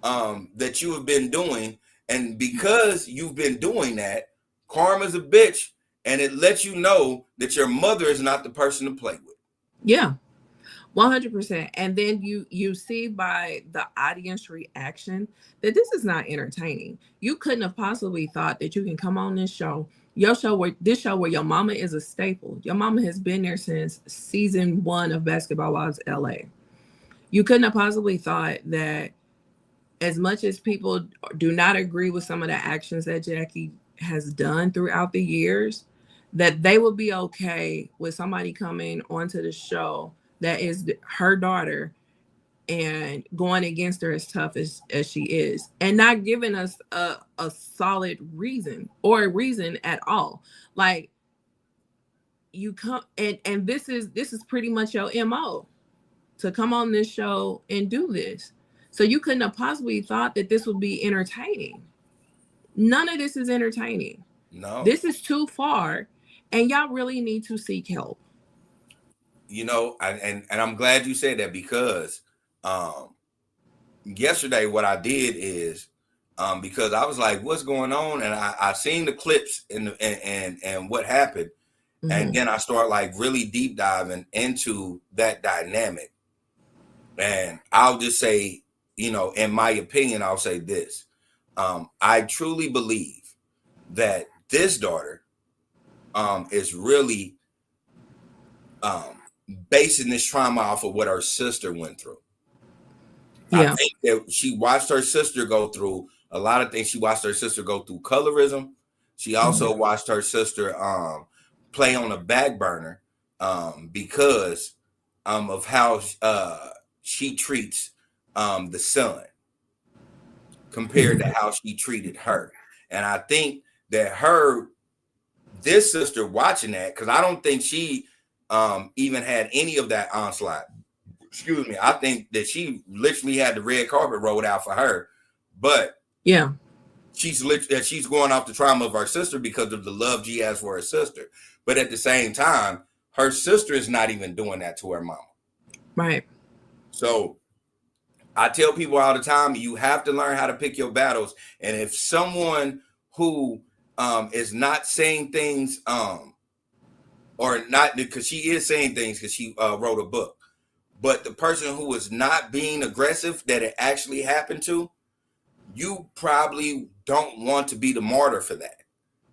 that you have been doing. And because you've been doing that, karma's a bitch. And it lets you know that your mother is not the person to play with. Yeah, 100%. And then you see by the audience reaction that this is not entertaining. You couldn't have possibly thought that you can come on this show where your mama is a staple. Your mama has been there since season 1 of Basketball Wives LA. You couldn't have possibly thought that as much as people do not agree with some of the actions that Jackie has done throughout the years, that they will be okay with somebody coming onto the show that is her daughter and going against her as tough as she is and not giving us a solid reason or a reason at all. Like you come and this is pretty much your MO to come on this show and do this. So you couldn't have possibly thought that this would be entertaining. None of this is entertaining. No. This is too far. And y'all really need to seek help. You know, and I'm glad you said that because yesterday what I did is because I was like, what's going on? And I seen the clips and what happened. And then I start like really deep diving into that dynamic. And I'll just say, you know, in my opinion, I'll say this. I truly believe that this daughter is really basing this trauma off of what her sister went through. Yeah. I think that she watched her sister go through a lot of things. She watched her sister go through colorism. She also watched her sister play on a back burner because of how she treats the son compared to how she treated her. And I think that this sister watching that, because I don't think she even had any of that onslaught. Excuse me. I think that she literally had the red carpet rolled out for her. But yeah, she's going off the trauma of her sister because of the love she has for her sister. But at the same time, her sister is not even doing that to her mama. Right. So I tell people all the time, you have to learn how to pick your battles. And if someone who is not saying things or not, because she is saying things because she wrote a book, but the person who is not being aggressive that it actually happened to, you probably don't want to be the martyr for that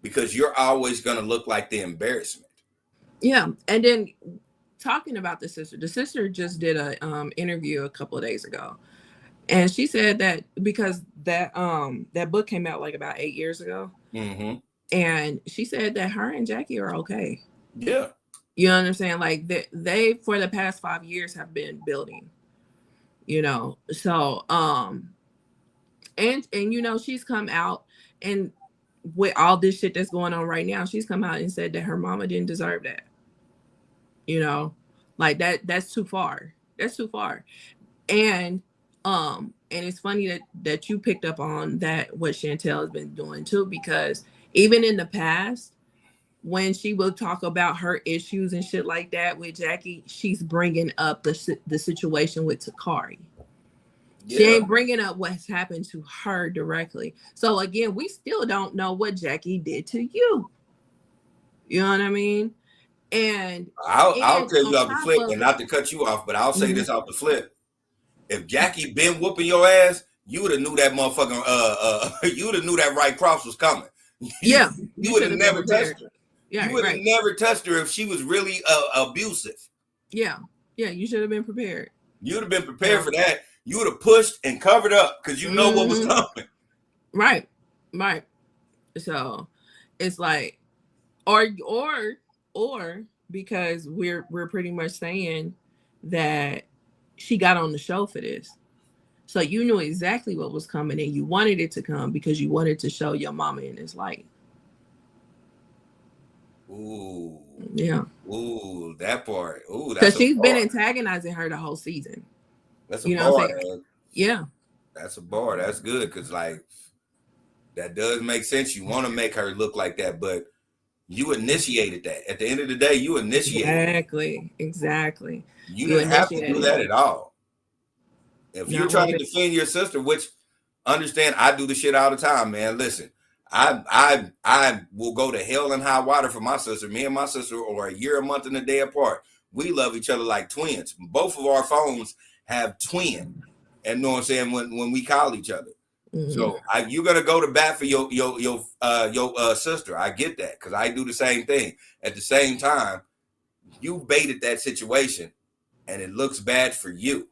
because you're always going to look like the embarrassment. Yeah. And then talking about the sister just did a interview a couple of days ago. And she said that because that book came out like about 8 years ago. Mm-hmm. And she said that her and Jackie are okay. Yeah. You know what I'm saying? Like they for the past 5 years have been building, you know. So and you know, she's come out, and with all this shit that's going on right now, she's come out and said that her mama didn't deserve that. You know, like that's too far. That's too far. And it's funny that you picked up on that, what Chantel has been doing too, because even in the past, when she will talk about her issues and shit like that with Jackie, she's bringing up the situation with Takari. Yeah. She ain't bringing up what's happened to her directly. So again, we still don't know what Jackie did to you. You know what I mean? And I'll tell you on off the top flip, of and not to cut you off, but I'll say Mhm. this off the flip. If Jackie been whooping your ass, you would have knew that motherfucking you would have knew that right cross was coming. Yeah, you would have should been never prepared. touched her. Yeah, You would have right. never touched her if she was really abusive. Yeah, you should have been prepared. You would have been prepared for that. You would have pushed and covered up because you know what was Mhm. coming. Right. So it's like, or because we're pretty much saying that she got on the show for this. So you knew exactly what was coming and you wanted it to come because you wanted to show your mama in this light. Ooh. Yeah. Ooh, that part. Ooh, that's Because a she's bar. been antagonizing her the whole season. That's a You know what bar, I'm saying? man. Yeah. That's a bar. That's good because, like, that does make sense. You want to make her look like that, but you initiated that. At the end of the day, you initiated it. Exactly. You didn't have to do that at all. If you're Not trying one to bit. defend your sister, which understand, I do the shit all the time, man. Listen, I will go to hell and high water for my sister. Me and my sister are a year, a month, and a day apart. We love each other like twins. Both of our phones have twin, and know what I'm saying, when we call each other. Mhm. So you're gonna go to bat for your sister. I get that because I do the same thing. At the same time, you baited that situation, and it looks bad for you.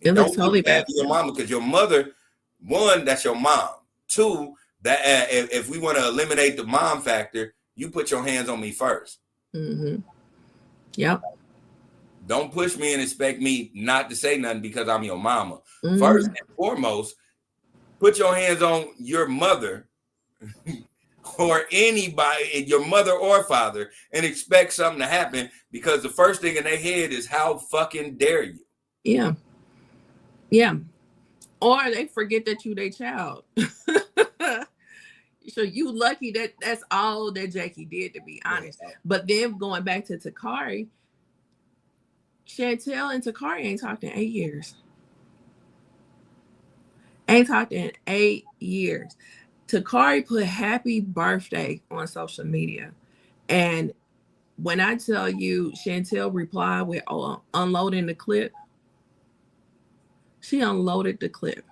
It Don't looks totally look bad bad. for your mama because your mother, one, that's your mom. Two, that if we want to eliminate the mom factor, you put your hands on me first. Mm-hmm. Yep. Don't push me and expect me not to say nothing because I'm your mama. Mm-hmm. First and foremost, put your hands on your mother or anybody, your mother or father, and expect something to happen because the first thing in their head is how fucking dare you. Yeah. Yeah. Or they forget that you their child. So you lucky that that's all that Jackie did, to be honest. Yeah. But then going back to Takari, Chantel and Takari ain't talked in 8 years. Ain't talked in 8 years. Takari put happy birthday on social media. And when I tell you Chantel replied with unloading the clip, she unloaded the clip.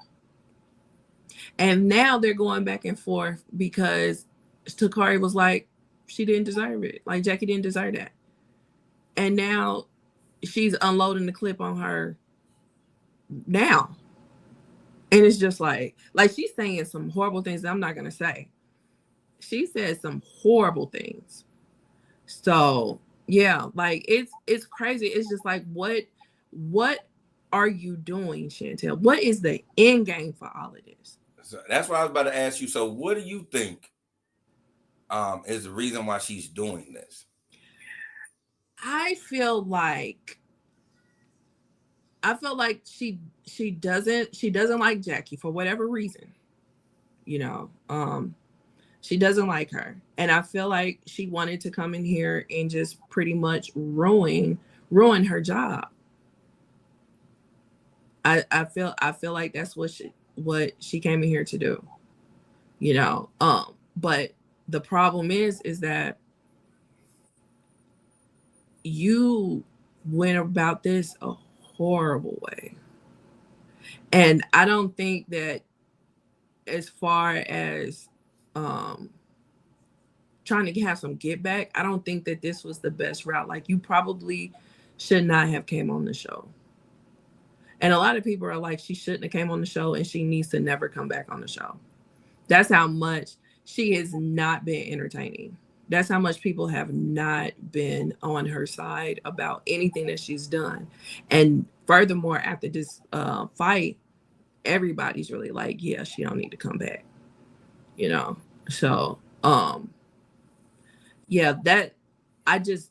And now they're going back and forth because Takari was like, she didn't deserve it. Like Jackie didn't deserve that. And now she's unloading the clip on her now. And it's just like she's saying some horrible things that I'm not going to say. She said some horrible things. So yeah, like it's crazy. It's just like, what are you doing, Chantel? What is the end game for all of this? So that's what I was about to ask you. So what do you think is the reason why she's doing this? I feel like she doesn't like Jackie for whatever reason. You know, she doesn't like her. And I feel like she wanted to come in here and just pretty much ruin her job. I feel like that's what she came in here to do. You know, but the problem is that you went about this a horrible way. And I don't think that, as far as trying to have some get back, I don't think that this was the best route. Like, you probably should not have came on the show. And a lot of people are like, she shouldn't have came on the show and she needs to never come back on the show. That's how much she has not been entertaining. That's how much people have not been on her side about anything that she's done. And furthermore, after this fight, everybody's really like, yeah, she don't need to come back. You know? So, yeah, that I just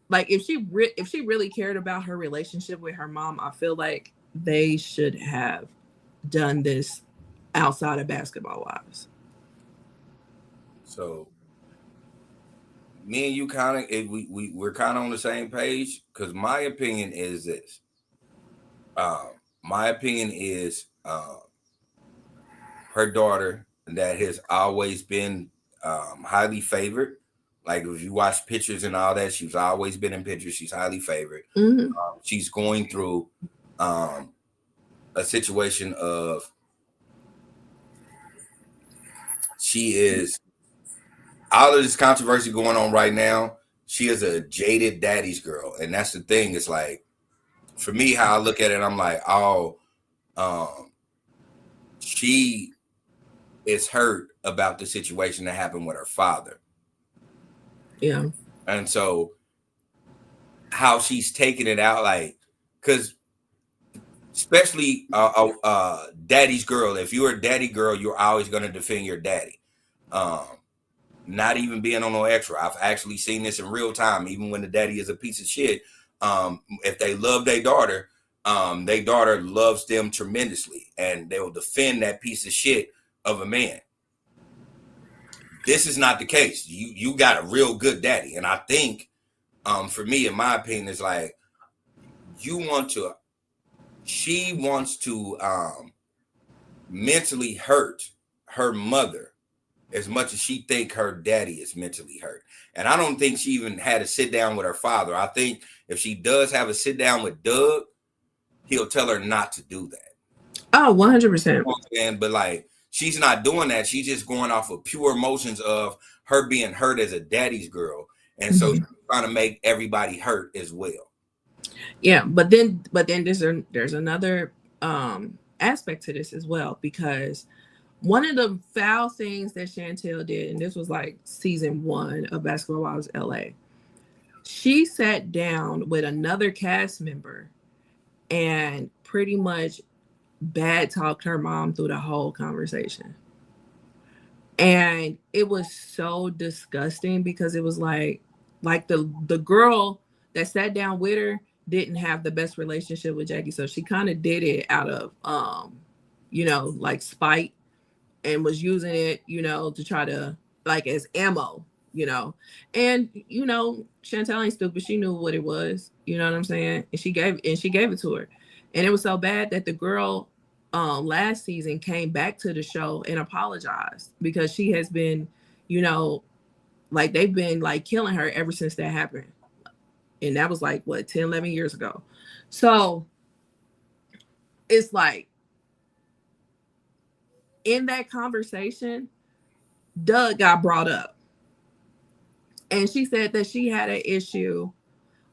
like if she really cared about her relationship with her mom, I feel like they should have done this outside of Basketball Wives. So me and you kind of we're kind of on the same page, because my opinion is this. My opinion is her daughter that has always been highly favored. Like if you watch pictures and all that, she's always been in pictures. She's highly favored. Mm-hmm. She's going through a situation of she is all of this controversy going on right now. She is a jaded daddy's girl, and that's the thing. It's like, for me, how I look at it, I'm like, oh, she is hurt about the situation that happened with her father. Yeah. And so how she's taking it out, like, because especially daddy's girl, if you're a daddy girl, you're always going to defend your daddy. Not even being on no extra. I've actually seen this in real time, even when the daddy is a piece of shit. If they love their daughter loves them tremendously, and they will defend that piece of shit of a man. This is not the case. You got a real good daddy. And I think, for me, in my opinion, it's like, she wants to mentally hurt her mother as much as she think her daddy is mentally hurt. And I don't think she even had a sit down with her father. I think if she does have a sit down with Doug, he'll tell her not to do that. Oh, 100%. But like, she's not doing that. She's just going off of pure emotions of her being hurt as a daddy's girl. And so she's trying to make everybody hurt as well. Yeah, but then there's another aspect to this as well, because one of the foul things that Chantel did, and this was like season 1 of Basketball Wives LA, she sat down with another cast member and pretty much bad talked her mom through the whole conversation. And it was so disgusting, because it was like the girl that sat down with her didn't have the best relationship with Jackie, so she kind of did it out of like spite, and was using it, to try to, like, as ammo, and Chantel ain't stupid. She knew what it was, you know what I'm saying? And she gave it to her. And it was so bad that the girl last season came back to the show and apologized, because she has been, like, they've been like killing her ever since that happened. And that was like, what, 10, 11 years ago. So it's like, in that conversation, Doug got brought up. And she said that she had an issue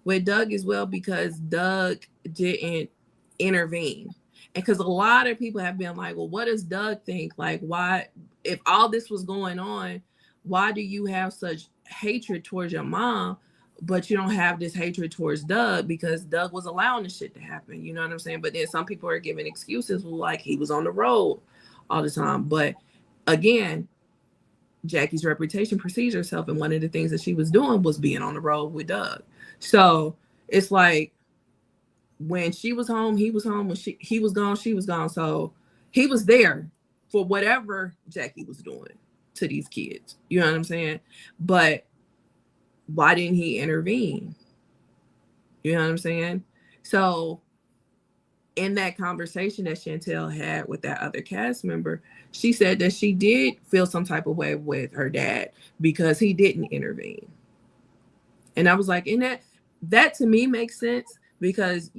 with Doug as well, because Doug didn't intervene. And because a lot of people have been like, well, what does Doug think? Like, why, if all this was going on, why do you have such hatred towards your mom, but you don't have this hatred towards Doug? Because Doug was allowing this shit to happen. You know what I'm saying? But then some people are giving excuses, like he was on the road all the time. But again, Jackie's reputation precedes herself, and one of the things that she was doing was being on the road with Doug. So it's like, when she was home, he was home. When he was gone, she was gone. So he was there for whatever Jackie was doing to these kids. You know what I'm saying? But why didn't he intervene? You know what I'm saying? So in that conversation that Chantel had with that other cast member, she said that she did feel some type of way with her dad because he didn't intervene. And I was like, and that to me makes sense, because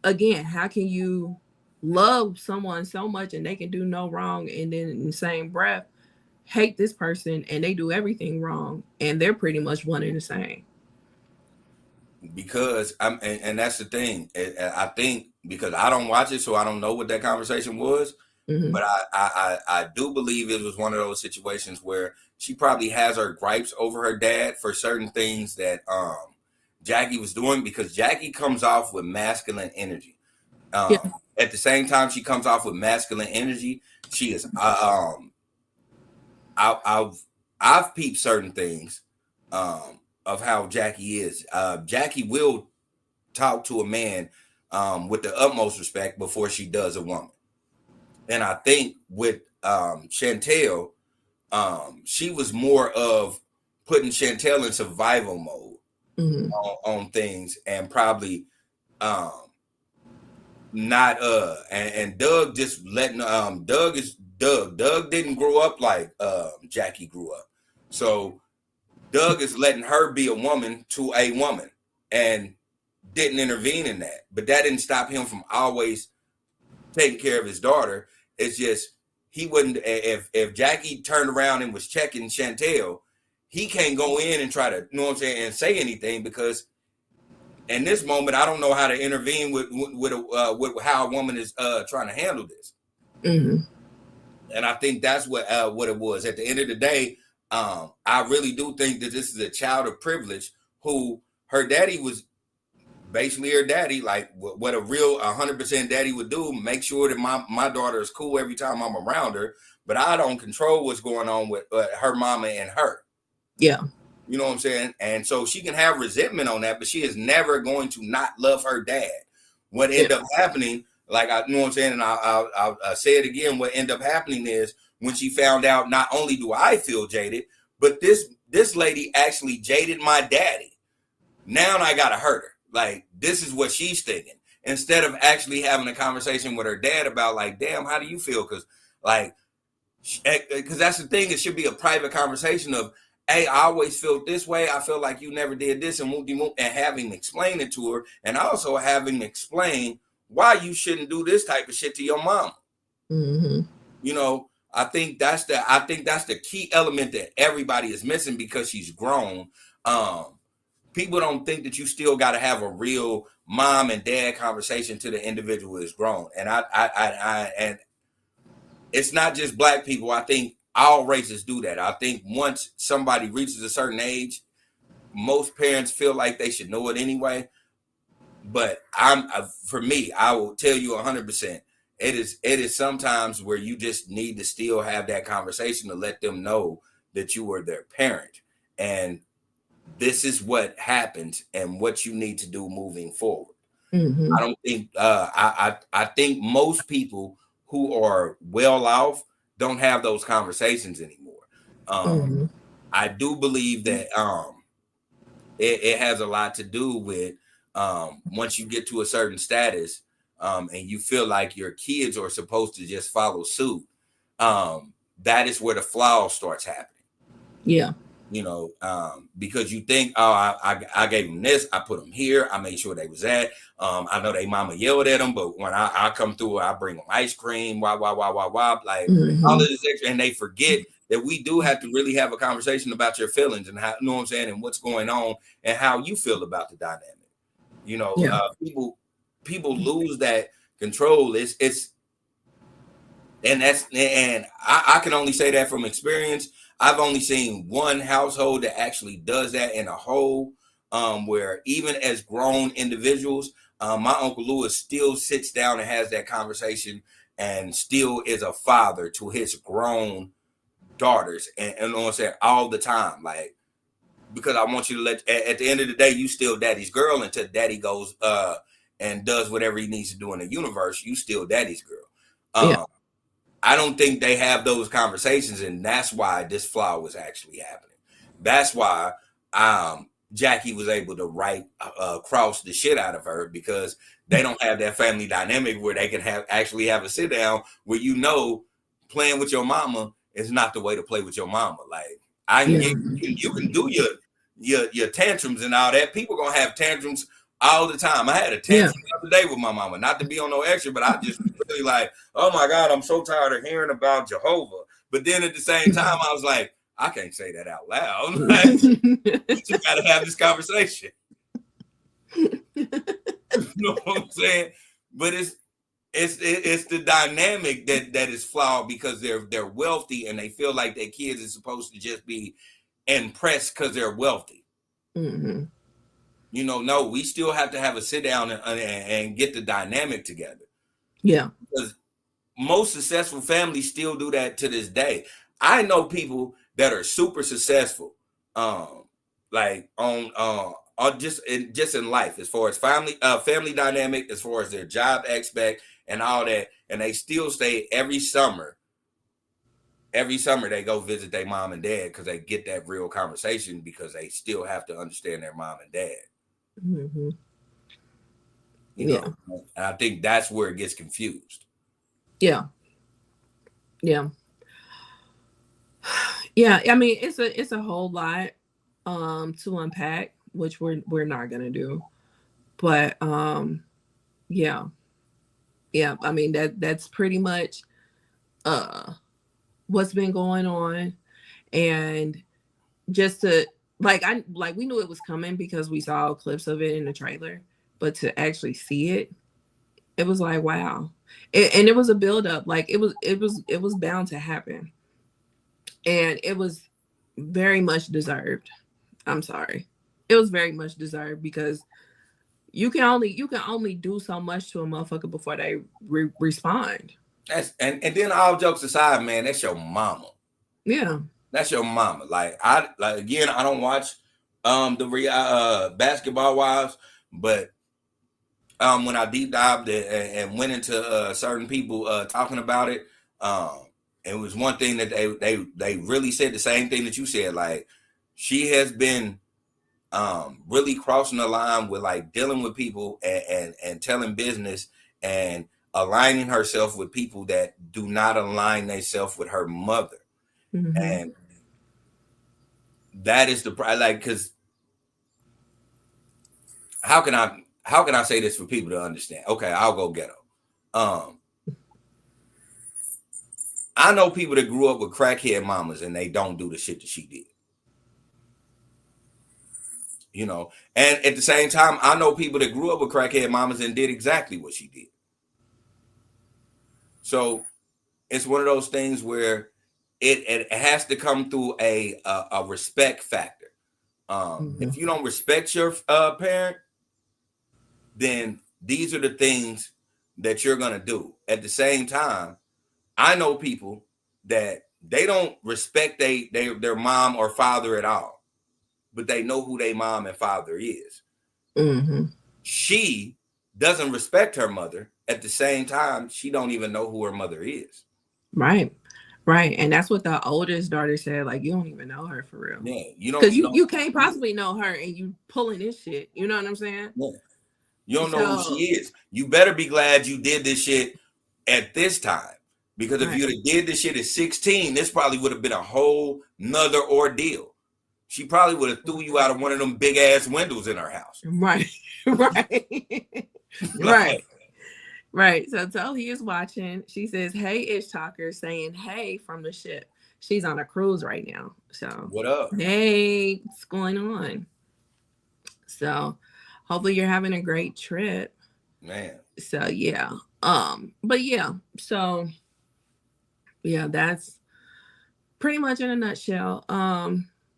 again, how can you love someone so much and they can do no wrong, and then in the same breath hate this person and they do everything wrong, and they're pretty much one and the same? Because and that's the thing. I think, because I don't watch it, so I don't know what that conversation was. Mhm. But I do believe it was one of those situations where she probably has her gripes over her dad for certain things that Jackie was doing, because Jackie comes off with masculine energy. Yeah. At the same time, she comes off with masculine energy. She is I've peeped certain things of how Jackie is. Jackie will talk to a man with the utmost respect before she does a woman. And I think with Chantel, she was more of putting Chantel in survival mode Mhm. on things, and probably um, not and Doug just letting Doug is Doug. Doug didn't grow up like Jackie grew up. So Doug is letting her be a woman to a woman and didn't intervene in that. But that didn't stop him from always taking care of his daughter. It's just he wouldn't, if Jackie turned around and was checking Chantel, he can't go in and try to, you know what I'm saying, and say anything, because in this moment, I don't know how to intervene with how a woman is trying to handle this. Mhm. And I think that's what it was. At the end of the day, I really do think that this is a child of privilege who her daddy was basically her daddy, like what a real 100% daddy would do, make sure that my daughter is cool every time I'm around her, but I don't control what's going on with her mama and her. Yeah. You know what I'm saying? And so she can have resentment on that, but she is never going to not love her dad. What ended up happening, like you know what I'm saying, and I'll say it again, what ended up happening is when she found out, not only do I feel jaded, but this lady actually jaded my daddy. Now I gotta hurt her. Like, this is what she's thinking. Instead of actually having a conversation with her dad about, like, damn, how do you feel? Because that's the thing. It should be a private conversation of, hey, I always felt this way. I feel like you never did this, and having to explain it to her, and also having to explain why you shouldn't do this type of shit to your mom. Mhm. You know, I think that's the key element that everybody is missing, because she's grown. People don't think that you still got to have a real mom and dad conversation to the individual is grown. And and it's not just black people. I think all races do that. I think once somebody reaches a certain age, most parents feel like they should know it anyway. But for me, I will tell you 100%. It is sometimes where you just need to still have that conversation to let them know that you are their parent, and this is what happens and what you need to do moving forward. Mhm. I don't think I think most people who are well off don't have those conversations anymore. Mhm. I do believe that it has a lot to do with once you get to a certain status, and you feel like your kids are supposed to just follow suit, that is where the flaw starts happening. Yeah. You know, because you think, oh, I gave them this, I put them here, I made sure they was at. I know they mama yelled at them, but when I come through, I bring them ice cream, like all of this extra, and they forget that we do have to really have a conversation about your feelings and how, you know what I'm saying, and what's going on and how you feel about the dynamic. You know, people lose that control. And I can only say that from experience. I've only seen one household that actually does that in a whole, where even as grown individuals, my Uncle Lewis still sits down and has that conversation and still is a father to his grown daughters. And you know what I'm saying, all the time. Like, because I want you to at the end of the day, you still daddy's girl until daddy goes and does whatever he needs to do in the universe. You still daddy's girl. I don't think they have those conversations, and that's why this flaw was actually happening. That's why Jackie was able to cross the shit out of her, because they don't have that family dynamic where they can actually have a sit down where, you know, playing with your mama is not the way to play with your mama. Like, you can do your tantrums and all that. People gonna have tantrums all the time. I had a tantrum the other day with my mama, not to be on no extra, but I just really like, oh my God, I'm so tired of hearing about Jehovah. But then at the same time, I was like, I can't say that out loud. Like, we just gotta have this conversation. You know what I'm saying? But It's the dynamic that is flawed because they're wealthy and they feel like their kids are supposed to just be impressed because they're wealthy. Mm-hmm. You know, no, we still have to have a sit down and get the dynamic together. Yeah. Because most successful families still do that to this day. I know people that are super successful, like on just in life, as far as family dynamic, as far as their job aspect and all that, and they still stay every summer. Every summer they go visit their mom and dad because they get that real conversation because they still have to understand their mom and dad. Mm-hmm. You know, and I think that's where it gets confused. Yeah. Yeah. Yeah. I mean, it's a whole lot to unpack, which we're not gonna do. But yeah. Yeah. I mean that's pretty much what's been going on. And just to like we knew it was coming because we saw clips of it in the trailer, but to actually see it, it was like wow. And it was a build up. Like it was bound to happen. And it was very much deserved. I'm sorry. It was very much deserved because you can only do so much to a motherfucker before they respond. And then all jokes aside, man, that's your mama. Yeah. That's your mama. Like again, I don't watch the Basketball Wives, but when I deep dived and went into certain people talking about it, it was one thing that they really said the same thing that you said. Like she has been really crossing the line with like dealing with people and telling business and aligning herself with people that do not align themselves with her mother. Mm-hmm. And that is the like, because how can I say this for people to understand? Okay, I'll go ghetto. I know people that grew up with crackhead mamas and they don't do the shit that she did. You know, and at the same time, I know people that grew up with crackhead mamas and did exactly what she did. So it's one of those things where it has to come through a respect factor. Mm-hmm. If you don't respect your parent, then these are the things that you're gonna do. At the same time, I know people that they don't respect their mom or father at all, but they know who their mom and father is. Mm-hmm. She doesn't respect her mother. At the same time, she don't even know who her mother is. Right. Right. And that's what the oldest daughter said. Like, you don't even know her for real. Yeah, you don't. Because you can't possibly know her and you pulling this shit. You know what I'm saying? Yeah. You don't know who she is. You better be glad you did this shit at this time. Because if you'd have did this shit at 16, this probably would have been a whole nother ordeal. She probably would have threw you out of one of them big ass windows in her house. Right. Right. Right. Right. So Tolly is watching. She says, "Hey, Ish Talker," saying "Hey" from the ship. She's on a cruise right now. So what up? Hey, what's going on? So hopefully you're having a great trip. Man. So yeah. But yeah, so yeah, that's pretty much in a nutshell.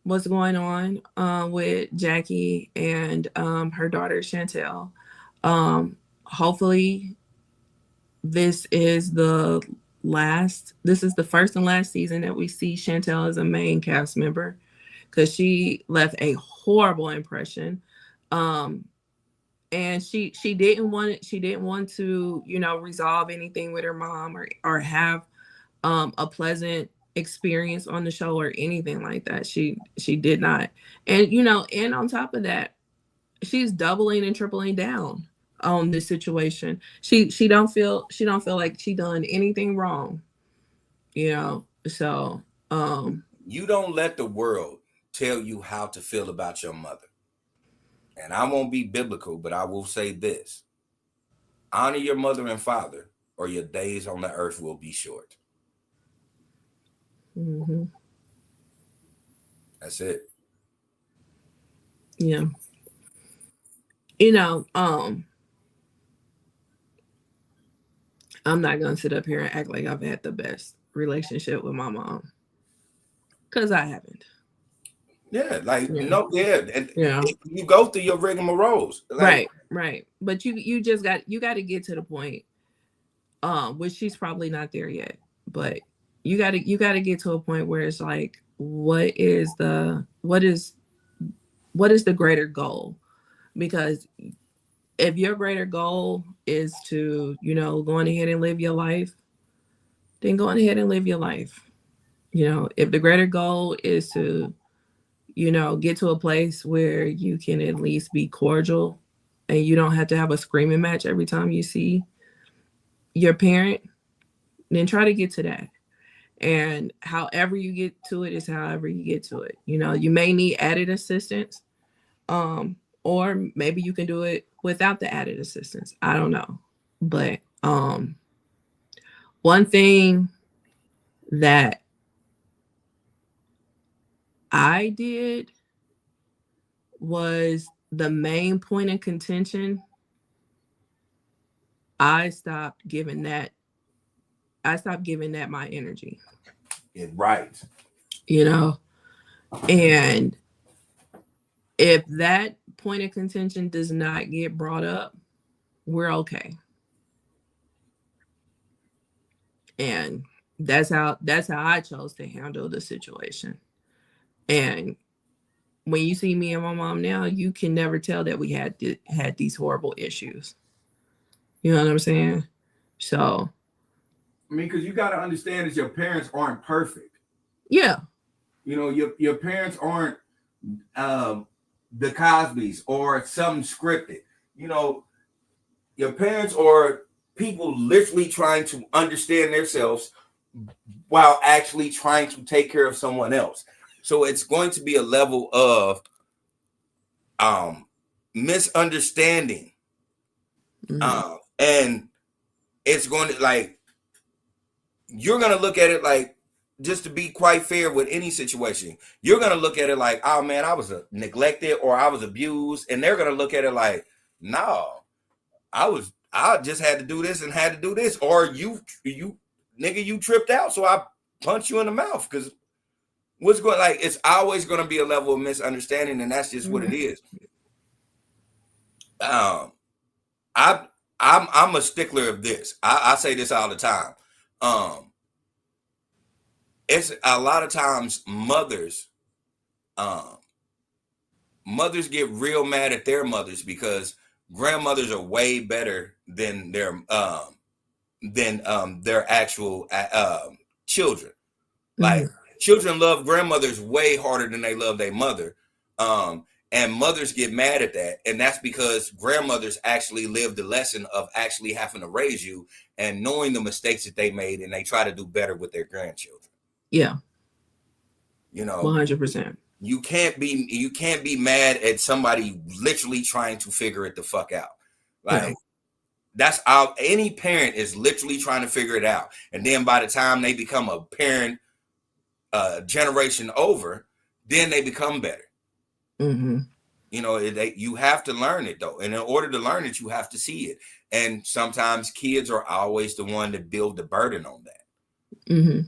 What's going on with Jackie and her daughter Chantel. Hopefully this is the first and last season that we see Chantel as a main cast member, because she left a horrible impression. And she didn't want to, you know, resolve anything with her mom or have a pleasant experience on the show or anything like that. She did not. And you know, and on top of that, she's doubling and tripling down on this situation. She don't feel like she done anything wrong, you know. So you don't let the world tell you how to feel about your mother. And I won't be biblical, but I will say this: honor your mother and father, or your days on the earth will be short. mm-hmm. That's it. Yeah. You know, I'm not gonna sit up here and act like I've had the best relationship with my mom, because I haven't. Yeah, like Yeah. no, yeah, and Yeah. you go through your rigmaroles, like, Right. But you just got to get to the point, which she's probably not there yet, but you got to get to a point where it's like, what is the greater goal? Because if your greater goal is to, go on ahead and live your life, then go on ahead and live your life. If the greater goal is to, get to a place where you can at least be cordial and you don't have to have a screaming match every time you see your parent, then try to get to that. And however you get to it is however you get to it. You may need added assistance, or maybe you can do it without the added assistance. I don't know. But one thing that I did was the main point of contention. I stopped giving that my energy. right. And if that point of contention does not get brought up, we're okay. And that's how I chose to handle the situation. And when you see me and my mom now, you can never tell that we had these horrible issues. You know what I'm saying? So, I mean, because you got to understand that your parents aren't perfect. Yeah. Your parents aren't the Cosbys or something scripted. Your parents are people literally trying to understand themselves while actually trying to take care of someone else. So it's going to be a level of misunderstanding. Mm-hmm. And it's going to, like, you're going to look at it like, just to be quite fair with any situation, you're going to look at it like, oh man, I was neglected or I was abused. And they're going to look at it like, no, I just had to do this and had to do this. Or you tripped out. So I punched you in the mouth. Because it's always going to be a level of misunderstanding. And that's just what it is. I'm a stickler of this. I say this all the time. It's a lot of times mothers get real mad at their mothers because grandmothers are way better than their actual children. Like, children love grandmothers way harder than they love their mother. And mothers get mad at that. And that's because grandmothers actually live the lesson of actually having to raise you and knowing the mistakes that they made, and they try to do better with their grandchildren. Yeah. 100%. You can't be mad at somebody literally trying to figure it the fuck out. Like, that's how any parent is literally trying to figure it out. And then by the time they become a parent generation over, then they become better. Mm-hmm. You have to learn it though. And in order to learn it, you have to see it. And sometimes kids are always the one that build the burden on that. Mm-hmm.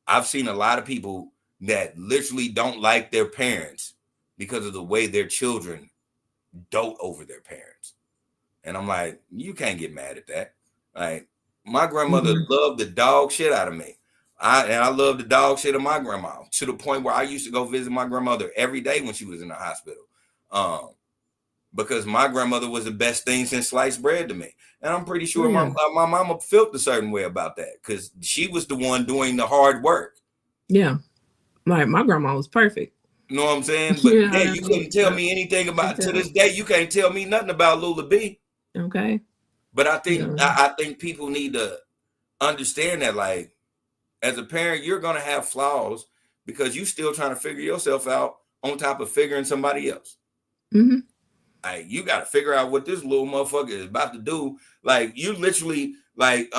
I've seen a lot of people that literally don't like their parents because of the way their children dote over their parents. And I'm like, you can't get mad at that. Like, my grandmother loved the dog shit out of me. I love the dog shit of my grandma, to the point where I used to go visit my grandmother every day when she was in the hospital. Because my grandmother was the best thing since sliced bread to me. And I'm pretty sure my mama felt a certain way about that because she was the one doing the hard work. Yeah. My grandma was perfect. You know what I'm saying? But you couldn't tell me anything about, to this day, you can't tell me nothing about Lula B. Okay. But I think people need to understand that, like, as a parent, you're going to have flaws because you're still trying to figure yourself out on top of figuring somebody else. Mm-hmm. Like, you got to figure out what this little motherfucker is about to do. Like, you literally, like,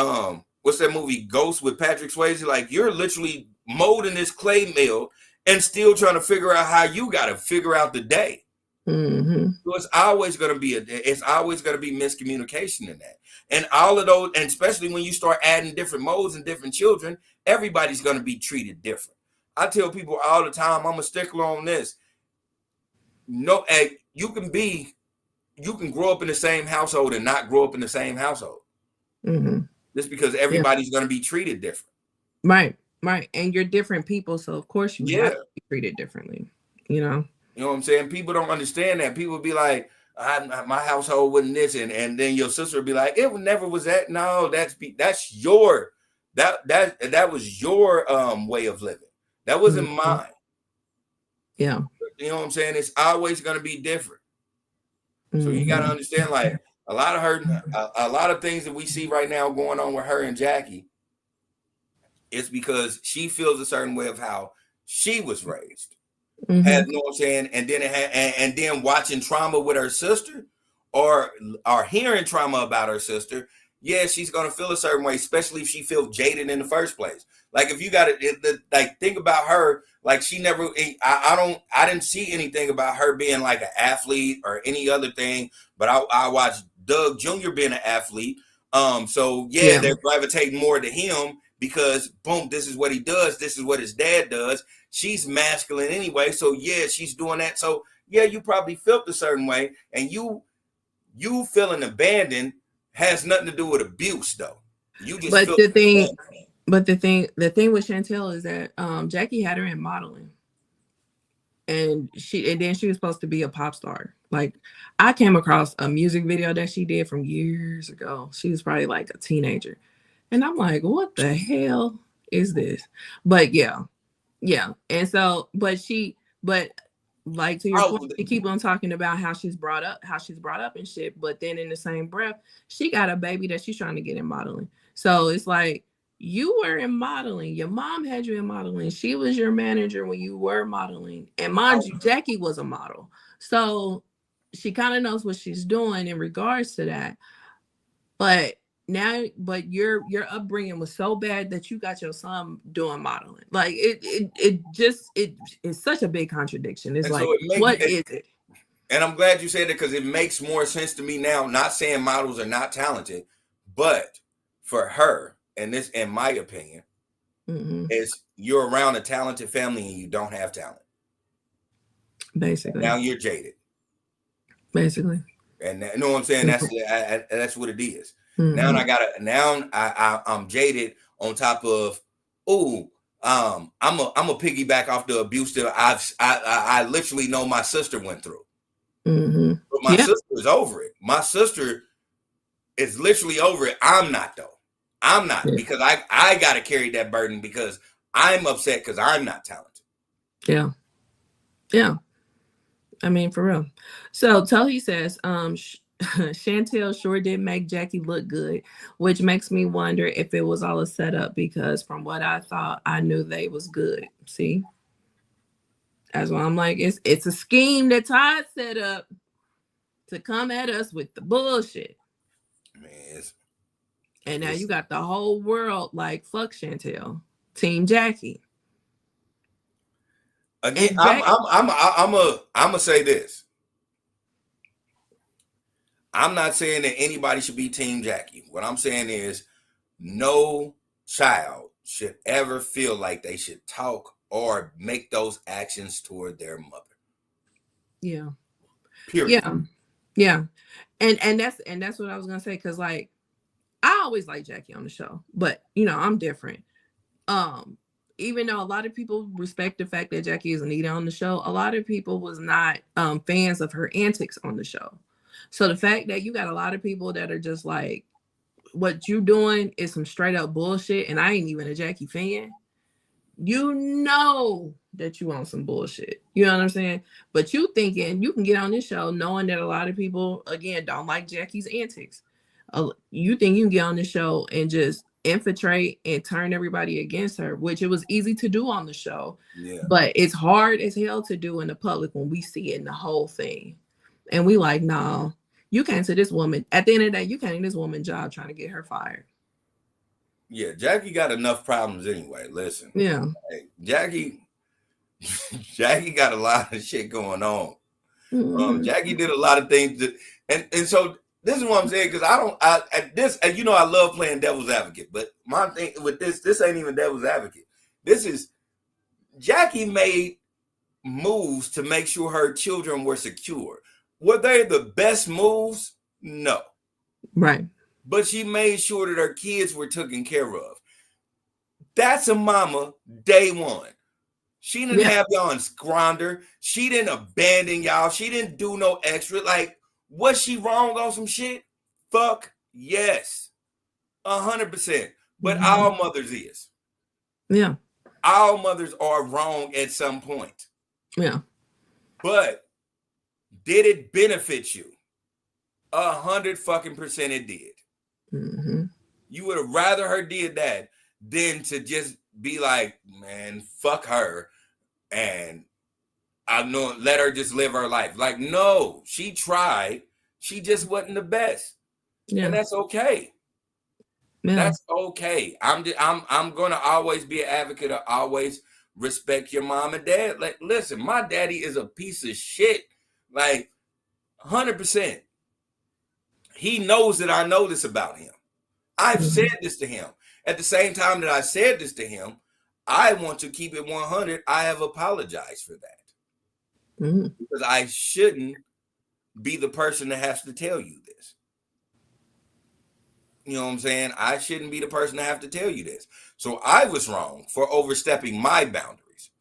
what's that movie, Ghost, with Patrick Swayze? Like, you're literally molding this clay mill and still trying to figure out how you got to figure out the day. Mm-hmm. So it's always going to be miscommunication in that. And all of those, and especially when you start adding different modes and different children, everybody's going to be treated different. I tell people all the time, I'm a stickler on this. No, you can grow up in the same household and not grow up in the same household. Mm-hmm. Just because everybody's going to be treated different. Right. And you're different people, so of course you have to be treated differently. You know what I'm saying? People don't understand that. People be like, my household wasn't this, and then your sister would be like, it never was that. No, that was your way of living. That wasn't mine. Yeah. You know what I'm saying? It's always going to be different. So you got to understand, like, a lot of things that we see right now going on with her and Jackie, it's because she feels a certain way of how she was raised. You know what I'm saying? And then and then watching trauma with her sister, or hearing trauma about her sister, she's gonna feel a certain way, especially if she feels jaded in the first place. Like, if you got to like think about her, like, she never, I didn't see anything about her being like an athlete or any other thing, but I watched Doug Jr. being an athlete. So they're gravitating more to him because boom, this is what he does, this is what his dad does. She's masculine anyway, so she's doing that. So you probably felt a certain way, and you feeling abandoned has nothing to do with abuse, though. You just But the thing with Chantel is that Jackie had her in modeling, and then she was supposed to be a pop star. Like, I came across a music video that she did from years ago. She was probably like a teenager, and I'm like, what the hell is this? But yeah. And so, but like, to your point, you keep on talking about how she's brought up and shit, but then in the same breath, she got a baby that she's trying to get in modeling. So it's like, you were in modeling, your mom had you in modeling, she was your manager when you were modeling, and mind you, Jackie was a model, so she kind of knows what she's doing in regards to that. But your upbringing was so bad that you got your son doing modeling. Like, it's such a big contradiction. It's like, what is it? And I'm glad you said it, because it makes more sense to me now. Not saying models are not talented, but for her, and this, in my opinion, is you're around a talented family and you don't have talent. Basically, now you're jaded. Basically, and you know what I'm saying? That's what it is. Now I'm jaded on top of, I'm a piggyback off the abuse that I literally know my sister went through. But my sister is over it. My sister is literally over it. I'm not, though. I'm not, because I got to carry that burden because I'm upset because I'm not talented. Yeah. I mean, for real. So Tohi says, Chantel sure did make Jackie look good, which makes me wonder if it was all a setup, because from what I thought, I knew they was good. See? That's why I'm like, it's a scheme that Todd set up to come at us with the bullshit. Man, and now you got the whole world like, fuck Chantel, Team Jackie. Again, I'm gonna say this. I'm not saying that anybody should be Team Jackie. What I'm saying is, no child should ever feel like they should talk or make those actions toward their mother. Yeah. Period. Yeah. And that's what I was gonna say, because like, I always like Jackie on the show, but I'm different. Even though a lot of people respect the fact that Jackie is Anita on the show, a lot of people was not fans of her antics on the show. So the fact that you got a lot of people that are just like, what you doing is some straight up bullshit, and I ain't even a Jackie fan, that you on some bullshit. You know what I'm saying? But you thinking you can get on this show knowing that a lot of people, again, don't like Jackie's antics. You think you can get on the show and just infiltrate and turn everybody against her, which it was easy to do on the show. Yeah. But it's hard as hell to do in the public when we see it in the whole thing. And we like, nah, you can't say this woman. At the end of the day, you can't do this woman's job trying to get her fired. Yeah, Jackie got enough problems anyway. Listen. Yeah. Hey, Jackie got a lot of shit going on. Jackie did a lot of things that, and so this is what I'm saying, because I love playing devil's advocate, but my thing with this ain't even devil's advocate. This is Jackie made moves to make sure her children were secure. Were they the best moves? No. Right. But she made sure that her kids were taken care of. That's a mama day one. She didn't have y'all in squander. She didn't abandon y'all. She didn't do no extra. Like, was she wrong on some shit? Fuck yes. 100%. But all mothers is. Yeah. All mothers are wrong at some point. Yeah. But did it benefit you? 100% it did. Mm-hmm. You would have rather her did that than to just be like, man, fuck her, and I'm no let her just live her life. Like, no, she tried. She just wasn't the best. Yeah. And that's okay. Yeah. That's okay. I'm gonna always be an advocate of always respect your mom and dad. Like, listen, my daddy is a piece of shit. Like, 100%. He knows that I know this about him. I've said this to him. At the same time that I said this to him, I want to keep it 100. I have apologized for that. Because I shouldn't be the person that has to tell you this. You know what I'm saying? I shouldn't be the person to have to tell you this. So I was wrong for overstepping my boundaries.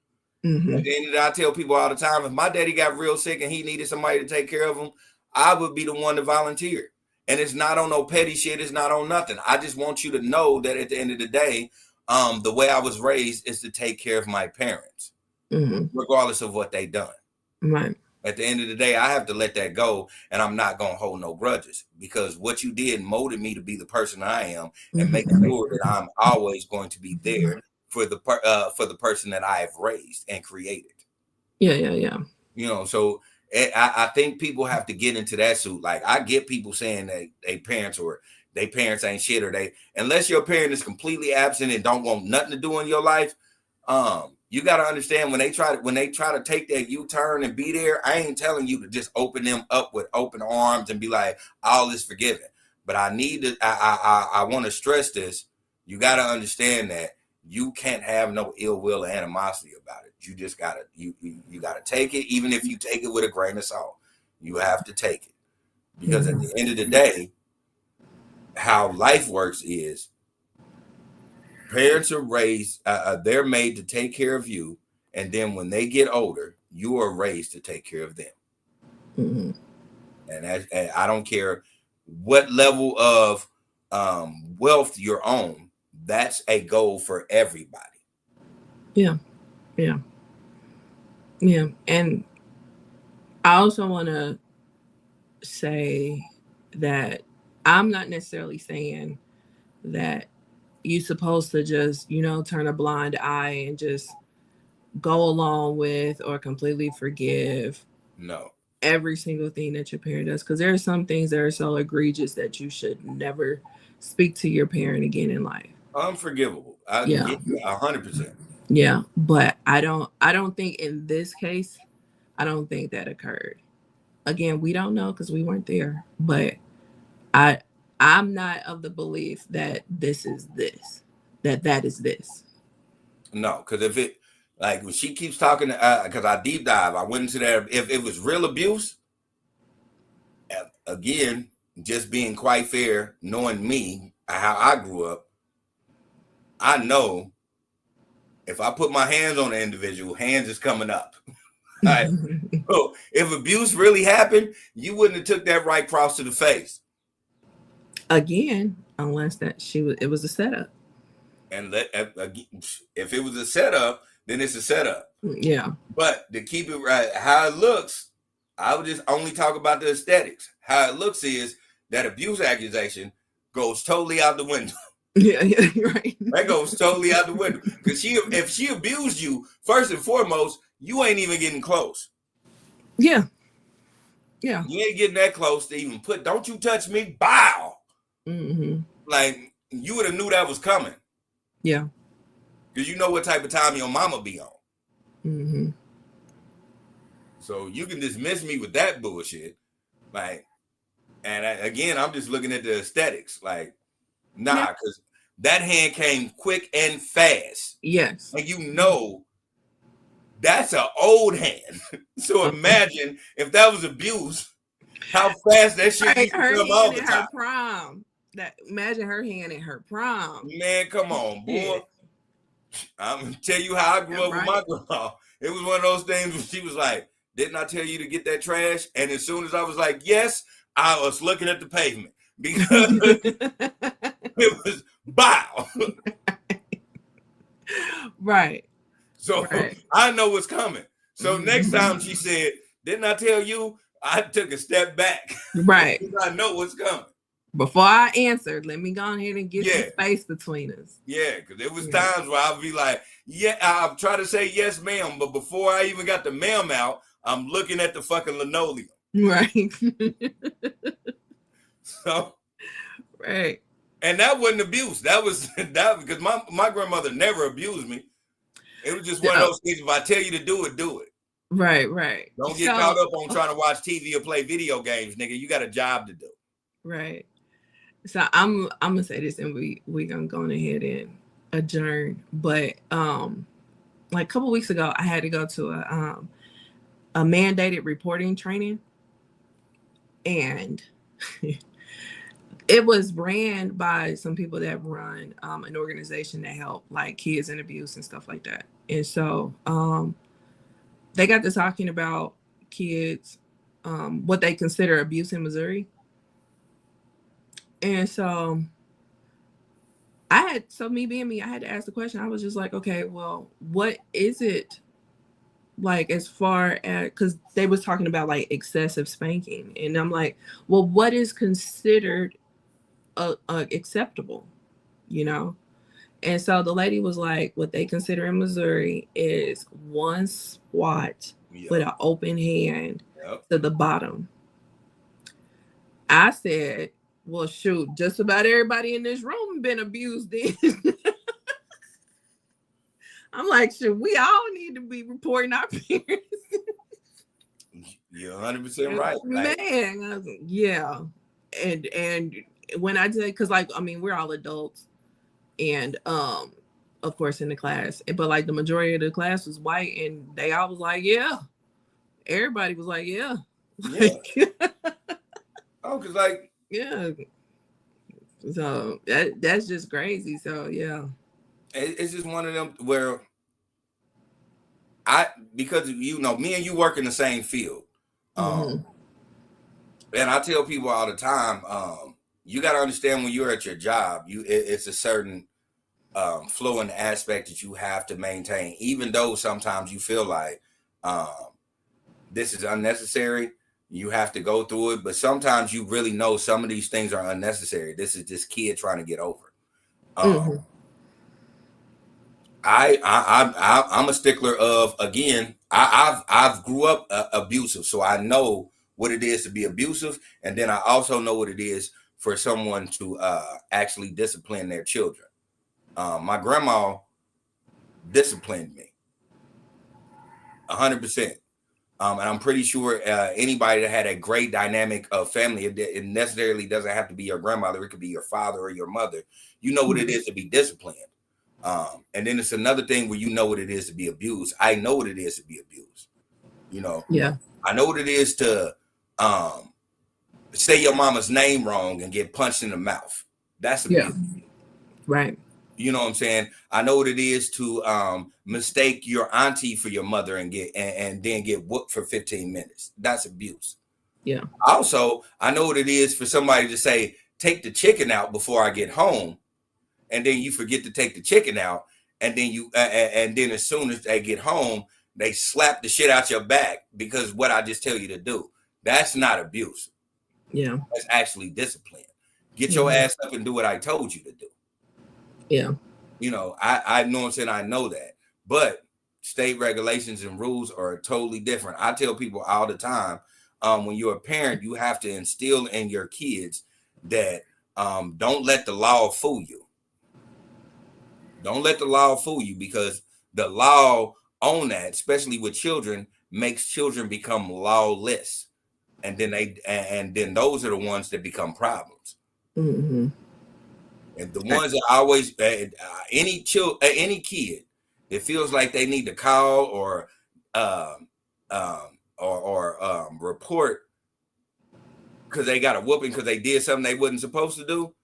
Mm-hmm. At the end of the day, I tell people all the time, if my daddy got real sick and he needed somebody to take care of him, I would be the one to volunteer. And it's not on no petty shit. It's not on nothing. I just want you to know that at the end of the day, the way I was raised is to take care of my parents, regardless of what they done. Right. At the end of the day, I have to let that go, and I'm not going to hold no grudges, because what you did molded me to be the person I am, and make sure that I'm always going to be there for the person that I have raised and created. Yeah. You know, so I think people have to get into that suit. Like, I get people saying that they parents ain't shit, or unless your parent is completely absent and don't want nothing to do in your life. You got to understand, when they try to take that U-turn and be there, I ain't telling you to just open them up with open arms and be like, all is forgiven. But I want to stress this. You got to understand that you can't have no ill will or animosity about it. You just gotta you gotta take it, even if you take it with a grain of salt. You have to take it, because at the end of the day, how life works is parents are raised, they're made to take care of you, and then when they get older, you are raised to take care of them. And I don't care what level of wealth you're on. That's a goal for everybody. Yeah. And I also want to say that I'm not necessarily saying that you're supposed to just, turn a blind eye and just go along with or completely forgive every single thing that your parent does. Because there are some things that are so egregious that you should never speak to your parent again in life. Unforgivable. Yeah, 100%. Yeah, but I don't think in this case, I don't think that occurred. Again, we don't know because we weren't there. But I'm not of the belief that this is this, that is this. No, because if it, like, when she keeps talking, because I deep dive, I went into that. If it was real abuse, again, just being quite fair, knowing me, how I grew up, I know if I put my hands on an individual, hands is coming up. Right? So if abuse really happened, you wouldn't have took that right cross to the face. Again, unless it was a setup. And if it was a setup, then it's a setup. Yeah. But to keep it right, how it looks, I would just only talk about the aesthetics. How it looks is that abuse accusation goes totally out the window. Yeah, right. That goes totally out the window. Because if she abused you, first and foremost, you ain't even getting close. Yeah. Yeah. You ain't getting that close to even don't you touch me, bow. Like, you would have knew that was coming. Yeah. Because you know what type of time your mama be on. So you can dismiss me with that bullshit. Like, and again, I'm just looking at the aesthetics. Like, nah, because that hand came quick and fast. Yes. And you know, that's an old hand. So imagine if that was abuse, how fast that shit used to Her come off hand the in her top. prime. Imagine her hand in her prime. Man, come on, boy. I'm gonna tell you how I grew up with my grandma. It was one of those things where she was like, "Didn't I tell you to get that trash?" And as soon as I was like, "Yes," I was looking at the pavement because it was bow. Right. So I know what's coming. So next time she said, "Didn't I tell you?" I took a step back. Right. Because I know what's coming. Before I answered, let me go ahead and get some space between us. Yeah, because there was times where I'd be like, yeah, I'll try to say yes, ma'am. But before I even got the ma'am out, I'm looking at the fucking linoleum. Right. So, right. And that wasn't abuse. That was that because my grandmother never abused me. It was just one of those things. If I tell you to do it, do it. Right, right. Don't get caught up on trying to watch TV or play video games, nigga. You got a job to do. Right. So I'm gonna say this, and we gonna go ahead and adjourn. But like a couple weeks ago, I had to go to a mandated reporting training, and it was ran by some people that run an organization that help like kids in abuse and stuff like that. And so they got to talking about kids, what they consider abuse in Missouri. And so me being me, I had to ask the question. I was just like, okay, well, what is it like as far as, because they was talking about like excessive spanking. And I'm like, well, what is considered acceptable, you know? And so the lady was like, what they consider in Missouri is one swat with an open hand to the bottom. I said, well, shoot, just about everybody in this room been abused then. I'm like, shoot, we all need to be reporting our parents. You're 100% right. Man, I was like, yeah. And when I say, because like, I mean, we're all adults. And of course in the class. But like the majority of the class was white, and they all was like, yeah. Everybody was like, yeah. Oh, because like, yeah. So that's just crazy. So yeah. It's just one of them where because you know, me and you work in the same field. And I tell people all the time, you got to understand when you're at your job, it's a certain flow and aspect that you have to maintain, even though sometimes you feel like this is unnecessary. You have to go through it, but sometimes you really know some of these things are unnecessary. This is this kid trying to get over. I'm a stickler of, again, I've grew up abusive, so I know what it is to be abusive, and then I also know what it is for someone to actually discipline their children. My grandma disciplined me 100%. And I'm pretty sure anybody that had a great dynamic of family, it necessarily doesn't have to be your grandmother. It could be your father or your mother. You know what it is to be disciplined. And then it's another thing where you know what it is to be abused. I know what it is to be abused. You know, I know what it is to say your mama's name wrong and get punched in the mouth. That's abuse. Right. You know what I'm saying? I know what it is to mistake your auntie for your mother and then get whooped for 15 minutes. That's abuse. Yeah. Also, I know what it is for somebody to say, take the chicken out before I get home. And then you forget to take the chicken out. And then and then as soon as they get home, they slap the shit out your back because what I just tell you to do. That's not abuse. Yeah. That's actually discipline. Get your ass up and do what I told you to do. Yeah. You know, I know what I'm saying. I know that. But state regulations and rules are totally different. I tell people all the time, when you're a parent, you have to instill in your kids that don't let the law fool you. Don't let the law fool you, because the law on that, especially with children, makes children become lawless, and then those are the ones that become problems. Mm-hmm. And the ones that always any kid that feels like they need to call or report because they got a whooping because they did something they wasn't supposed to do.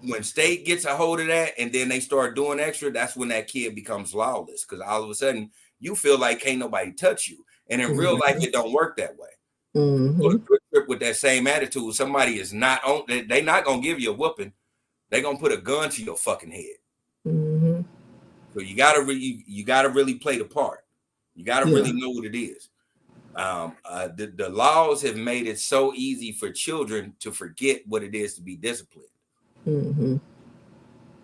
When state gets a hold of that and then they start doing extra, that's when that kid becomes lawless, because all of a sudden you feel like can't nobody touch you. And in real life, it don't work that way. Mm-hmm. Go to a trip with that same attitude, somebody is not on, they not gonna give you a whooping. They're gonna put a gun to your fucking head. Mm-hmm. So you gotta really play the part. You gotta really know what it is. The laws have made it so easy for children to forget what it is to be disciplined. Mm-hmm.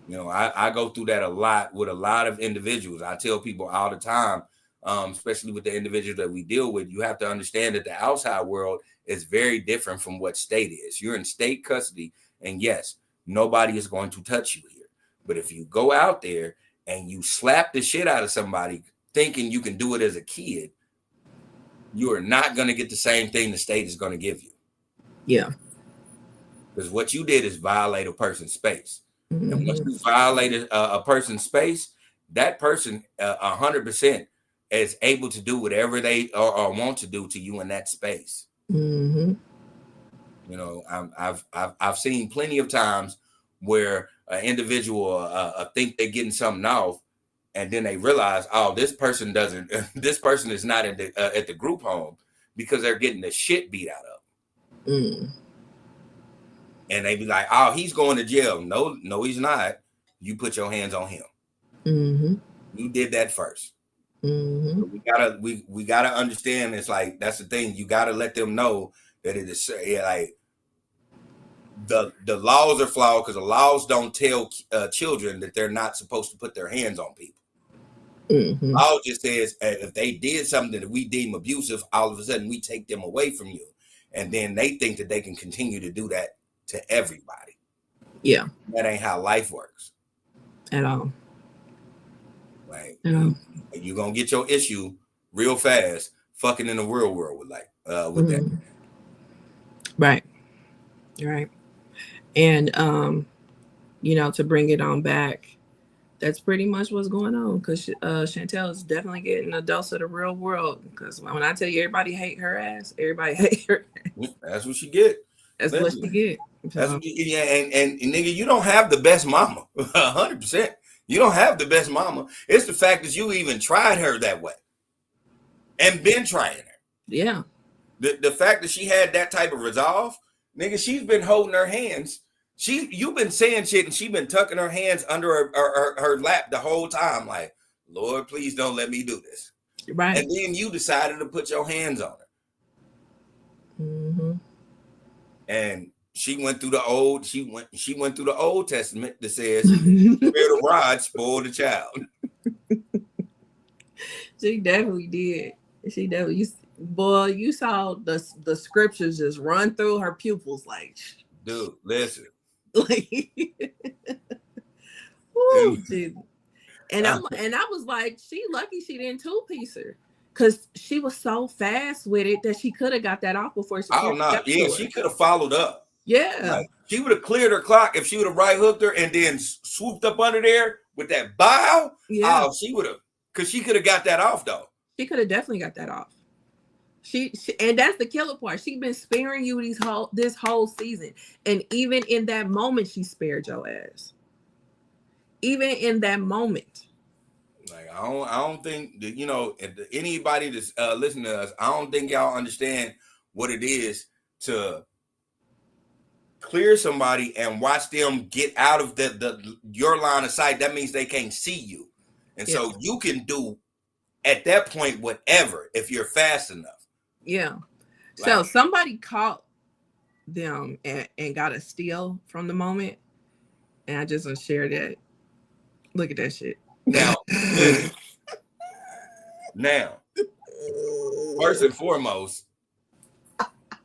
You know, I go through that a lot with a lot of individuals. I tell people all the time, especially with the individuals that we deal with, you have to understand that the outside world is very different from what state is. You're in state custody, and yes, nobody is going to touch you here. But if you go out there and you slap the shit out of somebody thinking you can do it as a kid, you are not going to get the same thing the state is going to give you. Yeah. Because what you did is violate a person's space. Mm-hmm. And once you violated a person's space, that person 100% is able to do whatever they or want to do to you in that space. Mm-hmm. You know, I've seen plenty of times where an individual think they're getting something off, and then they realize, oh, this person doesn't. This person is not at the group home because they're getting the shit beat out of them. Mm. And they be like, oh, he's going to jail. No, he's not. You put your hands on him. Mm-hmm. You did that first. Mm-hmm. So we gotta understand. It's like, that's the thing. You gotta let them know that it is like the laws are flawed, because the laws don't tell children that they're not supposed to put their hands on people. Mm-hmm. Law just says if they did something that we deem abusive, all of a sudden we take them away from you, and then they think that they can continue to do that to everybody. Yeah, that ain't how life works at all. Like, Yeah. you're gonna get your issue real fast fucking in the real world with that. Right. And to bring it on back, that's pretty much what's going on, because Chantel is definitely getting a dose of the real world, because when I tell you everybody hate her ass, everybody hate her ass. That's what she get. That's what she get. That's what and nigga, you don't have the best mama. 100%. You don't have the best mama. It's the fact that you even tried her that way and been trying her. Yeah. The fact that she had that type of resolve, nigga, she's been holding her hands. You've been saying shit and she been tucking her hands under her lap the whole time. Like, Lord, please don't let me do this. Right. And then you decided to put your hands on her. Mm-hmm. And she went through the Old Testament that says, "Spare the rod, spoil the child." She definitely did. She definitely, you saw the scriptures just run through her pupils, like, dude, listen. Like, woo, and I was like, she lucky she didn't two-piece her, because she was so fast with it that she could have got that off before she. Oh no, yeah, she could have followed up. Yeah, like, she would have cleared her clock if she would have right hooked her and then swooped up under there with that bow. Yeah, oh, she would have, because she could have got that off though. She could have definitely got that off. She and that's the killer part. She's been sparing you this whole season, and even in that moment, she spared your ass. Even in that moment. Like, I don't think that, anybody that's listening to us, I don't think y'all understand what it is to clear somebody and watch them get out of your line of sight. That means they can't see you, and so you can do at that point whatever if you're fast enough. Yeah. So somebody caught them and got a steal from the moment, and I just want to share that. Look at that shit. Now, first and foremost,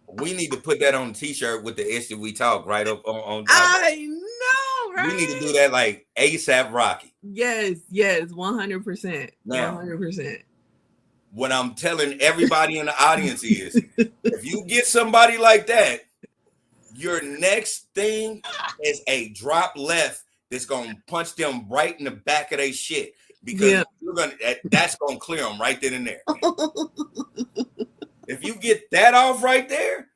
we need to put that on a t-shirt with the issue we talk right up on I know, right? We need to do that like ASAP Rocky. Yes, 100%. Now, 100%. what I'm telling everybody in the audience is, if you get somebody like that, your next thing is a drop left that's gonna punch them right in the back of their shit, because that's gonna clear them right then and there. If you get that off right there,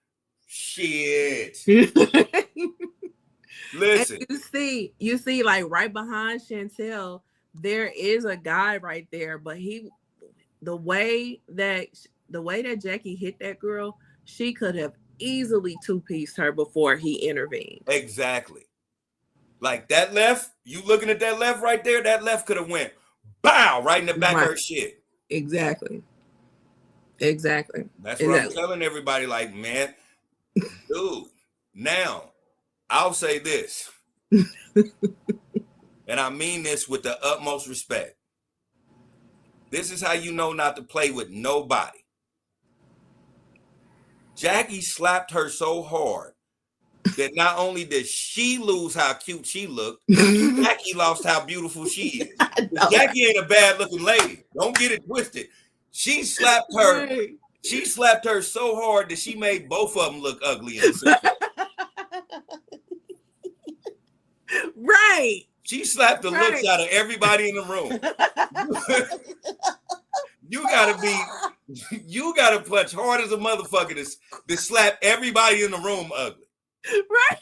shit. Listen, and you see, like right behind Chantel, there is a guy right there, but the way that Jackie hit that girl, she could have easily two-pieced her before he intervened. Exactly. Like that left, you looking at that left right there, that left could have went bow right in the back of her shit. Exactly. That's what I'm telling everybody, like, man, dude, now I'll say this, and I mean this with the utmost respect. This is how you know not to play with nobody. Jackie slapped her so hard that not only did she lose how cute she looked, Jackie lost how beautiful she is. Jackie ain't a bad looking lady. Don't get it twisted. She slapped her. Right. She slapped her so hard that she made both of them look ugly. Right. She slapped the looks out of everybody in the room. You gotta punch hard as a motherfucker to slap everybody in the room ugly. Right.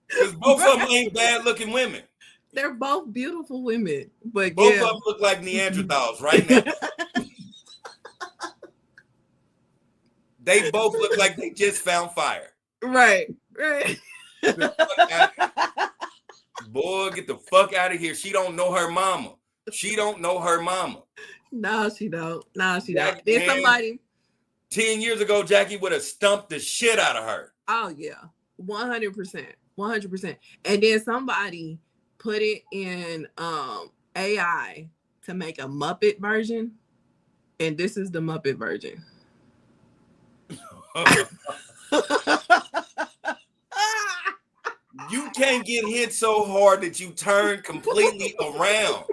Because both of them ain't bad looking women. They're both beautiful women, but both of them look like Neanderthals right now. They both look like they just found fire. Right. Boy, get the fuck out of here. She don't know her mama. No, she don't. Then somebody 10 years ago, Jackie would have stumped the shit out of her. Oh yeah, 100%. And then somebody put it in AI to make a Muppet version, and this is the Muppet version. You can't get hit so hard that you turn completely around,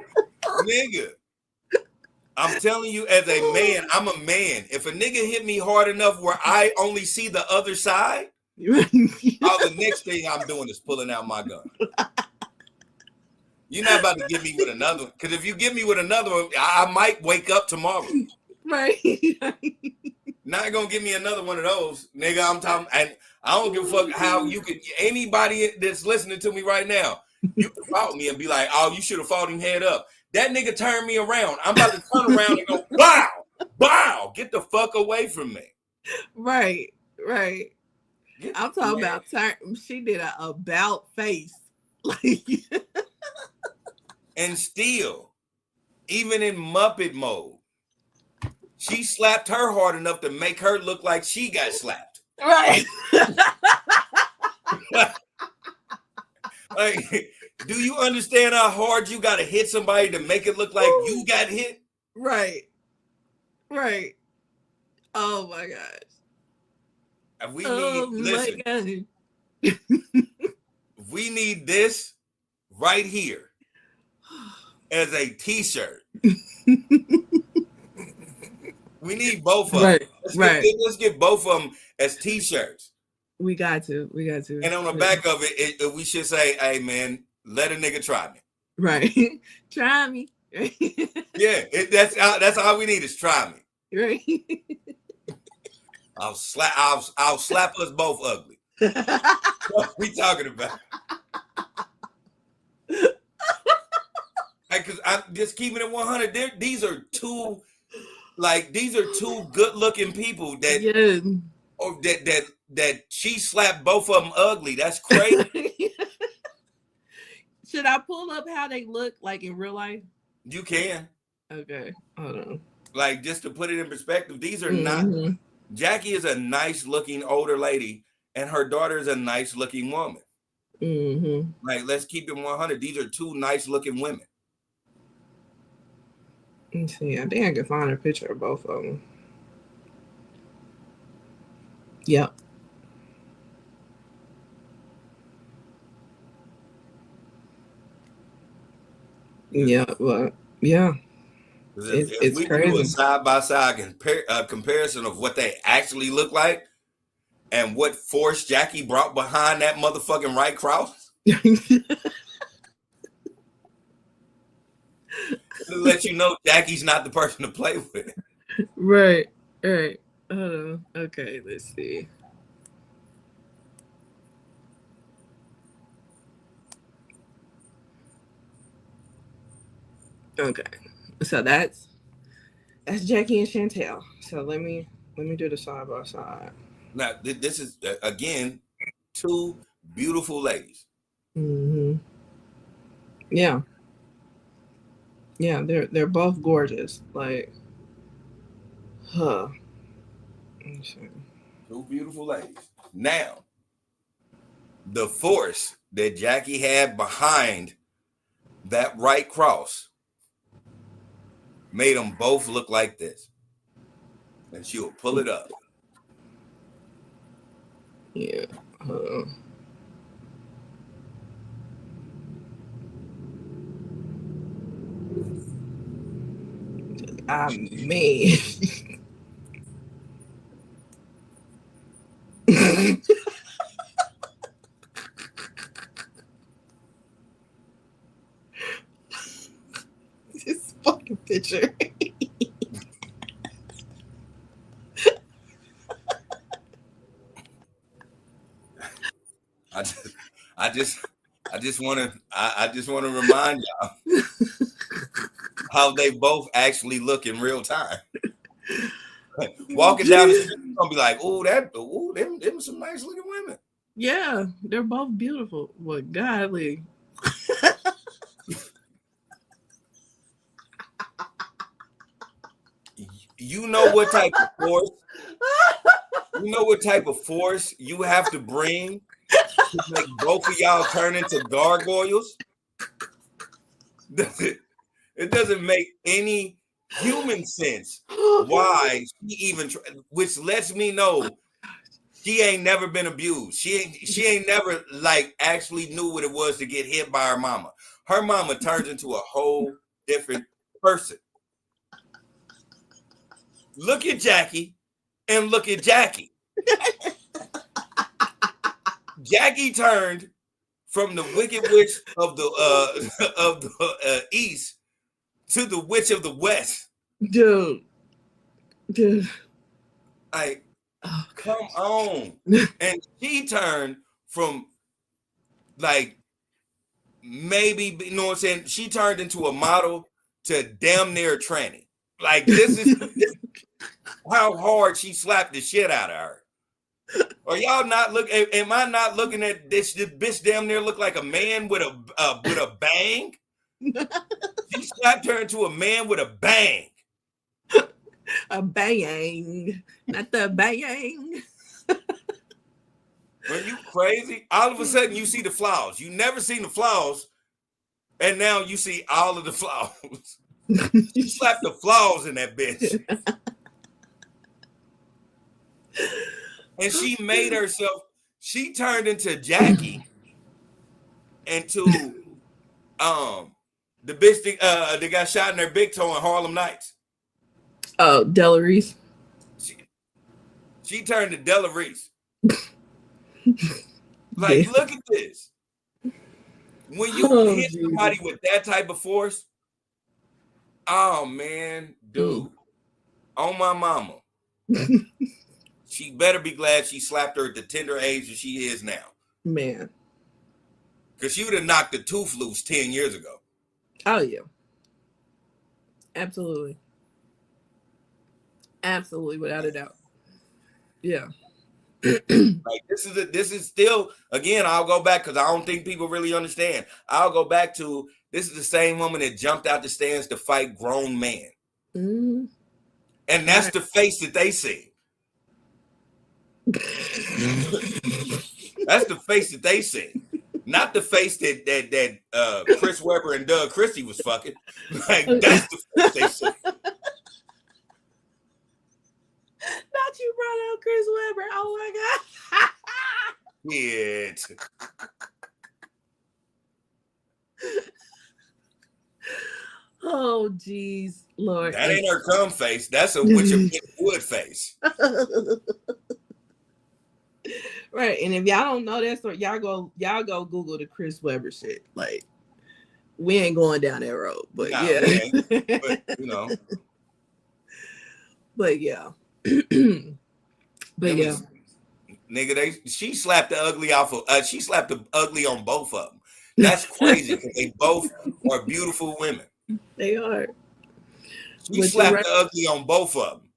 nigga. I'm telling you, as a man, I'm a man. If a nigga hit me hard enough where I only see the other side, the next thing I'm doing is pulling out my gun. You're not about to get me with another one, because if you get me with another one, I might wake up tomorrow. Right. Not gonna give me another one of those, nigga. I'm talking, and I don't give a fuck how you could. Anybody that's listening to me right now, you can fault me and be like, "Oh, you should have fought him head up." That nigga turned me around. I'm about to turn around and go, "Wow, wow, get the fuck away from me." Right. I'm talking about she did a about face, like, and still, even in Muppet mode, she slapped her hard enough to make her look like she got slapped. Right. Like, do you understand how hard you got to hit somebody to make it look like you got hit? Right. Oh my gosh. We need this right here as a t-shirt. We need both of them. Let's get both of them as t-shirts. We got to. And on the back of it, we should say, "Hey man, let a nigga try me." Right. Try me. Yeah, that's all we need is try me. Right. I'll slap us both ugly. What we talking about? Because I'm just keeping it 100. These are two good-looking people that she slapped both of them ugly. That's crazy. Should I pull up how they look like in real life? You can. Okay, hold on. Like, just to put it in perspective, these are not. Jackie is a nice-looking older lady, and her daughter is a nice-looking woman. Like, let's keep it 100. These are two nice-looking women. Let's see. I think I can find a picture of both of them. Yep. Yeah, well, Yeah, If it's we could do a crazy. side by side comparison of what they actually look like and what force Jackie brought behind that motherfucking right cross, it'll let you know Jackie's not the person to play with. Right. Hold on. Okay, let's see. Okay, so that's Jackie and Chantel. So let me do the side by side. Now, this is again 2 beautiful ladies. Mm-hmm. Yeah, they're both gorgeous. Like, huh. Let's see. 2 beautiful ladies. Now, the force that Jackie had behind that right cross made them both look like this. And she'll pull it up. Yeah. I mean. This fucking picture. I just want to remind y'all how they both actually look in real time. Walking down the street, you're gonna be like, them some nice looking women. Yeah, they're both beautiful. What godly. You know what type of force? You know what type of force you have to bring to make both of y'all turn into gargoyles? It doesn't make any human sense why she even, which lets me know she ain't never been abused. She ain't never like actually knew what it was to get hit by her mama. Her mama turns into a whole different person. Look at Jackie and look at Jackie. Jackie turned from the wicked witch of the east to the witch of the west. Dude. Like, come on. And she turned from like maybe, you know what I'm saying? She turned into a model to damn near a tranny. Like, this is how hard she slapped the shit out of her. Are y'all not looking? Am I not looking at this? This bitch damn near look like a man with a bang. She slapped her into a man with a bang. A bang, not the bang. Are you crazy? All of a sudden, you see the flaws. You never seen the flaws, and now you see all of the flaws. She slapped the flaws in that bitch. And she made herself, she turned into Jackie, into the bitch that got shot in her big toe in Harlem Nights. Oh, Della Reese. She turned to Della Reese. Like, Yeah. look at this. When you hit somebody with that type of force, oh man, dude, on my mama. She better be glad she slapped her at the tender age that she is now. Man. Because she would have knocked the tooth loose 10 years ago. Oh, yeah. Absolutely. Absolutely, without a doubt. Yeah. Like, this is still, again, I'll go back because I don't think people really understand. I'll go back to, this is the same woman that jumped out the stands to fight grown men. Mm-hmm. And that's the face that they see. That's the face that they see. Not the face that Chris Webber and Doug Christie was fucking. Like, that's the face they see. Not you brought out Chris Webber. Oh my God. Shit. Oh, geez, Lord. That ain't her cum face. That's a with your wood face. Right. And if y'all don't know that story, y'all go Google the Chris Webber shit. Like, we ain't going down that road. But Nah, yeah. we ain't. But you know. But yeah. But It yeah. was- nigga, she slapped the ugly off of she slapped the ugly on both of them. That's crazy because they both are beautiful women. They are. She slapped the ugly on both of them.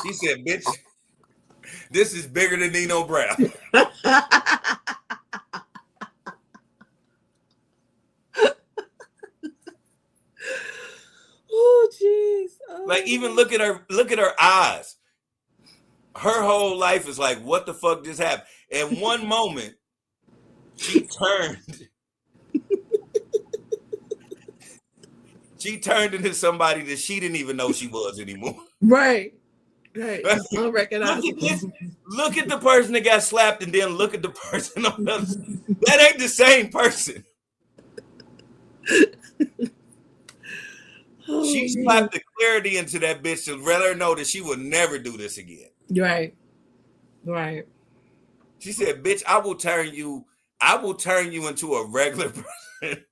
She said, bitch, this is bigger than Nino Brown. Oh, jeez. Oh, Like, even look at her eyes. Her whole life is like, what the fuck just happened? And one moment, she turned. She turned into somebody that she didn't even know she was anymore. Right. It's unrecognizable. Look at the person that got slapped, and then look at the person on the other side. That ain't the same person. She slapped the clarity into that bitch to let her know that she will never do this again. Right. She said, bitch, I will turn you into a regular person.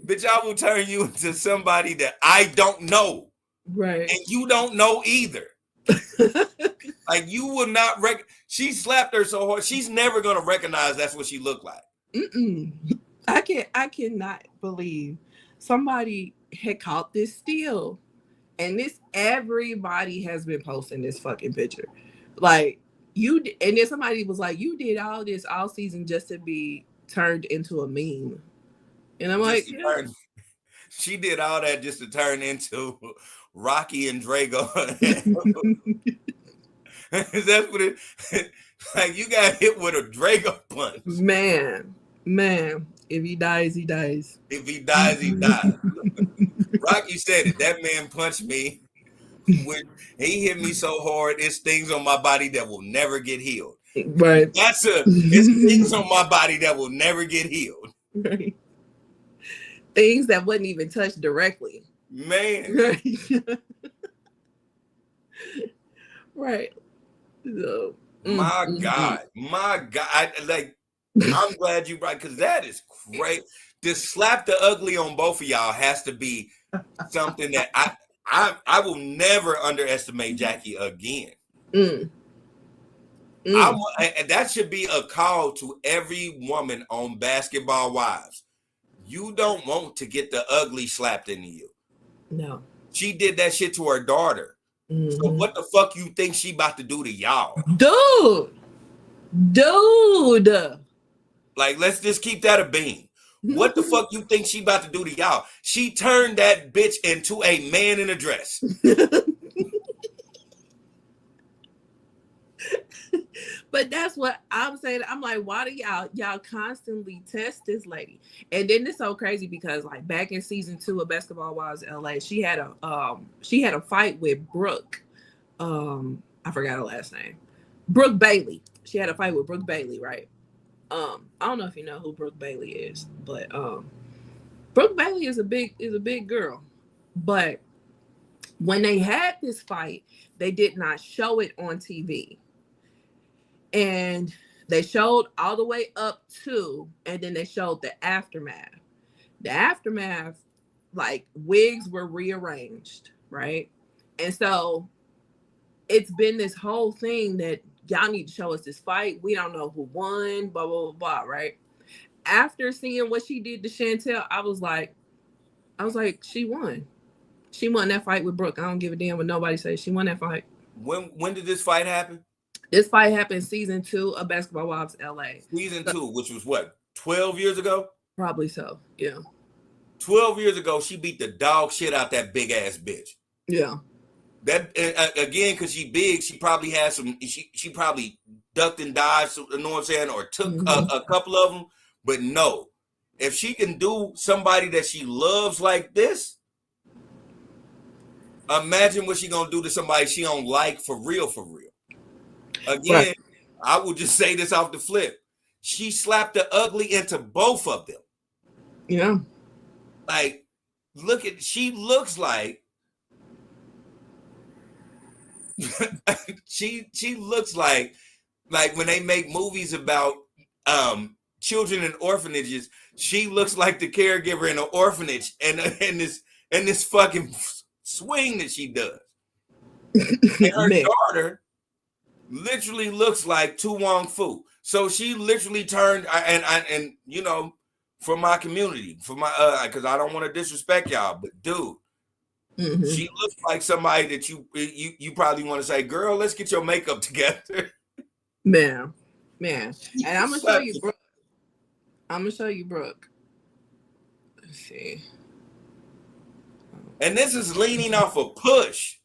Bitch, I will turn you into somebody that I don't know. Right. And you don't know either. Like, you will not she slapped her so hard, she's never gonna recognize that's what she looked like. I cannot believe somebody had caught this still. And everybody has been posting this fucking picture. Like, and then somebody was like, you did all this all season just to be turned into a meme. And I'm like, yeah. She did all that just to turn into Rocky and Drago. That's what it like. You got hit with a Drago punch. Man. If he dies, he dies. If he dies, he dies. Rocky said it. That man punched me. When he hit me so hard, it's things on my body that will never get healed. Right. It's things on my body that will never get healed. Right. Things that wouldn't even touch directly. Man. Right. Right. So, my God. I'm glad you brought, because that is great. To slap the ugly on both of y'all has to be something that I will never underestimate Jackie again. And that should be a call to every woman on Basketball Wives. You don't want to get the ugly slapped into you. No. She did that shit to her daughter. So what the fuck you think she about to do to y'all? Dude. Like, let's just keep that a bean. What the fuck you think she about to do to y'all? She turned that bitch into a man in a dress. But that's what I'm saying. I'm like, why do y'all constantly test this lady? And then it's so crazy because, like, back in season 2 of Basketball Wives LA, she had a fight with Brooke. I forgot her last name. Brooke Bailey. She had a fight with Brooke Bailey, right? I don't know if you know who Brooke Bailey is, but Brooke Bailey is a big girl. But when they had this fight, they did not show it on TV. And they showed all the way up to, and then they showed the aftermath. The aftermath, like, wigs were rearranged, right? And so it's been this whole thing that y'all need to show us this fight. We don't know who won, blah, blah, blah, blah, right? After seeing what she did to Chantel, I was like, she won. She won that fight with Brooke. I don't give a damn what nobody says. She won that fight. When did this fight happen? This fight happened season 2 of Basketball Wives LA. Season 2, which was what, 12 years ago? Probably so, yeah. 12 years ago, she beat the dog shit out that big ass bitch. Yeah. That again, because she big, she probably had some. She probably ducked and dodged. You know what I'm saying, or took a couple of them. But no, if she can do somebody that she loves like this, imagine what she gonna do to somebody she don't like for real, for real. Again, right. I will just say this off the flip. She slapped the ugly into both of them. Yeah. Like, she looks like she looks like when they make movies about children in orphanages, she looks like the caregiver in an orphanage, and this fucking swing that she does. And her daughter literally looks like Tu Wong Fu. So she literally turned, and you know, for my community, for my because I don't want to disrespect y'all, but dude, she looks like somebody that you probably want to say, girl, let's get your makeup together. Man. And I'm gonna show you, Brooke. Let's see. And this is leaning off a push.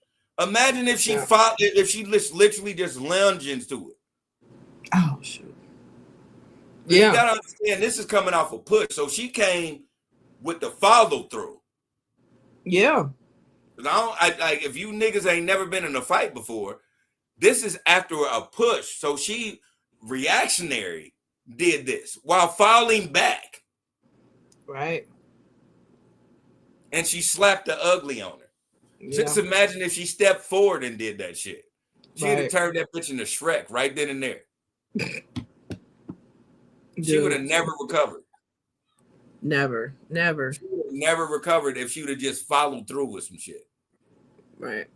Imagine if she fought, if she literally just lunged into it. Oh shoot! You gotta understand, this is coming off a push. So she came with the follow through. Yeah. Like if you niggas ain't never been in a fight before, this is after a push. So she reactionary did this while falling back. Right. And she slapped the ugly on her. Just imagine if she stepped forward and did that shit. She'd have turned that bitch into Shrek right then and there. She would have never recovered. Never. She would have never recovered if she would have just followed through with some shit. Right.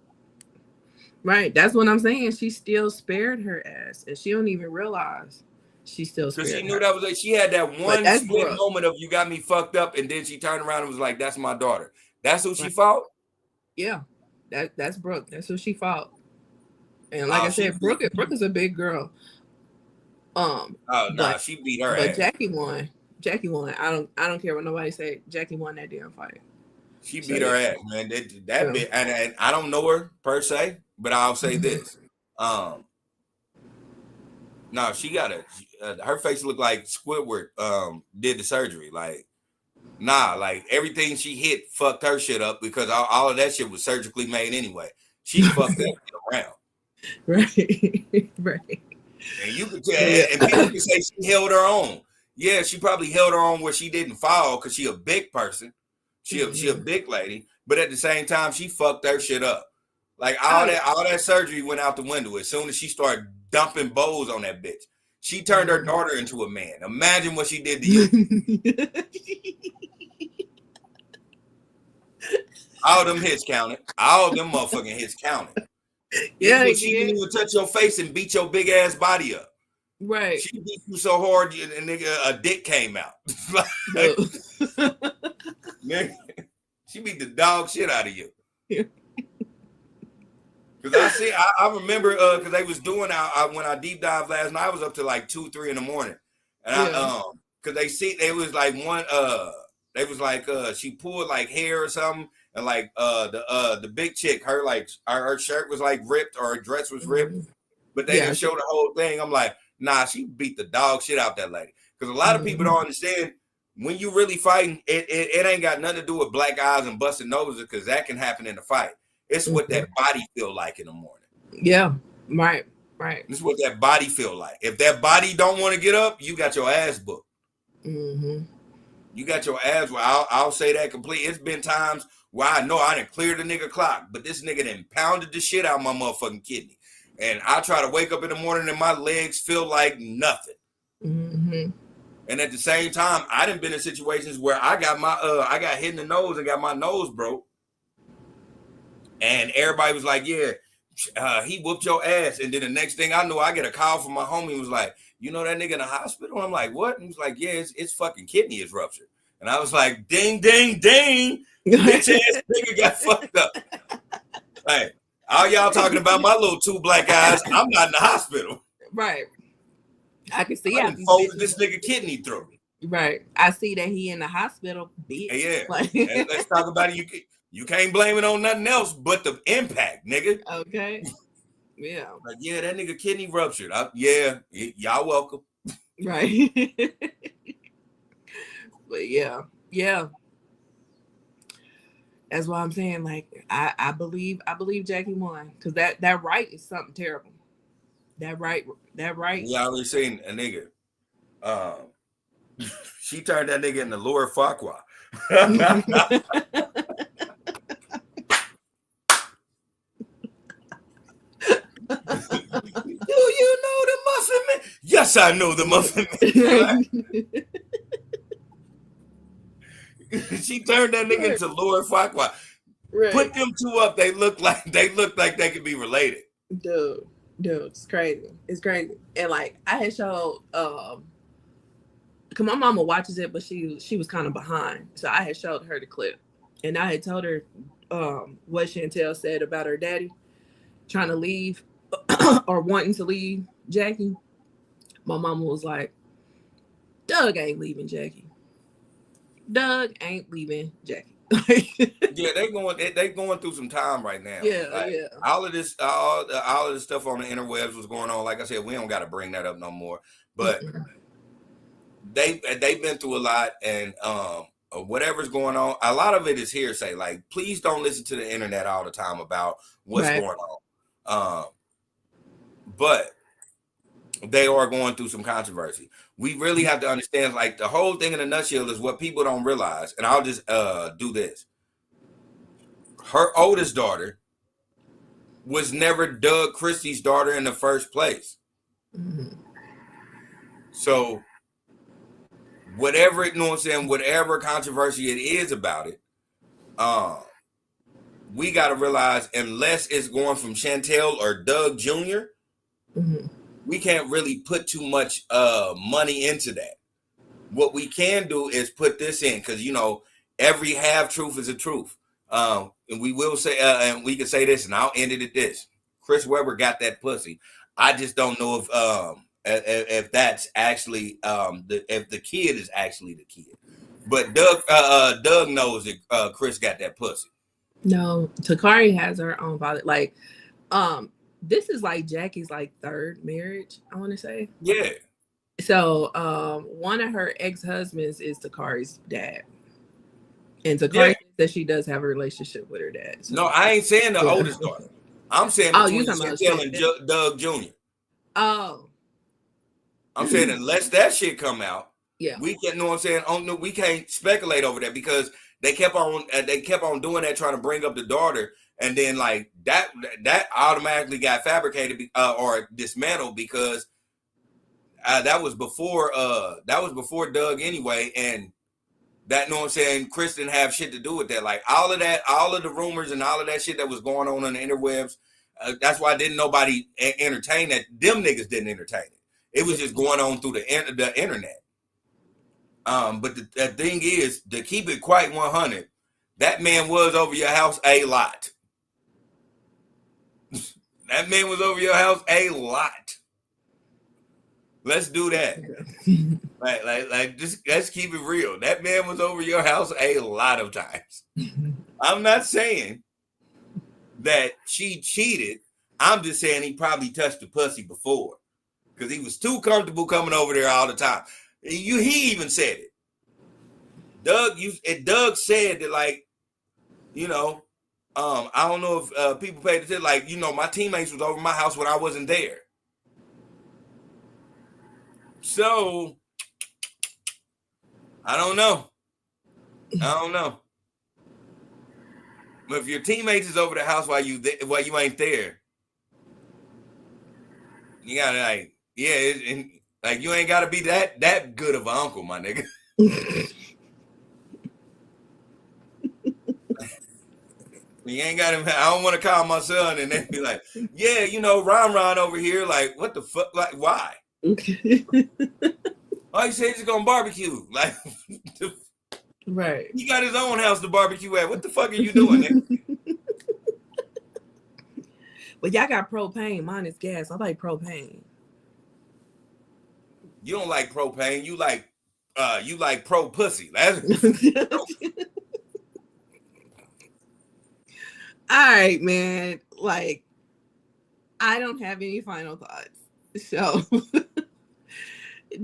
That's what I'm saying. She still spared her ass, and she don't even realize she still spared. Because she knew that was like, she had that one split moment of you got me fucked up, and then she turned around and was like, "That's my daughter." That's who she fought. Yeah, that's Brooke. That's who she fought. And like I said, Brooke is a big girl. She beat her ass. But Jackie won. I don't care what nobody say. Jackie won that damn fight. She beat her ass, man. That bit, and I don't know her per se, but I'll say this. No, she got her face looked like Squidward did the surgery. Like, like everything she hit fucked her shit up because all of that shit was surgically made anyway. She fucked that shit around. Right. And you could tell, and people can say she held her own. Yeah, she probably held her own where she didn't fall because she a big person. She a big lady, but at the same time, she fucked her shit up. Like all that surgery went out the window as soon as she started dumping bows on that bitch. She turned her daughter into a man. Imagine what she did to you. All them hits counted. All them motherfucking hits counted. Yeah, she didn't even touch your face and beat your big ass body up. Right. She beat you so hard, and nigga, a dick came out. Nigga, she beat the dog shit out of you. Because I remember because they was doing when I deep dive last night, I was up to like 2-3 in the morning, and because they was like they was like she pulled like hair or something, and like the big chick, her shirt was like ripped or her dress was ripped, but they didn't show the whole thing. I'm like, nah, she beat the dog shit out that lady. Because a lot of people don't understand when you really fighting, it ain't got nothing to do with black eyes and busting noses, because that can happen in a fight. It's what that body feel like in the morning. Yeah, right. It's what that body feel like. If that body don't want to get up, you got your ass booked. You got your ass. Well, I'll say that completely. It's been times where I know I didn't clear the nigga clock, but this nigga done pounded the shit out of my motherfucking kidney. And I try to wake up in the morning and my legs feel like nothing. And at the same time, I done been in situations where I got I got hit in the nose and got my nose broke. And everybody was like, yeah, he whooped your ass. And then the next thing I know, I get a call from my homie who was like, you know that nigga in the hospital? I'm like, what? And he was like, yeah, it's fucking kidney is ruptured. And I was like, ding, ding, ding. Bitch ass nigga got fucked up. Hey, all y'all talking about my little two black eyes. I'm not in the hospital. Right. I can see I folded this nigga kidney through. Right. I see that he in the hospital. Bitch. Yeah. And let's talk about it. You can't blame it on nothing else but the impact, nigga. Okay. Yeah. Like, yeah, that nigga kidney ruptured. Y'all welcome. Right. But yeah. That's why I'm saying, like, I believe Jackie won, because that right is something terrible. That right. We already seen a nigga. She turned that nigga into Lord Farquaad. Do you know the Muffin Man? Yes, I know the Muffin Man. She turned that nigga into Lord Farquaad. Right. Put them two up. They look like they could be related. Dude, it's crazy. It's crazy. And like I had showed because my mama watches it, but she was kind of behind. So I had showed her the clip. And I had told her what Chantel said about her daddy trying to leave or wanting to leave Jackie. My mama was like, Doug ain't leaving Jackie. Doug ain't leaving Jackie. Yeah, they going through some time right now. Yeah, like, yeah. All of this stuff on the interwebs was going on. Like I said, we don't got to bring that up no more. But they've been through a lot, and whatever's going on, a lot of it is hearsay. Like, please don't listen to the internet all the time about what's going on. But they are going through some controversy. We really have to understand, like, the whole thing in a nutshell is what people don't realize. And I'll just do this. Her oldest daughter was never Doug Christie's daughter in the first place. Mm-hmm. So whatever, you know what I'm saying, whatever controversy it is about it, we got to realize, unless it's going from Chantel or Doug Jr., we can't really put too much money into that. What we can do is put this in, because, you know, every half truth is a truth. And we will say, and we can say this, and I'll end it at this. Chris Webber got that pussy. I just don't know if that's actually if the kid is actually the kid. But Doug knows that Chris got that pussy. No, Takari has her own father. Like, this is like Jackie's like third marriage, I want to say. Yeah. So one of her ex-husbands is Takari's dad. And Takari says that she does have a relationship with her dad. So. No, I ain't saying the oldest daughter. I'm saying between Chantel and Doug Jr. Oh. I'm saying unless that shit come out, yeah, we can't, know what I'm saying? We can't speculate over that, because they kept on doing that, trying to bring up the daughter, and then like that automatically got fabricated or dismantled, because that was before Doug anyway, and that, know what I'm saying, Chris didn't have shit to do with that. Like all of the rumors and all of that shit that was going on the interwebs, that's why didn't nobody entertain that. Them niggas didn't entertain it. It was just going on through the internet. But the thing is, to keep it quite 100, that man was over your house a lot. That man was over your house a lot. Let's do that. like just let's keep it real. That man was over your house a lot of times. I'm not saying that she cheated. I'm just saying he probably touched the pussy before, because he was too comfortable coming over there all the time. He even said it. Doug said that, like, you know, I don't know if people paid attention. Like, you know, my teammates was over my house when I wasn't there. So I don't know. But if your teammates is over the house while you ain't there, you gotta, like, like, you ain't gotta be that good of an uncle, my nigga. You ain't got him. I don't want to call my son and then be like, yeah, you know, Ron over here. Like, what the fuck? Like, why? Why you say he's gonna barbecue? Like, right. He got his own house to barbecue at. What the fuck are you doing, nigga? But y'all got propane. Mine is gas. I like propane. You don't like propane. You like pro pussy. That's all right, man. Like, I don't have any final thoughts. So,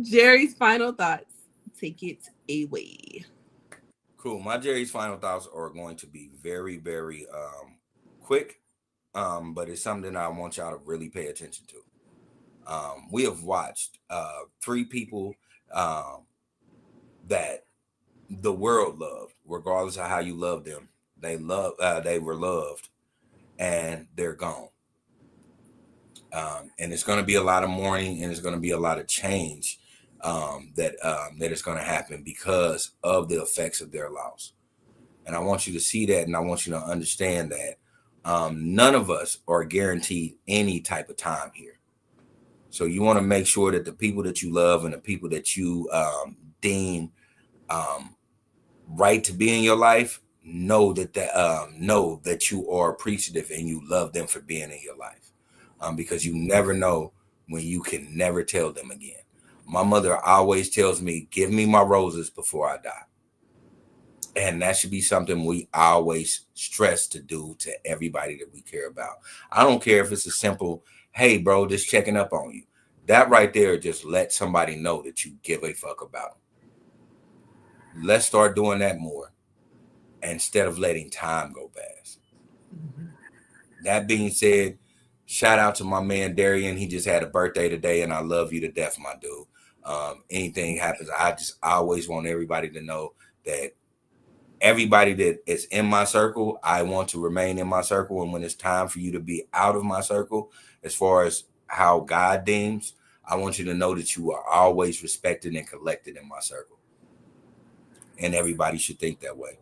Jerry's final thoughts. Take it away. Cool. My Jerry's final thoughts are going to be very, very quick. But it's something I want y'all to really pay attention to. We have watched 3 people that the world loved, regardless of how you love them. They were loved, and they're gone. And it's going to be a lot of mourning, and it's going to be a lot of change that is going to happen because of the effects of their loss. And I want you to see that, and I want you to understand that none of us are guaranteed any type of time here. So you want to make sure that the people that you love and the people that you deem right to be in your life know that you are appreciative and you love them for being in your life, because you never know when you can never tell them again. My mother always tells me, give me my roses before I die. And that should be something we always stress to do to everybody that we care about. I don't care if it's a simple, hey, bro, just checking up on you. That right there, just let somebody know that you give a fuck about them. Let's start doing that more instead of letting time go past. Mm-hmm. That being said, shout out to my man Darian. He just had a birthday today, and I love you to death, my dude. Anything happens, I always want everybody to know that everybody that is in my circle, I want to remain in my circle. And when it's time for you to be out of my circle, as far as how God deems, I want you to know that you are always respected and collected in my circle. And everybody should think that way.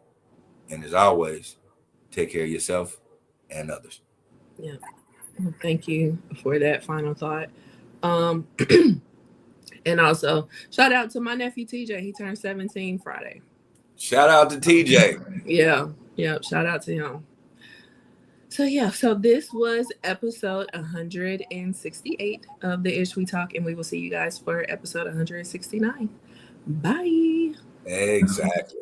And as always, take care of yourself and others. Yeah. Thank you for that final thought. And also, shout out to my nephew TJ. He turned 17 Friday. Shout out to TJ. Yeah. Shout out to him. So this was episode 168 of the Ish We Talk, and we will see you guys for episode 169. Bye. Exactly.